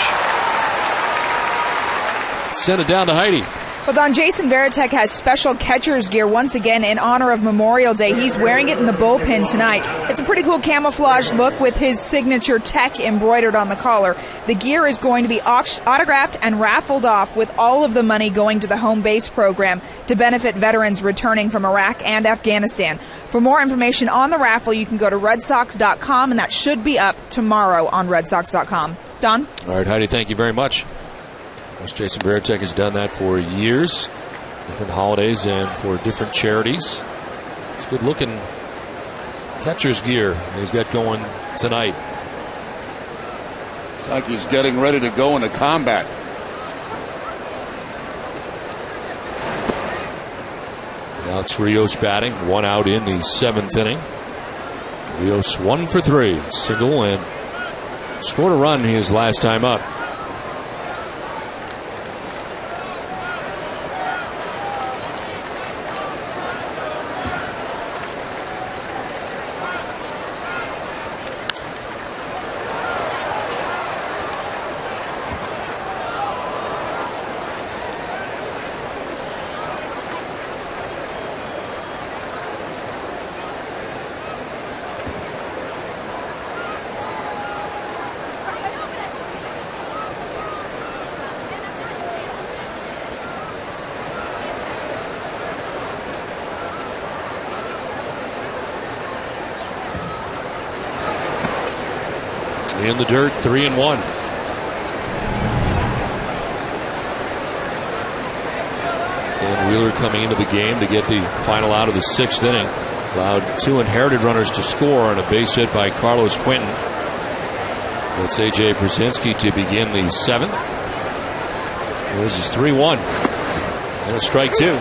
Send it down to Heidi. Well, Don, Jason Varitek has special catcher's gear once again in honor of Memorial Day. He's wearing it in the bullpen tonight. It's a pretty cool camouflage look with his signature tech embroidered on the collar. The gear is going to be autographed and raffled off, with all of the money going to the home base program to benefit veterans returning from Iraq and Afghanistan. For more information on the raffle, you can go to redsox.com, and that should be up tomorrow on redsox.com. Don? All right, Heidi, thank you very much. Jason Varitek has done that for years, different holidays and for different charities. It's good looking catcher's gear he's got going tonight. It's like he's getting ready to go into combat. Alex Rios batting, 1 out in the 7th inning. Rios 1 for 3, single, and scored a run his last time up. in the dirt, 3-1. Dan Wheeler coming into the game to get the final out of the 6th inning. Allowed 2 inherited runners to score on a base hit by Carlos Quinton. That's A.J. Brzezinski to begin the 7th. This is 3-1. And a strike 2.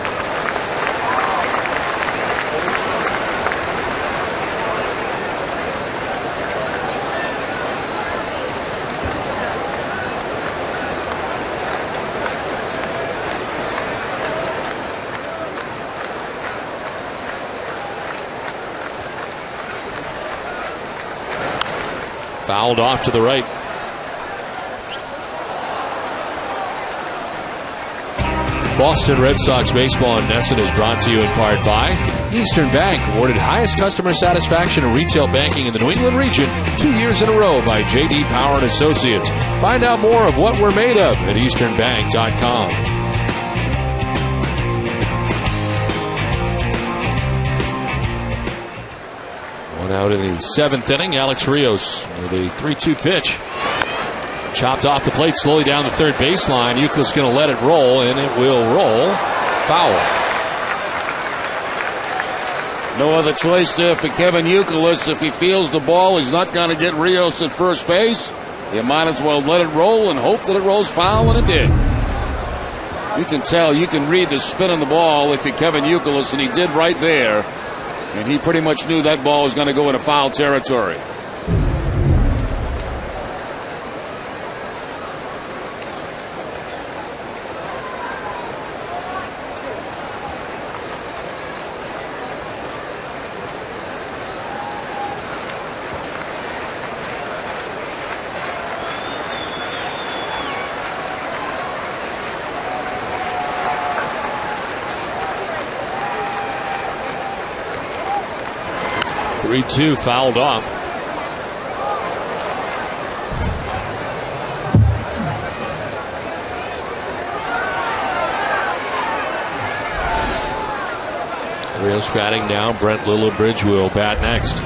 Fouled off to the right. Boston Red Sox baseball in Nesson is brought to you in part by Eastern Bank, awarded highest customer satisfaction in retail banking in the New England region 2 years in a row by J.D. Power and Associates. Find out more of what we're made of at easternbank.com. Out in the 7th inning, Alex Rios with a 3-2 pitch. Chopped off the plate slowly down the third baseline. Euclid's going to let it roll, and it will roll foul. No other choice there for Kevin Euclid. If he feels the ball, he's not going to get Rios at first base. You might as well let it roll and hope that it rolls foul, and it did. You can tell, you can read the spin on the ball if you're Kevin Euclid, and he did right there. And he pretty much knew that ball was going to go into foul territory. Three-two fouled off. Rios batting now. Brent Lillibridge will bat next.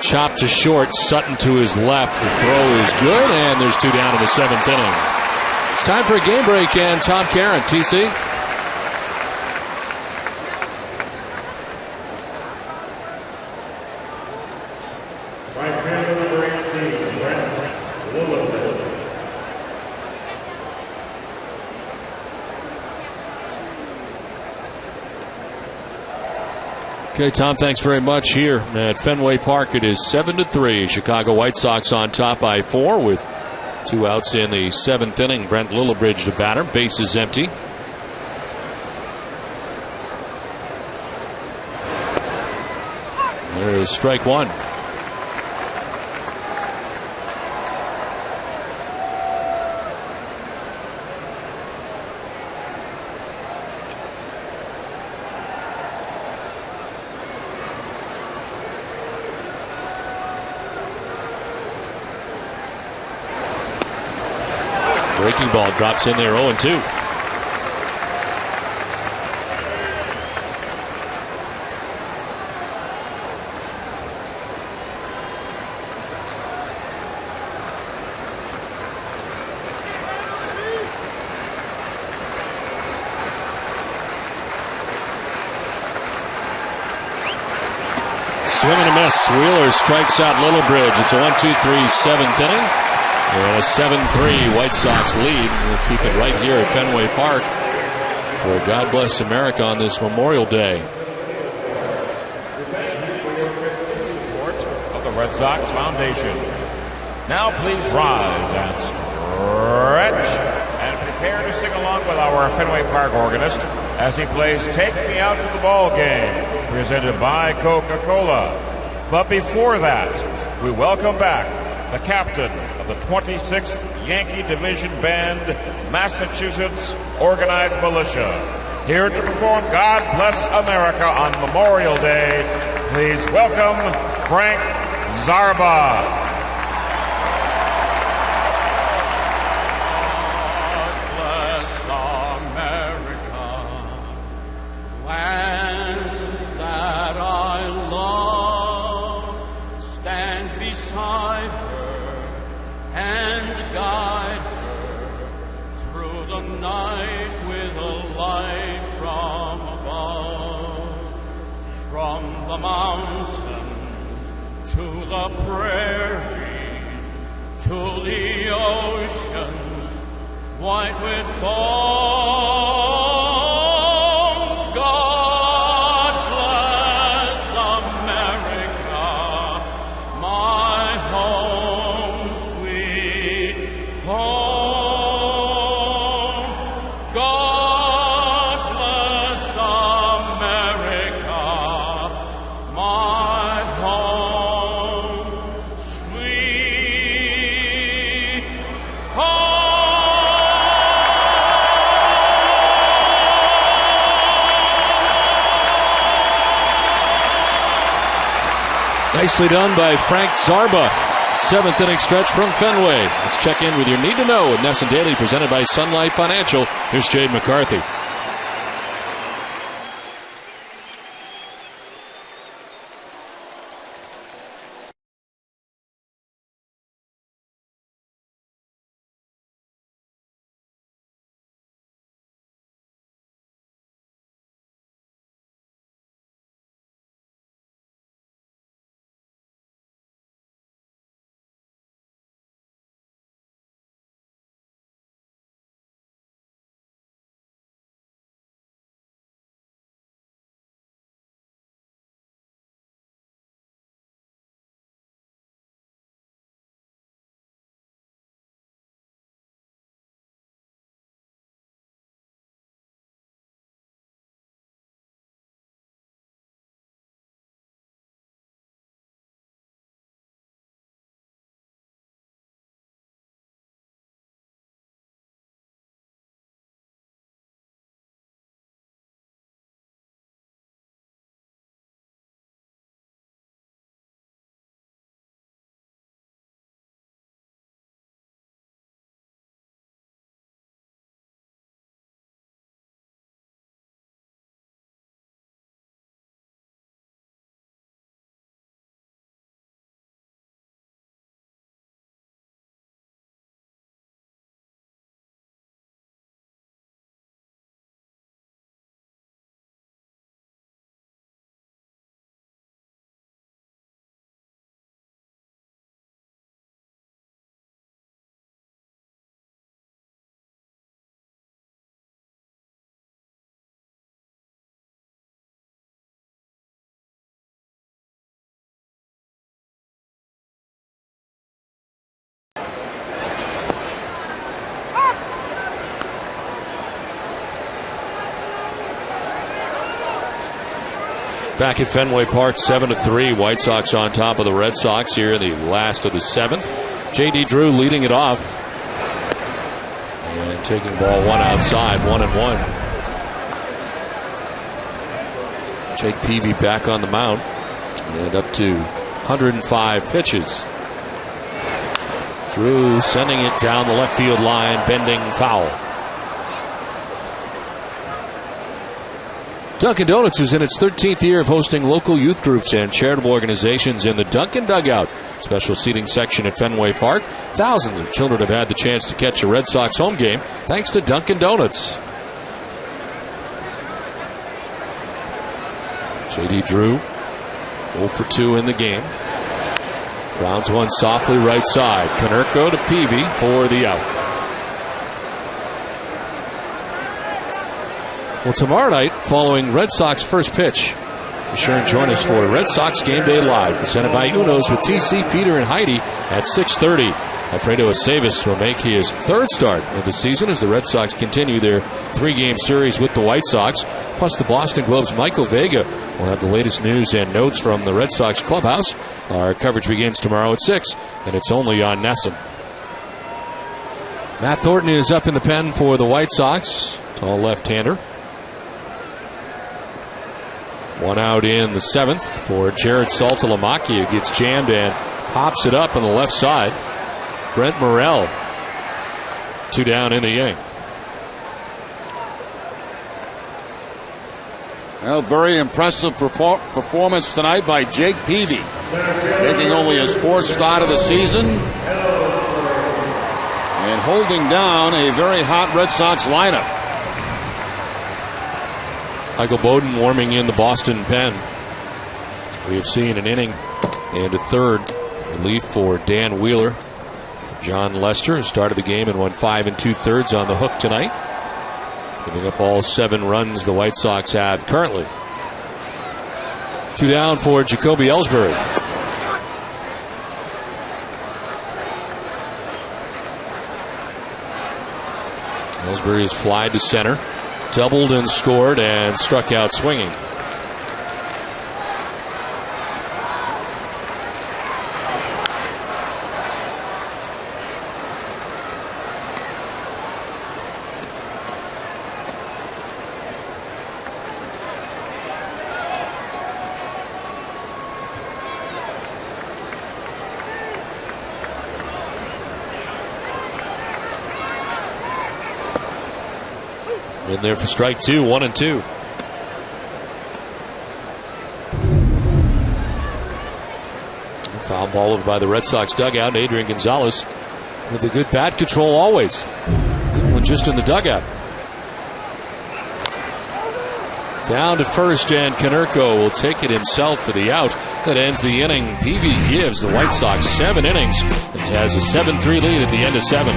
Chop to short, Sutton to his left. The throw is good, and there's 2 down in the 7th inning. It's time for a game break, and Tom Caron, TC. Right fielder number 18, Brent Lillibridge. Okay, Tom, thanks very much. Here at Fenway Park, it is 7-3. Chicago White Sox on top by 4 with 2 outs in the 7th inning. Brent Lillibridge the batter. Base is empty. There is strike 1. Breaking ball drops in there, 0-2. Swing and a miss. Wheeler strikes out Lillibridge. It's a 1-2-3 7th inning. And a 7-3 White Sox lead. We'll keep it right here at Fenway Park for God Bless America on this Memorial Day. Support of the Red Sox Foundation. Now please rise and stretch and prepare to sing along with our Fenway Park organist as he plays Take Me Out to the Ball Game, presented by Coca-Cola. But before that, we welcome back the captain of the 26th Yankee Division Band, Massachusetts Organized Militia, here to perform God Bless America on Memorial Day. Please welcome Frank Zarba. the mountains, to the prairies, to the oceans, white with foam. God bless America, my home, sweet home. God bless America, my home, sweet home. Nicely done by Frank Zarba. 7th inning stretch from Fenway. Let's check in with your Need to Know with Nesson Daily, presented by Sunlight Financial. Here's Jade McCarthy. Back at Fenway Park, 7-3. White Sox on top of the Red Sox here in the last of the 7th. J.D. Drew leading it off. And taking ball one outside, 1-1. Jake Peavy back on the mound. And up to 105 pitches. Drew sending it down the left field line, bending foul. Dunkin' Donuts is in its 13th year of hosting local youth groups and charitable organizations in the Dunkin' Dugout, special seating section at Fenway Park. Thousands of children have had the chance to catch a Red Sox home game thanks to Dunkin' Donuts. J.D. Drew, 0 for 2 in the game. Grounds one softly right side. Konerko to Peavy for the out. Well, tomorrow night, following Red Sox first pitch, be sure and join us for Red Sox Game Day Live, presented by Uno's with TC, Peter, and Heidi at 6:30. Alfredo Aceves will make his third start of the season as the Red Sox continue their 3-game series with the White Sox. Plus, the Boston Globe's Michael Vega will have the latest news and notes from the Red Sox clubhouse. Our coverage begins tomorrow at 6, and it's only on Nesson. Matt Thornton is up in the pen for the White Sox, tall left-hander. One out in the 7th for Jared Saltalamacchia, who gets jammed and pops it up on the left side. Brent Morrell, 2 down in the inning. Well, very impressive performance tonight by Jake Peavy, making only his 4th start of the season and holding down a very hot Red Sox lineup. Michael Bowden warming in the Boston pen. We have seen an inning and a third relief for Dan Wheeler. John Lester started the game and won 5 2/3 on the hook tonight, giving up all 7 runs the White Sox have currently. 2 down for Jacoby Ellsbury. Ellsbury is fly to center, doubled and scored, and struck out swinging. In there for strike 2, 1-2. Foul ball over by the Red Sox dugout. Adrian Gonzalez with a good bat control always, even when just in the dugout. Down to first, and Konerko will take it himself for the out. That ends the inning. Peavy gives the White Sox 7 innings and has a 7-3 lead at the end of 7.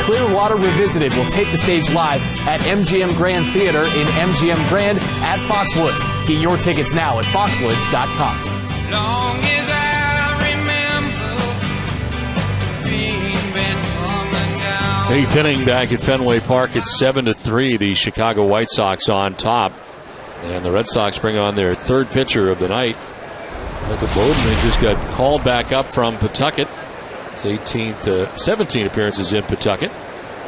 Clearwater Revisited will take the stage live at MGM Grand Theater in MGM Grand at Foxwoods. Get your tickets now at foxwoods.com. Long as I remember being been coming down. 8th inning back at Fenway Park. It's 7-3. The Chicago White Sox on top. And the Red Sox bring on their 3rd pitcher of the night. Michael Bowden, they just got called back up from Pawtucket. His 17 appearances in Pawtucket.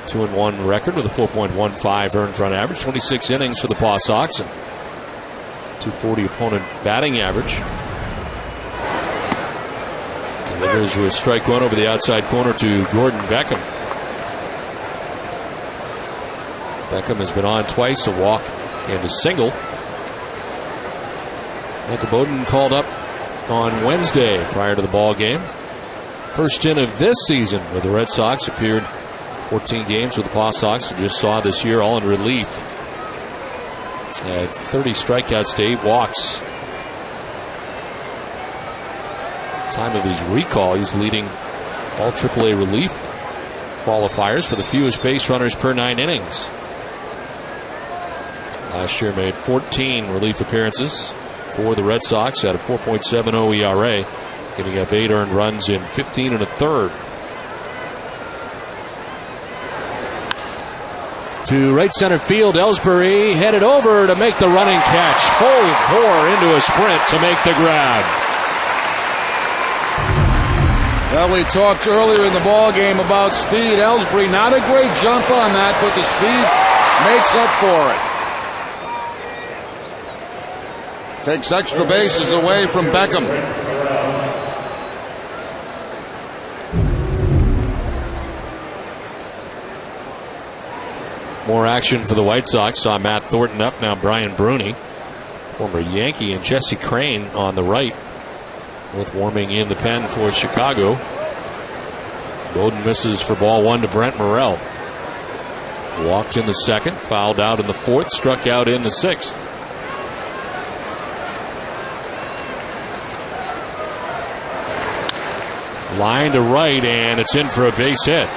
2-1 record with a 4.15 earned run average. 26 innings for the Paw Sox and 240 opponent batting average. Delivers with strike 1 over the outside corner to Gordon Beckham. Beckham has been on twice, a walk and a single. Michael Bowden called up on Wednesday prior to the ball game. First stint of this season where the Red Sox appeared 14 games with the Paw Sox. We just saw this year all in relief. Had 30 strikeouts to 8 walks. Time of his recall, he's leading all AAA relief qualifiers for the fewest base runners per 9 innings. Last year made 14 relief appearances for the Red Sox at a 4.70 ERA. Giving up 8 earned runs in 15 1/3. to right center field. Ellsbury headed over to make the running catch. Full bore into a sprint to make the grab. Well, we talked earlier in the ball game about speed. Ellsbury, not a great jump on that, but the speed makes up for it. Takes extra bases away from Beckham. More action for the White Sox. Saw Matt Thornton up, now Brian Bruni, former Yankee, and Jesse Crane on the right, both warming in the pen for Chicago. Bowden misses for ball one to Brent Morrell. Walked in the second, fouled out in the fourth, struck out in the sixth. Line to right, and it's in for a base hit.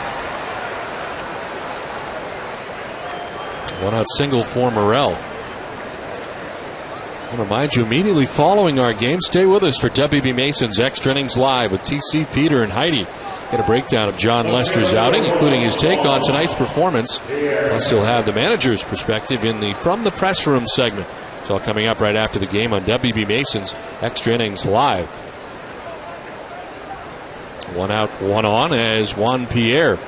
One out single for Morrell. I want to remind you, immediately following our game, stay with us for WB Mason's Extra Innings Live with TC, Peter, and Heidi. Get a breakdown of John Lester's outing, including his take on tonight's performance. Plus, he'll have the manager's perspective in the From the Press Room segment. It's all coming up right after the game on WB Mason's Extra Innings Live. One out, one on as Juan Pierre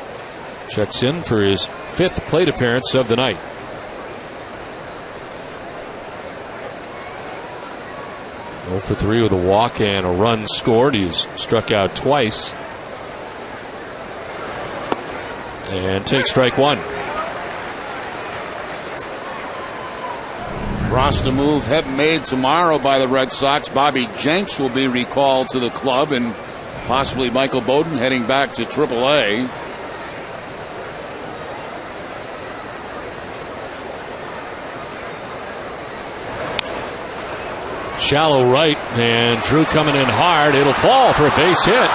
checks in for his fifth plate appearance of the night. 0 for 3 with a walk and a run scored. He's struck out twice. And takes strike one. Roster move made tomorrow by the Red Sox. Bobby Jenks will be recalled to the club, and possibly Michael Bowden heading back to AAA. Shallow right, and Drew coming in hard. It'll fall for a base hit.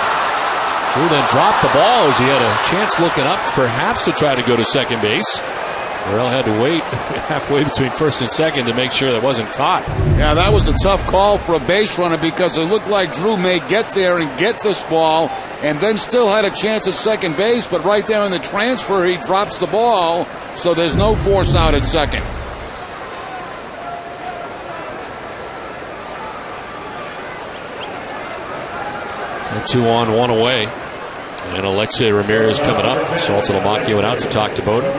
Drew then dropped the ball as he had a chance looking up, perhaps to try to go to second base. Morrell had to wait halfway between first and second to make sure that wasn't caught. Yeah, that was a tough call for a base runner because it looked like Drew may get there and get this ball and then still had a chance at second base, but right there in the transfer he drops the ball, so there's no force out at second. And 2 on, 1 away. And Alexei Ramirez coming up. Salta Lamacchio went out to talk to Bowden.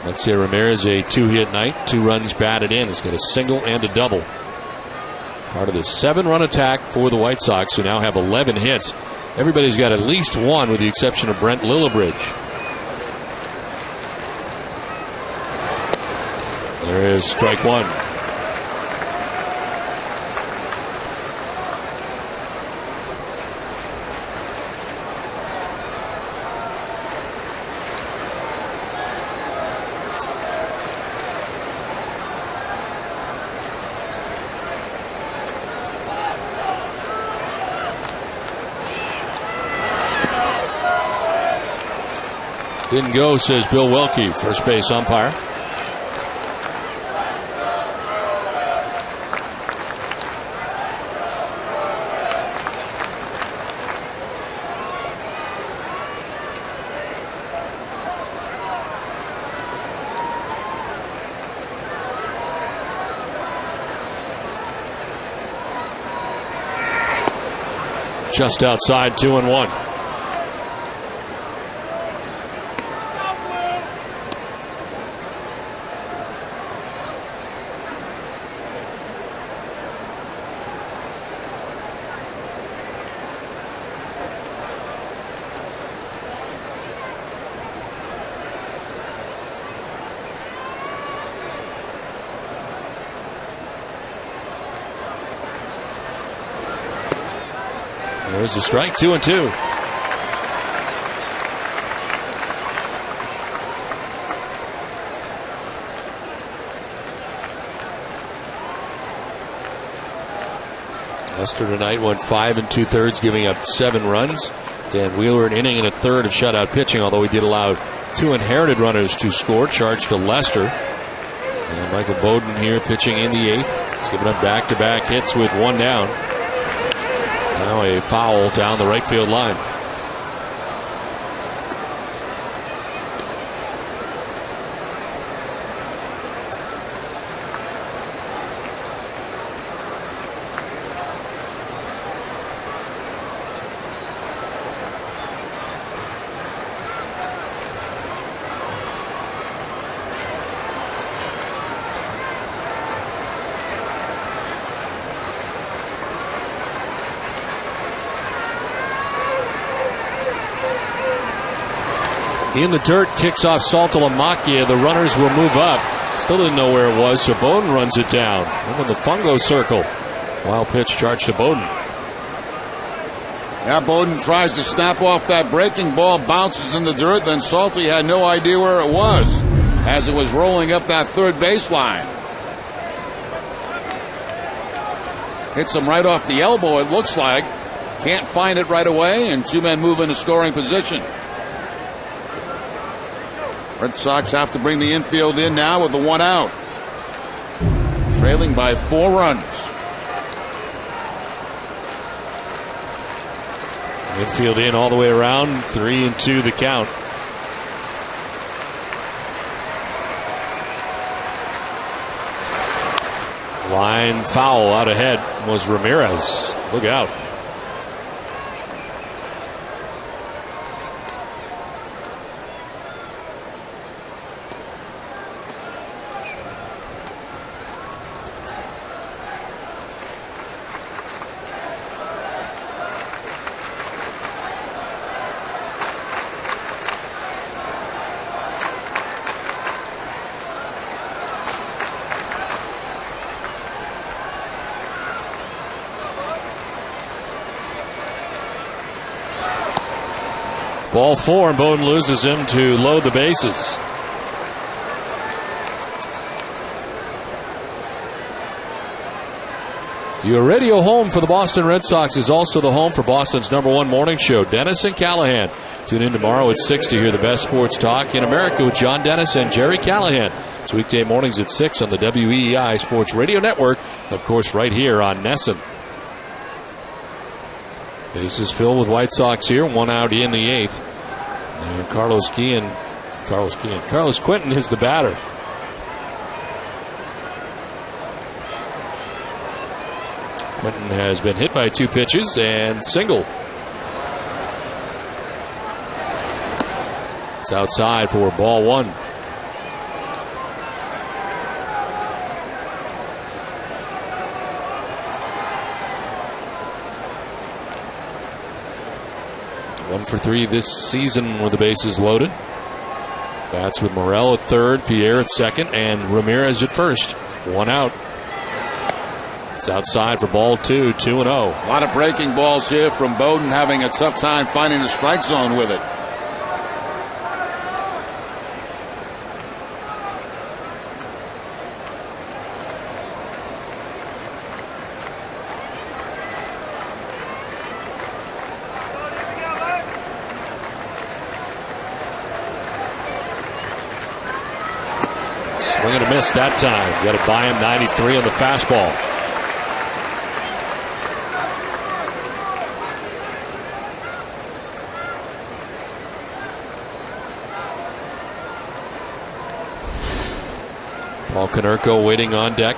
Alexei Ramirez, a 2-hit night, 2 runs batted in. He's got a single and a double. Part of the 7-run attack for the White Sox, who now have 11 hits. Everybody's got at least one, with the exception of Brent Lillibridge. There is strike one. Didn't go, says Bill Welke, first base umpire. Just outside, 2-1. There's a strike, 2-2. Lester tonight went 5 2/3, giving up 7 runs. Dan Wheeler, an inning and a third of shutout pitching, although he did allow 2 inherited runners to score, charged to Lester. And Michael Bowden here pitching in the 8th. He's given up back-to-back hits with 1 down. Now a foul down the right field line. In the dirt, kicks off Saltalamakia. The runners will move up. Still didn't know where it was, so Bowden runs it down. I'm in the fungo circle. Wild pitch charge to Bowden. Yeah, Bowden tries to snap off that breaking ball, bounces in the dirt, then Salty had no idea where it was as it was rolling up that third baseline. Hits him right off the elbow, it looks like. Can't find it right away, and two men move into scoring position. Red Sox have to bring the infield in now with the one out. Trailing by 4 runs. Infield in all the way around. 3-2 the count. Line foul out ahead was Ramirez. Look out. Ball 4, and Bowden loses him to load the bases. Your radio home for the Boston Red Sox is also the home for Boston's #1 morning show, Dennis and Callahan. Tune in tomorrow at 6 to hear the best sports talk in America with John Dennis and Jerry Callahan. It's weekday mornings at 6 on the WEEI Sports Radio Network, of course, right here on Nesson. Bases filled with White Sox here, one out in the 8th. And Carlos Quentin is the batter. Quentin has been hit by 2 pitches and single. It's outside for ball 1. One for 3 this season with the bases loaded. Bats with Morel at third, Pierre at second, and Ramirez at first. One out. It's outside for ball 2, 2-0. A lot of breaking balls here from Bowden, having a tough time finding the strike zone with it. Swing and a miss that time. Got to buy him 93 on the fastball. Paul Konerko waiting on deck.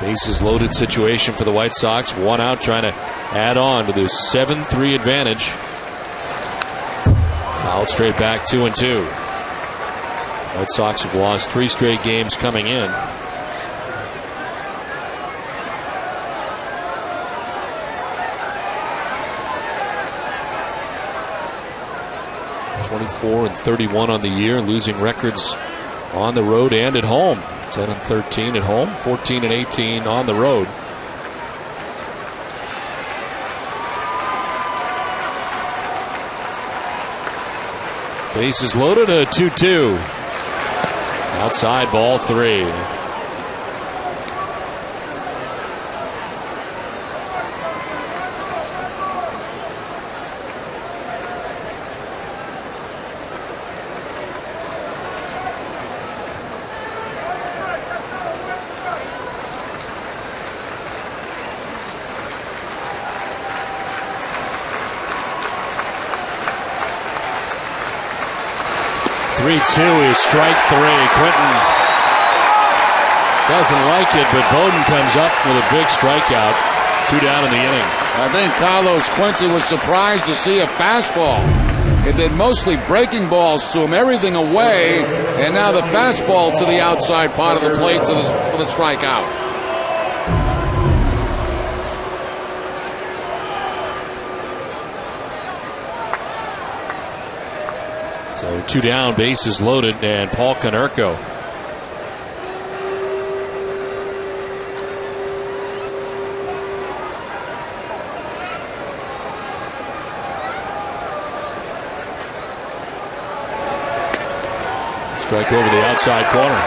Bases loaded situation for the White Sox. One out, trying to add on to the 7-3 advantage. Fouled straight back, 2-2. White Sox have lost 3 straight games coming in. (24-31) on the year, losing records on the road and at home. 10-13 at home, 14-18 on the road. Bases loaded, a 2-2. Outside, ball 3. 3-2 is strike three. Quinton doesn't like it, but Bowden comes up with a big strikeout. 2 down in the inning. I think Carlos Quinton was surprised to see a fastball. It did mostly breaking balls to him, everything away, and now the fastball to the outside part of the plate for the strikeout. So 2 down, bases loaded, and Paul Konerko. Strike over the outside corner.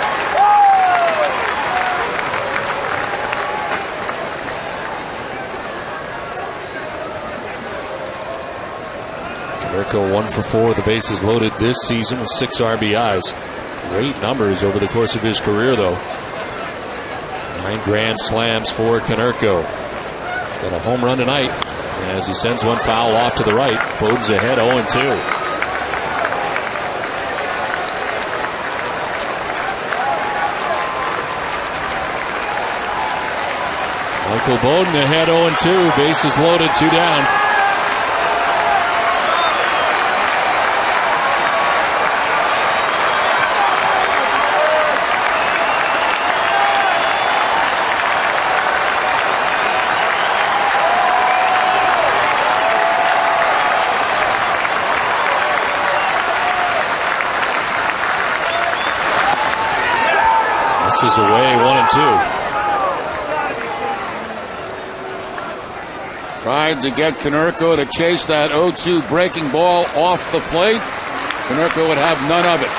Konerko 1 for 4 with the bases loaded this season with 6 RBIs. Great numbers over the course of his career, though. 9 grand slams for Konerko. Got a home run tonight as he sends one foul off to the right. Bowden's ahead 0-2. Michael Bowden ahead 0-2. Bases loaded, 2 down. This is away 1-2. Tried to get Konerko to chase that 0-2 breaking ball off the plate. Konerko would have none of it.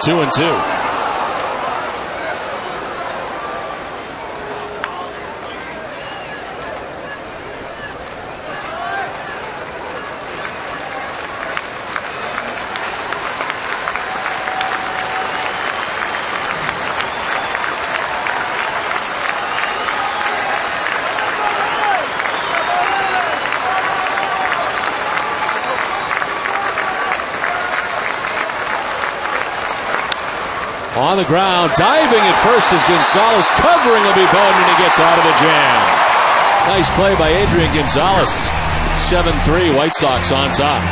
Two and two. On the ground, diving at first is Gonzalez, covering will be Bowden, and he gets out of the jam. Nice play by Adrian Gonzalez. 7-3, White Sox on top.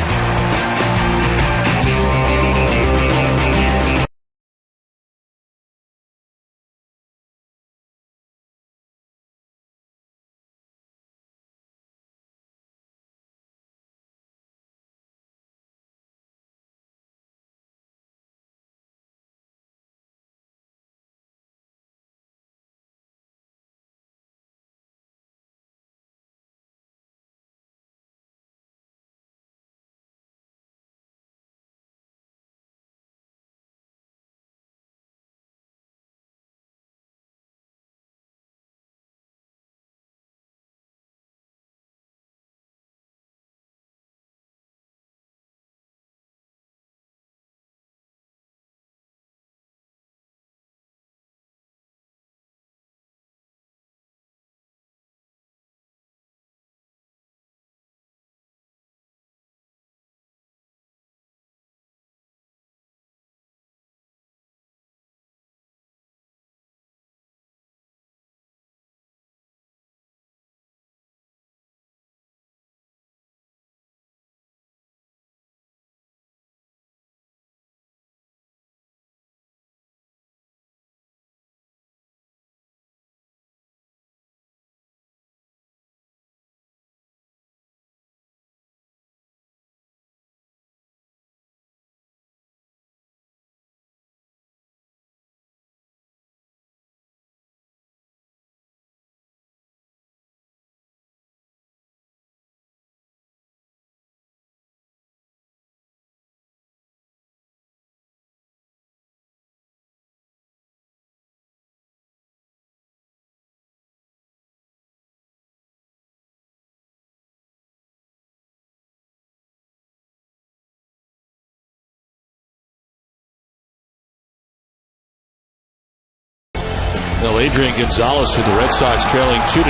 Well, Adrian Gonzalez with the Red Sox trailing 2-0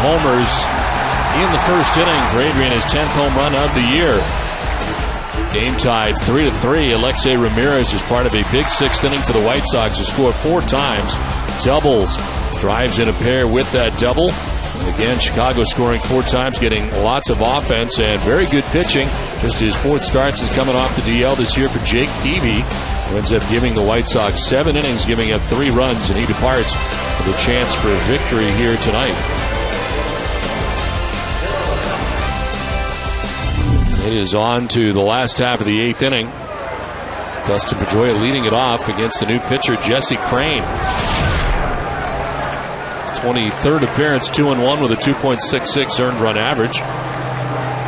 homers in the first inning for Adrian, his 10th home run of the year. Game tied 3-3. Alexei Ramirez is part of a big 6th inning for the White Sox, who scored 4 times. Doubles. Drives in a pair with that double. And again, Chicago scoring 4 times, getting lots of offense and very good pitching. Just his 4th starts is coming off the DL this year for Jake Peavy, who ends up giving the White Sox 7 innings, giving up 3 runs, and he departs with a chance for a victory here tonight. It is on to the last half of the 8th inning. Dustin Pedroia leading it off against the new pitcher, Jesse Crane. 23rd appearance, 2-1 with a 2.66 earned run average.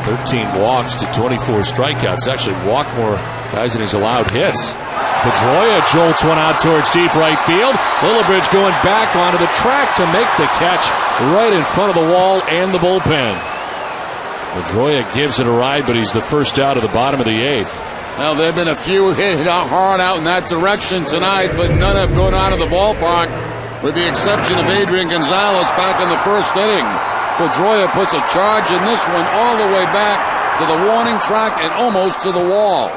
13 walks to 24 strikeouts. Actually walked more guys than he's allowed hits. Pedroia jolts one out towards deep right field. Lillibridge going back onto the track to make the catch right in front of the wall and the bullpen. Pedroia gives it a ride, but he's the first out of the bottom of the 8th. Now, there have been a few hit hard out in that direction tonight, but none have gone out of the ballpark, with the exception of Adrian Gonzalez back in the first inning. Pedroia puts a charge in this one all the way back to the warning track and almost to the wall.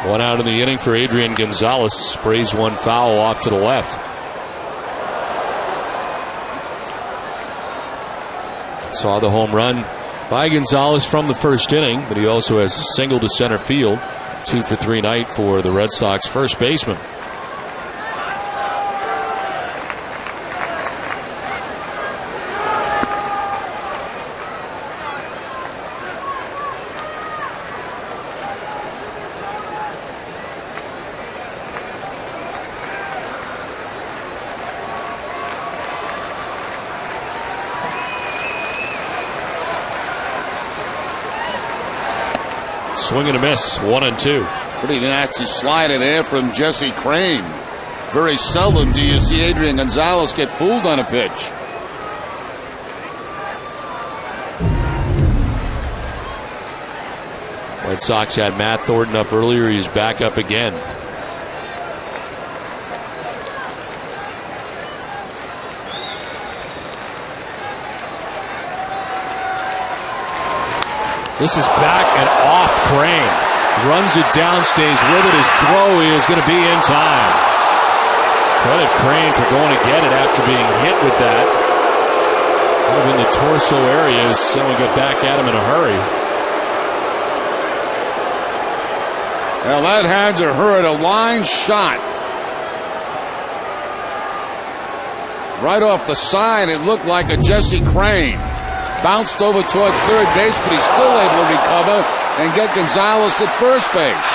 One out in the inning for Adrian Gonzalez. Sprays one foul off to the left. Saw the home run by Gonzalez from the first inning, but he also has a single to center field. 2 for 3 night for the Red Sox first baseman. Swing and a miss, 1-2. Pretty nasty slider there from Jesse Crane. Very seldom do you see Adrian Gonzalez get fooled on a pitch. White Sox had Matt Thornton up earlier. He's back up again. This is back and off Crane. Runs it down, stays with it. His throw is going to be in time. Credit Crane for going to get it after being hit with that. Kind of in the torso area as someone got back at him in a hurry. Well, that had to hurt. A line shot. Right off the side, it looked like a Jesse Crane. Bounced over toward third base, but he's still able to recover and get Gonzalez at first base.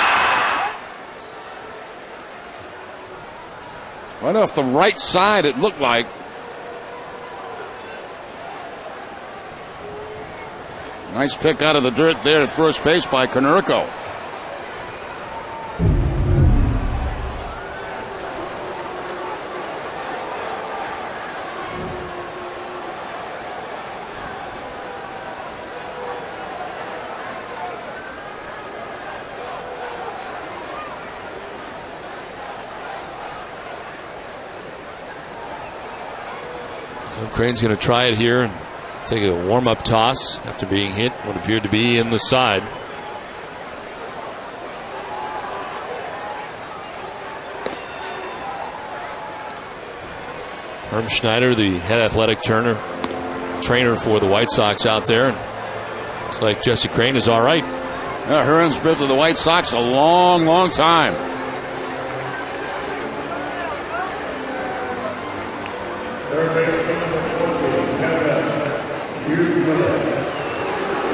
Right off the right side, it looked like. Nice pick out of the dirt there at first base by Konerko. Crane's going to try it here and take a warm-up toss after being hit what appeared to be in the side. Herm Schneider, the head athletic trainer for the White Sox out there. And looks like Jesse Crane is all right. Herm's been with the White Sox a long, long time.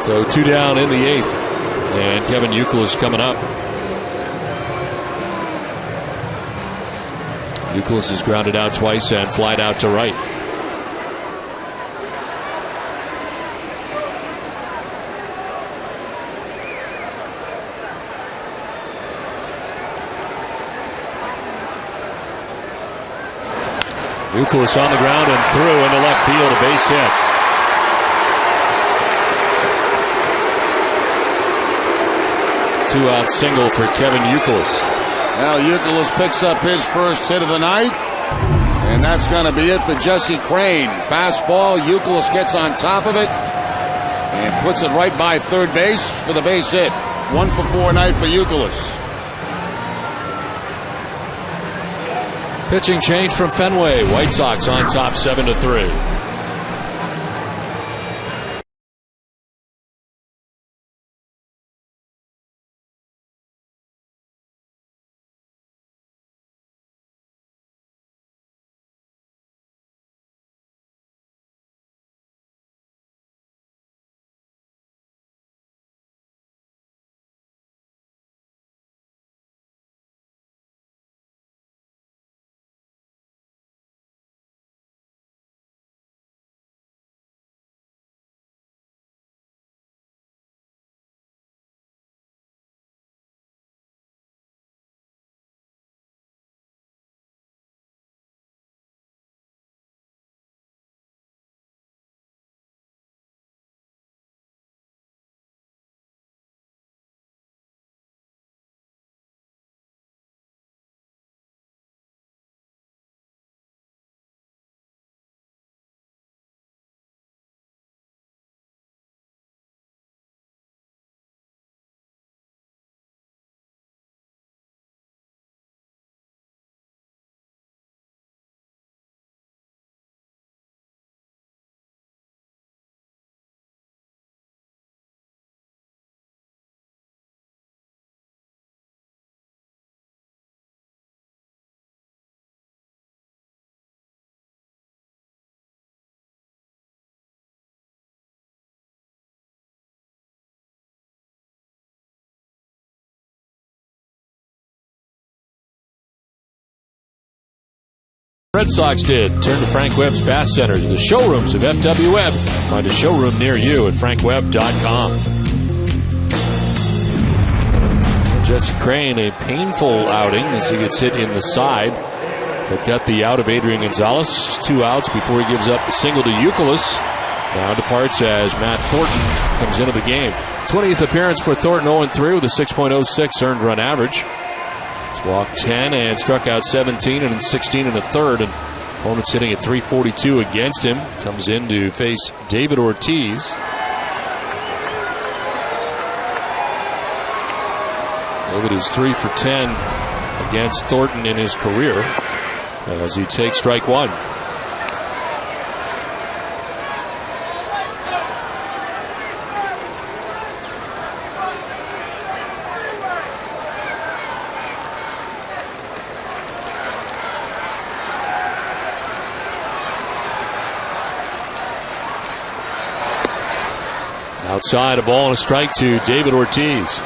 So 2 down in the 8th, and Kevin Youkilis coming up. Youkilis is grounded out twice and flied out to right. Youkilis on the ground and through into left field, a base hit. 2-out single for Kevin Youkilis. Well, Youkilis picks up his first hit of the night, and that's going to be it for Jesse Crane. Fastball, Youkilis gets on top of it and puts it right by third base for the base hit. 1 for 4 night for Youkilis. Pitching change from Fenway. White Sox on top 7-3. Red Sox did turn to Frank Webb's Bass Center to the showrooms of FW Webb. Find a showroom near you at frankwebb.com. Jesse Crane, a painful outing as he gets hit in the side. They've got the out of Adrian Gonzalez. 2 outs before he gives up a single to Youkilis. Now departs as Matt Thornton comes into the game. 20th appearance for Thornton, 0-3 with a 6.06 earned run average. He's walked 10 and struck out 17 and 16 in the third. And opponent's hitting at 342 against him. Comes in to face David Ortiz. David is 3 for 10 against Thornton in his career as he takes strike one. Outside, a ball and a strike to David Ortiz.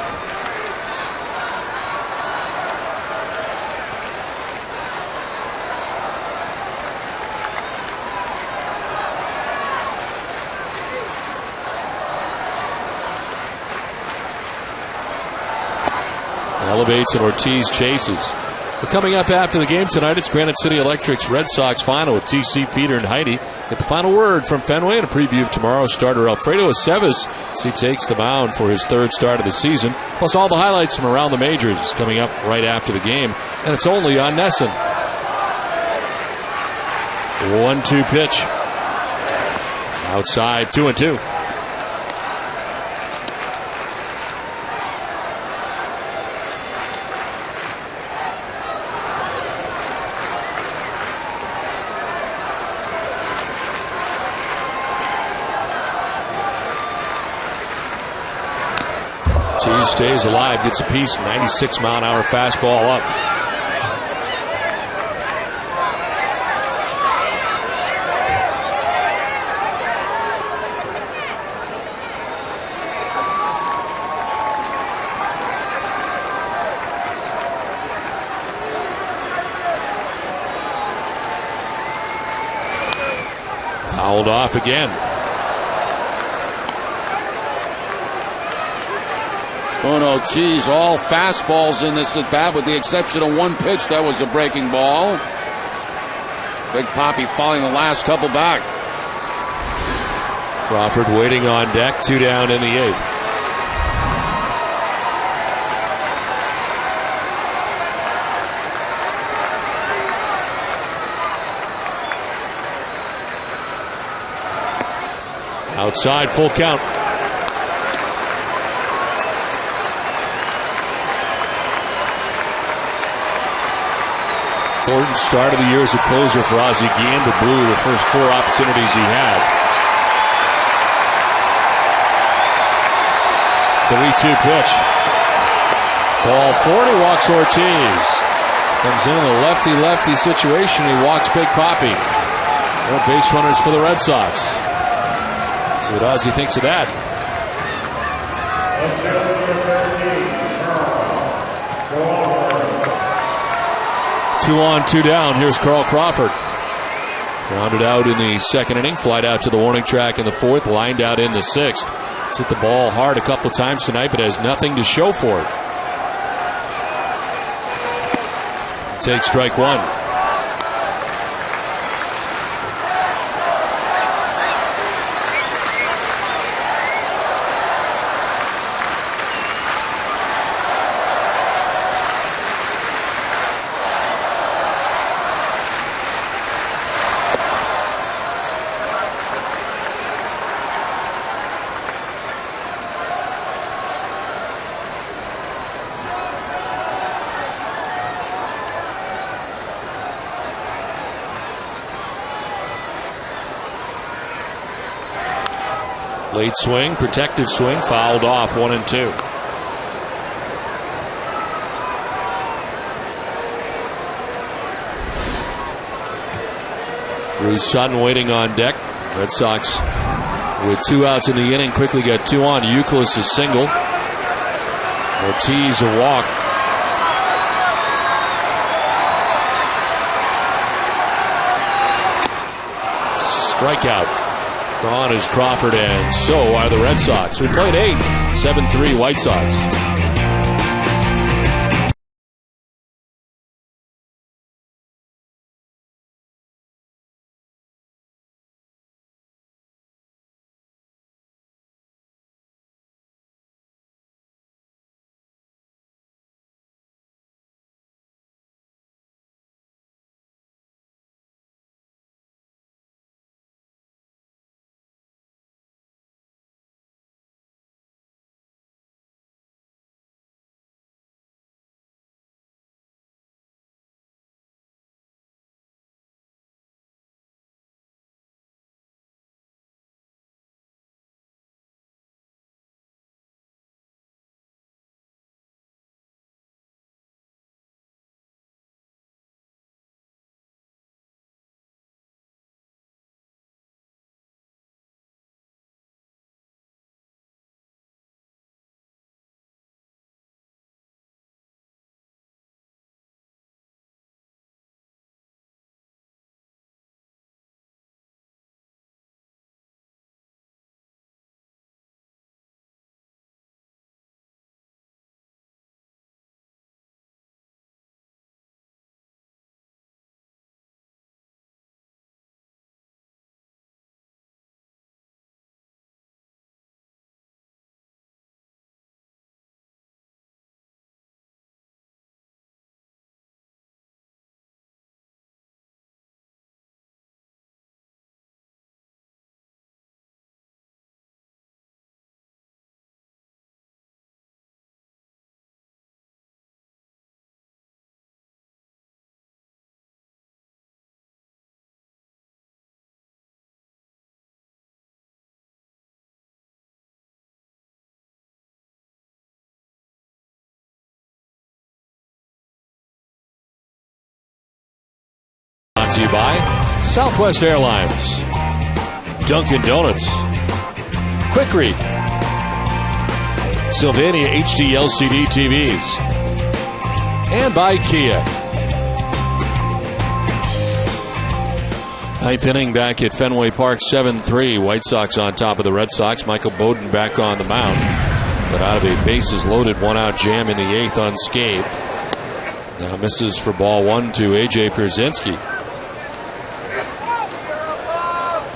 Elevates and Ortiz chases. But coming up after the game tonight, it's Granite City Electric's Red Sox final with TC, Peter, and Heidi. Get the final word from Fenway and a preview of tomorrow's starter Alfredo Aceves as he takes the mound for his third start of the season. Plus all the highlights from around the majors coming up right after the game. And it's only on Nesson. 1-2 pitch. Outside, 2-2. Ortiz stays alive, gets a piece, 96-mile-an-hour fastball up. Fouled off again. Ortiz, all fastballs in this at bat with the exception of one pitch that was a breaking ball. Big Papi falling the last couple back. Crawford waiting on deck, 2 down in the 8th. Outside, full count. Thornton's start of the year as a closer for Ozzie Guillen, but blew the first 4 opportunities he had. 3-2 pitch. Ball 40, walks Ortiz. Comes in a lefty-lefty situation. He walks Big Papi. No base runners for the Red Sox. See what Ozzie thinks of that. 2 on, 2 down. Here's Carl Crawford. Grounded out in the second inning. Flied out to the warning track in the fourth. Lined out in the sixth. He's hit the ball hard a couple of times tonight, but has nothing to show for it. Take strike 1. Late swing, protective swing, fouled off, 1-2. Bruce Sutton waiting on deck. Red Sox with 2 outs in the inning quickly got 2 on. Youkilis a single. Ortiz a walk. Strikeout. Gone is Crawford, and so are the Red Sox. We played 8, 7-3 White Sox. Brought to you by Southwest Airlines, Dunkin' Donuts, Quick Read, Sylvania HD LCD TVs, and by Kia. Ninth inning back at Fenway Park, 7-3. White Sox on top of the Red Sox. Michael Bowden back on the mound, but out of a bases loaded 1-out jam in the 8th unscathed. Now misses for ball 1 to A.J. Pierzynski.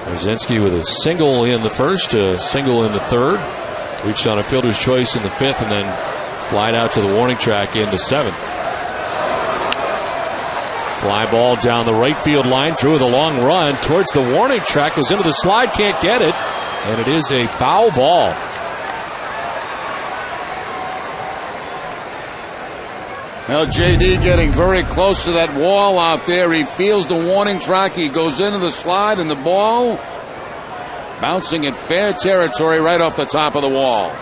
Pierzynski with a single in the first, a single in the third. Reached on a fielder's choice in the 5th, and then flied out to the warning track in the 7th. Fly ball down the right field line, drew the long run towards the warning track, goes into the slide, can't get it. And it is a foul ball. Well, JD getting very close to that wall out there. He feels the warning track. He goes into the slide, and the ball bouncing in fair territory right off the top of the wall.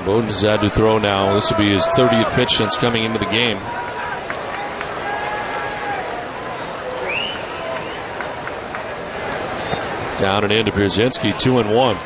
Bowden's had to throw now. This will be his 30th pitch since coming into the game. Down and into Pierzynski, 2-1.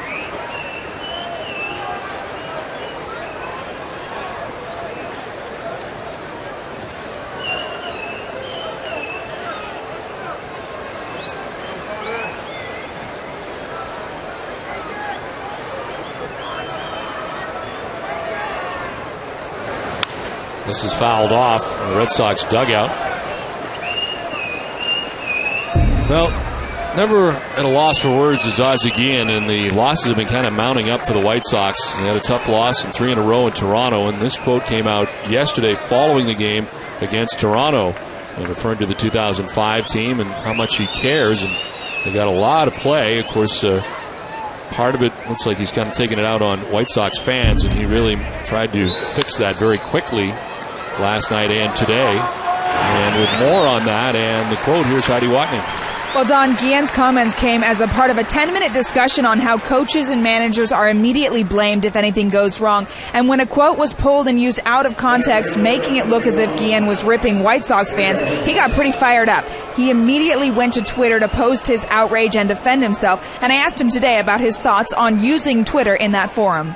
This is fouled off in the Red Sox dugout. Well, never at a loss for words is Ozzie Guillen, and the losses have been kind of mounting up for the White Sox. They had a tough loss in 3 in a row in Toronto, and this quote came out yesterday following the game against Toronto, and referring to the 2005 team and how much he cares. And they got a lot of play. Of course, part of it looks like he's kind of taking it out on White Sox fans, and he really tried to fix that very quickly last night and today. And with more on that and the quote, here's Heidi Watney. Well, Don, Guillen's comments came as a part of a 10-minute discussion on how coaches and managers are immediately blamed if anything goes wrong. And when a quote was pulled and used out of context, making it look as if Guillen was ripping White Sox fans, he got pretty fired up. He immediately went to Twitter to post his outrage and defend himself. And I asked him today about his thoughts on using Twitter in that forum.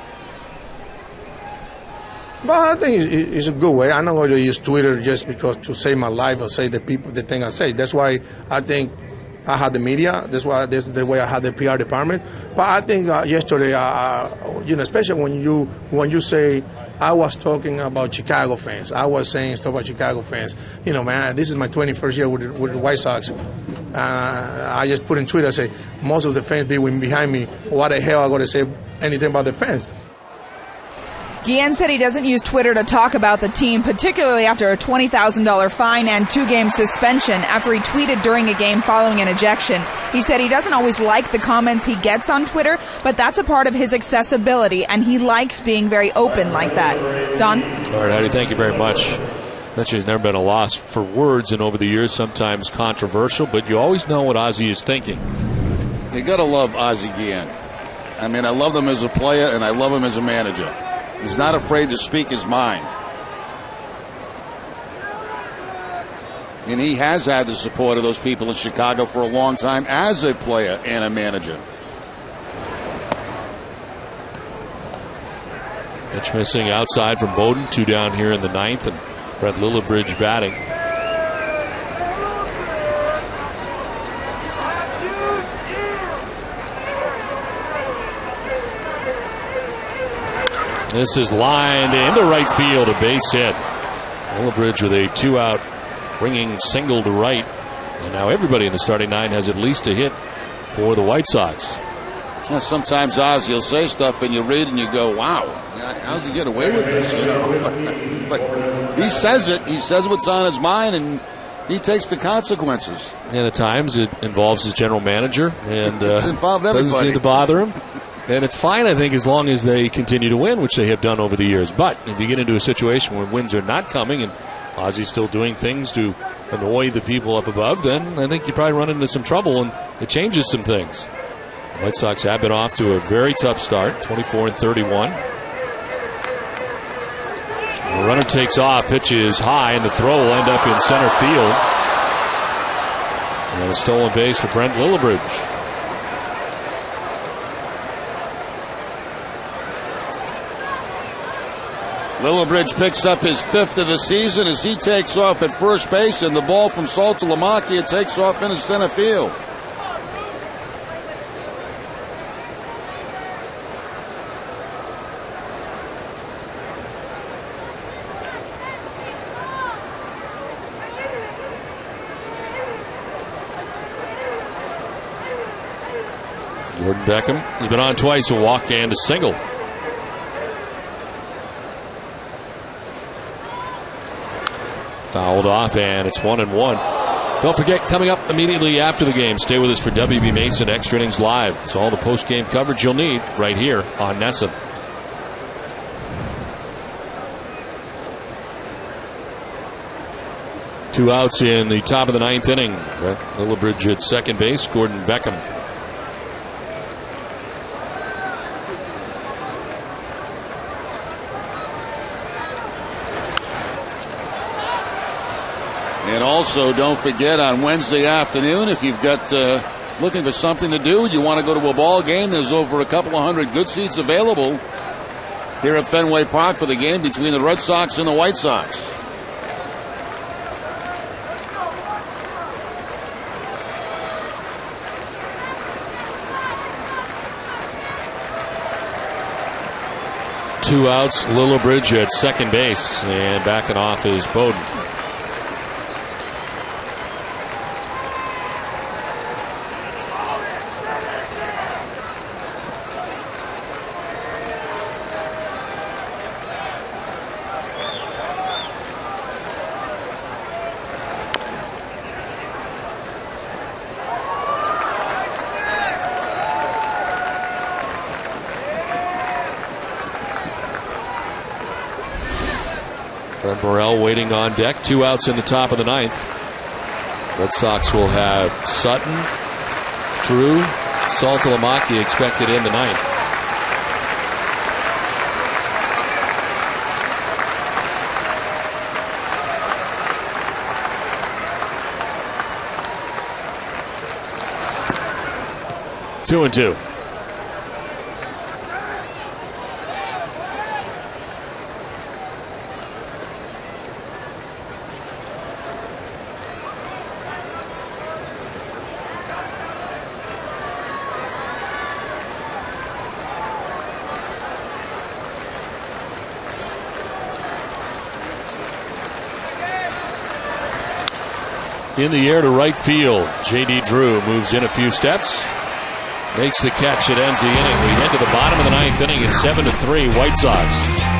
Well, I think it's a good way. I'm not going to use Twitter just because to save my life or say the thing I say. That's why I think I had the media. That's the way I had the PR department. But I think yesterday, especially when you say I was talking about Chicago fans, I was saying stuff about Chicago fans. Man, this is my 21st year with the White Sox. I just put in Twitter, I say most of the fans behind me. What the hell I got to say anything about the fans? Guillen said he doesn't use Twitter to talk about the team, particularly after a $20,000 fine and 2-game suspension after he tweeted during a game following an ejection. He said he doesn't always like the comments he gets on Twitter, but that's a part of his accessibility, and he likes being very open like that. Don? All right, Heidi, thank you very much. There's never been a loss for words, and over the years, sometimes controversial, but you always know what Ozzie is thinking. You got to love Ozzie Guillen. I mean, I love him as a player, and I love him as a manager. He's not afraid to speak his mind. And he has had the support of those people in Chicago for a long time as a player and a manager. Pitch missing outside from Bowden. 2 down here in the 9th, and Brent Lillibridge batting. This is lined into right field, a base hit. Lillibridge with a 2-out ringing single to right. And now everybody in the starting 9 has at least a hit for the White Sox. Well, sometimes Ozzie will say stuff and you read and you go, wow, how's he get away with this? But he says it. He says what's on his mind, and he takes the consequences. And at times it involves his general manager, and it's involved everybody. Doesn't seem to bother him. And it's fine, I think, as long as they continue to win, which they have done over the years. But if you get into a situation where wins are not coming and Ozzie's still doing things to annoy the people up above, then I think you probably run into some trouble, and it changes some things. The White Sox have been off to a very tough start, 24-31. The runner takes off, pitch is high, and the throw will end up in center field. And a stolen base for Brent Lillibridge. Lillibridge picks up his 5th of the season as he takes off at first base, and the ball from Saltalamacchia takes off into center field. Gordon Beckham has been on twice, a walk and a single. Fouled off, and it's 1-1. Don't forget, coming up immediately after the game, stay with us for WB Mason Extra Innings Live. It's all the post-game coverage you'll need right here on NESN. Two outs in the top of the ninth inning. Brett Lillibridge at second base, Gordon Beckham. And also, don't forget, on Wednesday afternoon, if you've got looking for something to do, you want to go to a ball game, there's over a couple of hundred good seats available here at Fenway Park for the game between the Red Sox and the White Sox. Two outs, Lillibridge at second base, and backing off is Bowden. Brent Morrell waiting on deck. Two outs in the top of the ninth. Red Sox will have Sutton, Drew, Saltalamacchia expected in the ninth. Two and two. In the air to right field. J.D. Drew moves in a few steps. Makes the catch. It ends the inning. We head to the bottom of the ninth inning. It's 7-3 White Sox.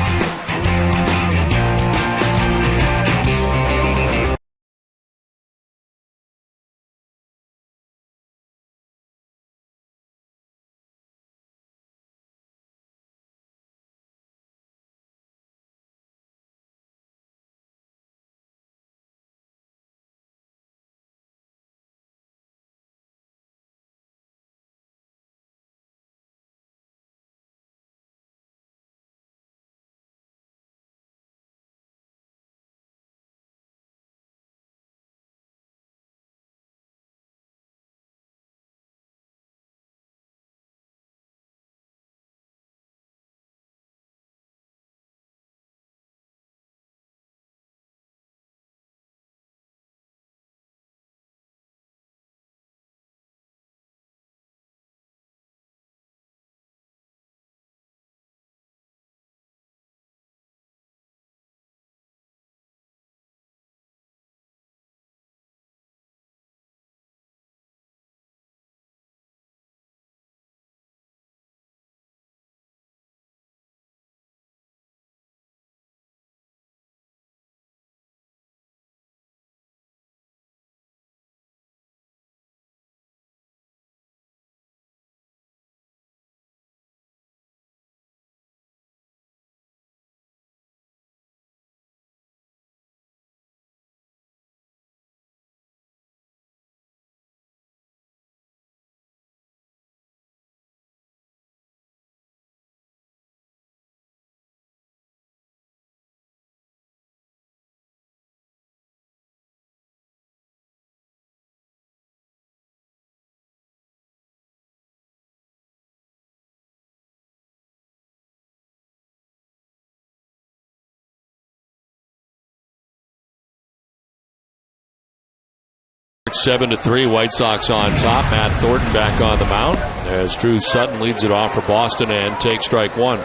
It's 7-3, White Sox on top. Matt Thornton back on the mound as Drew Sutton leads it off for Boston and takes strike one.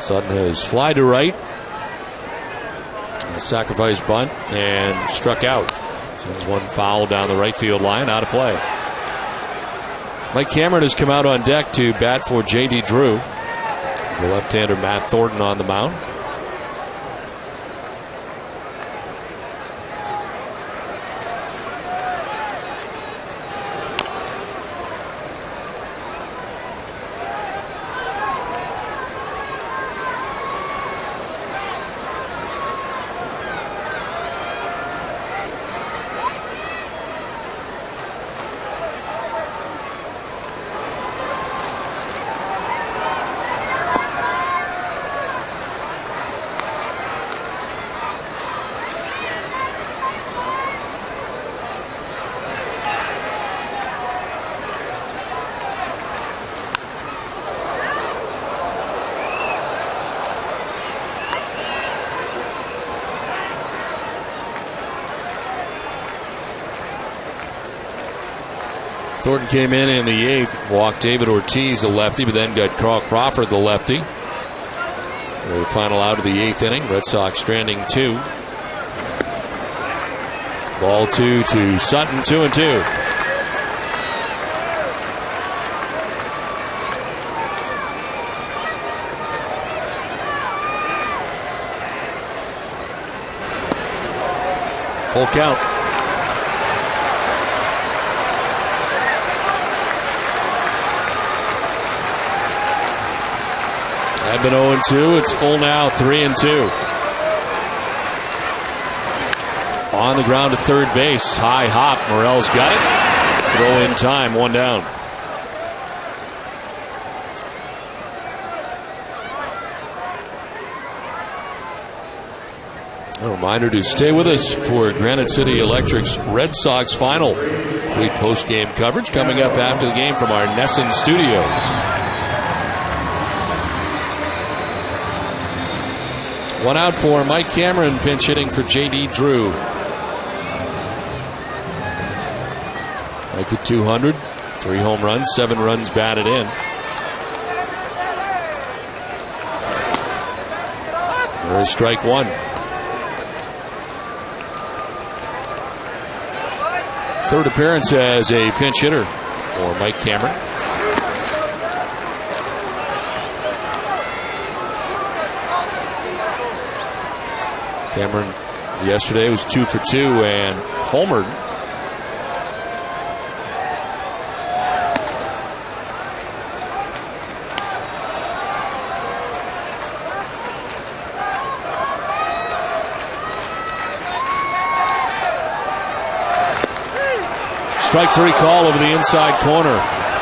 Sutton has fly to right, a sacrifice bunt, and struck out. Sends one foul down the right field line, out of play. Mike Cameron has come out on deck to bat for J.D. Drew. The left-hander Matt Thornton on the mound. Thornton came in the 8th, walked David Ortiz, the lefty, but then got Carl Crawford, the lefty. The final out of the 8th inning. Red Sox stranding 2. Ball 2 to Sutton, 2-2. Full count. Had been 0-2. It's full now, 3-2. On the ground to third base. High hop. Morel's got it. Throw in time. 1 down. A reminder to stay with us for Granite City Electric's Red Sox final. Complete post-game coverage coming up after the game from our Nesson studios. 1 out for Mike Cameron, pinch hitting for J.D. Drew. Mike at 200, 3 home runs, 7 runs batted in. There is strike 1. Third appearance as a pinch hitter for Mike Cameron. Cameron yesterday was 2 for 2 and homered. Strike 3 call over the inside corner.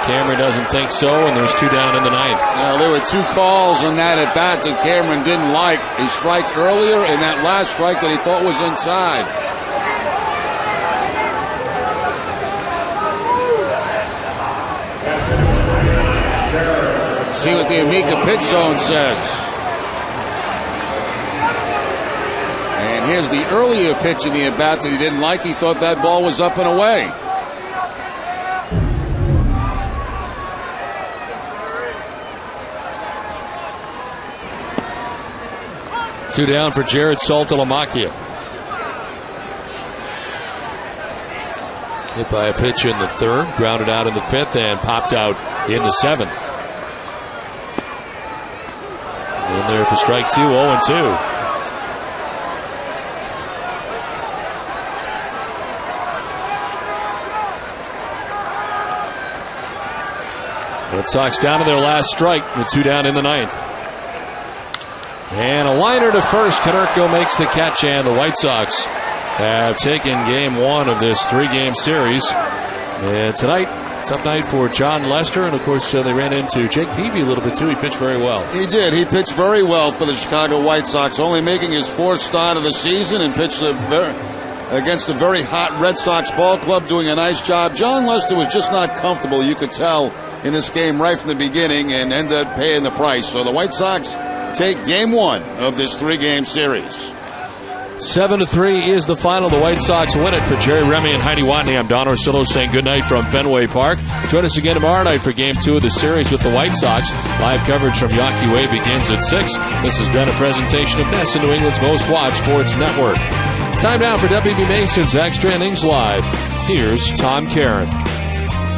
Cameron doesn't think so, and there's 2 down in the 9th. Now, there were 2 calls on that at bat that Cameron didn't like. A strike earlier and that last strike that he thought was inside. See what the Amica pitch zone says. And here's the earlier pitch in the at bat that he didn't like. He thought that ball was up and away. Two down for Jared Saltalamacchia. Hit by a pitch in the 3rd, grounded out in the 5th, and popped out in the 7th. In there for strike 2, 0-2. Red Sox down to their last strike with 2 down in the 9th. And a liner to first. Konerko makes the catch, and the White Sox have taken game 1 of this 3-game series. And tonight, tough night for John Lester, and of course they ran into Jake Peavy a little bit too. He pitched very well. He did. He pitched very well for the Chicago White Sox, only making his 4th start of the season, and pitched against a very hot Red Sox ball club, doing a nice job. John Lester was just not comfortable, you could tell, in this game right from the beginning, and ended up paying the price. So the White Sox take game 1 of this 3-game series. 7-3 is the final. The White Sox win it. For Jerry Remy and Heidi Watney, I'm Don Orsillo saying goodnight from Fenway Park. Join us again tomorrow night for game 2 of the series with the White Sox. Live coverage from Yawkey Way begins at 6. This has been a presentation of Nesson, New England's most watched sports network. It's time now for WB Mason's Extra Innings Live. Here's Tom Caron.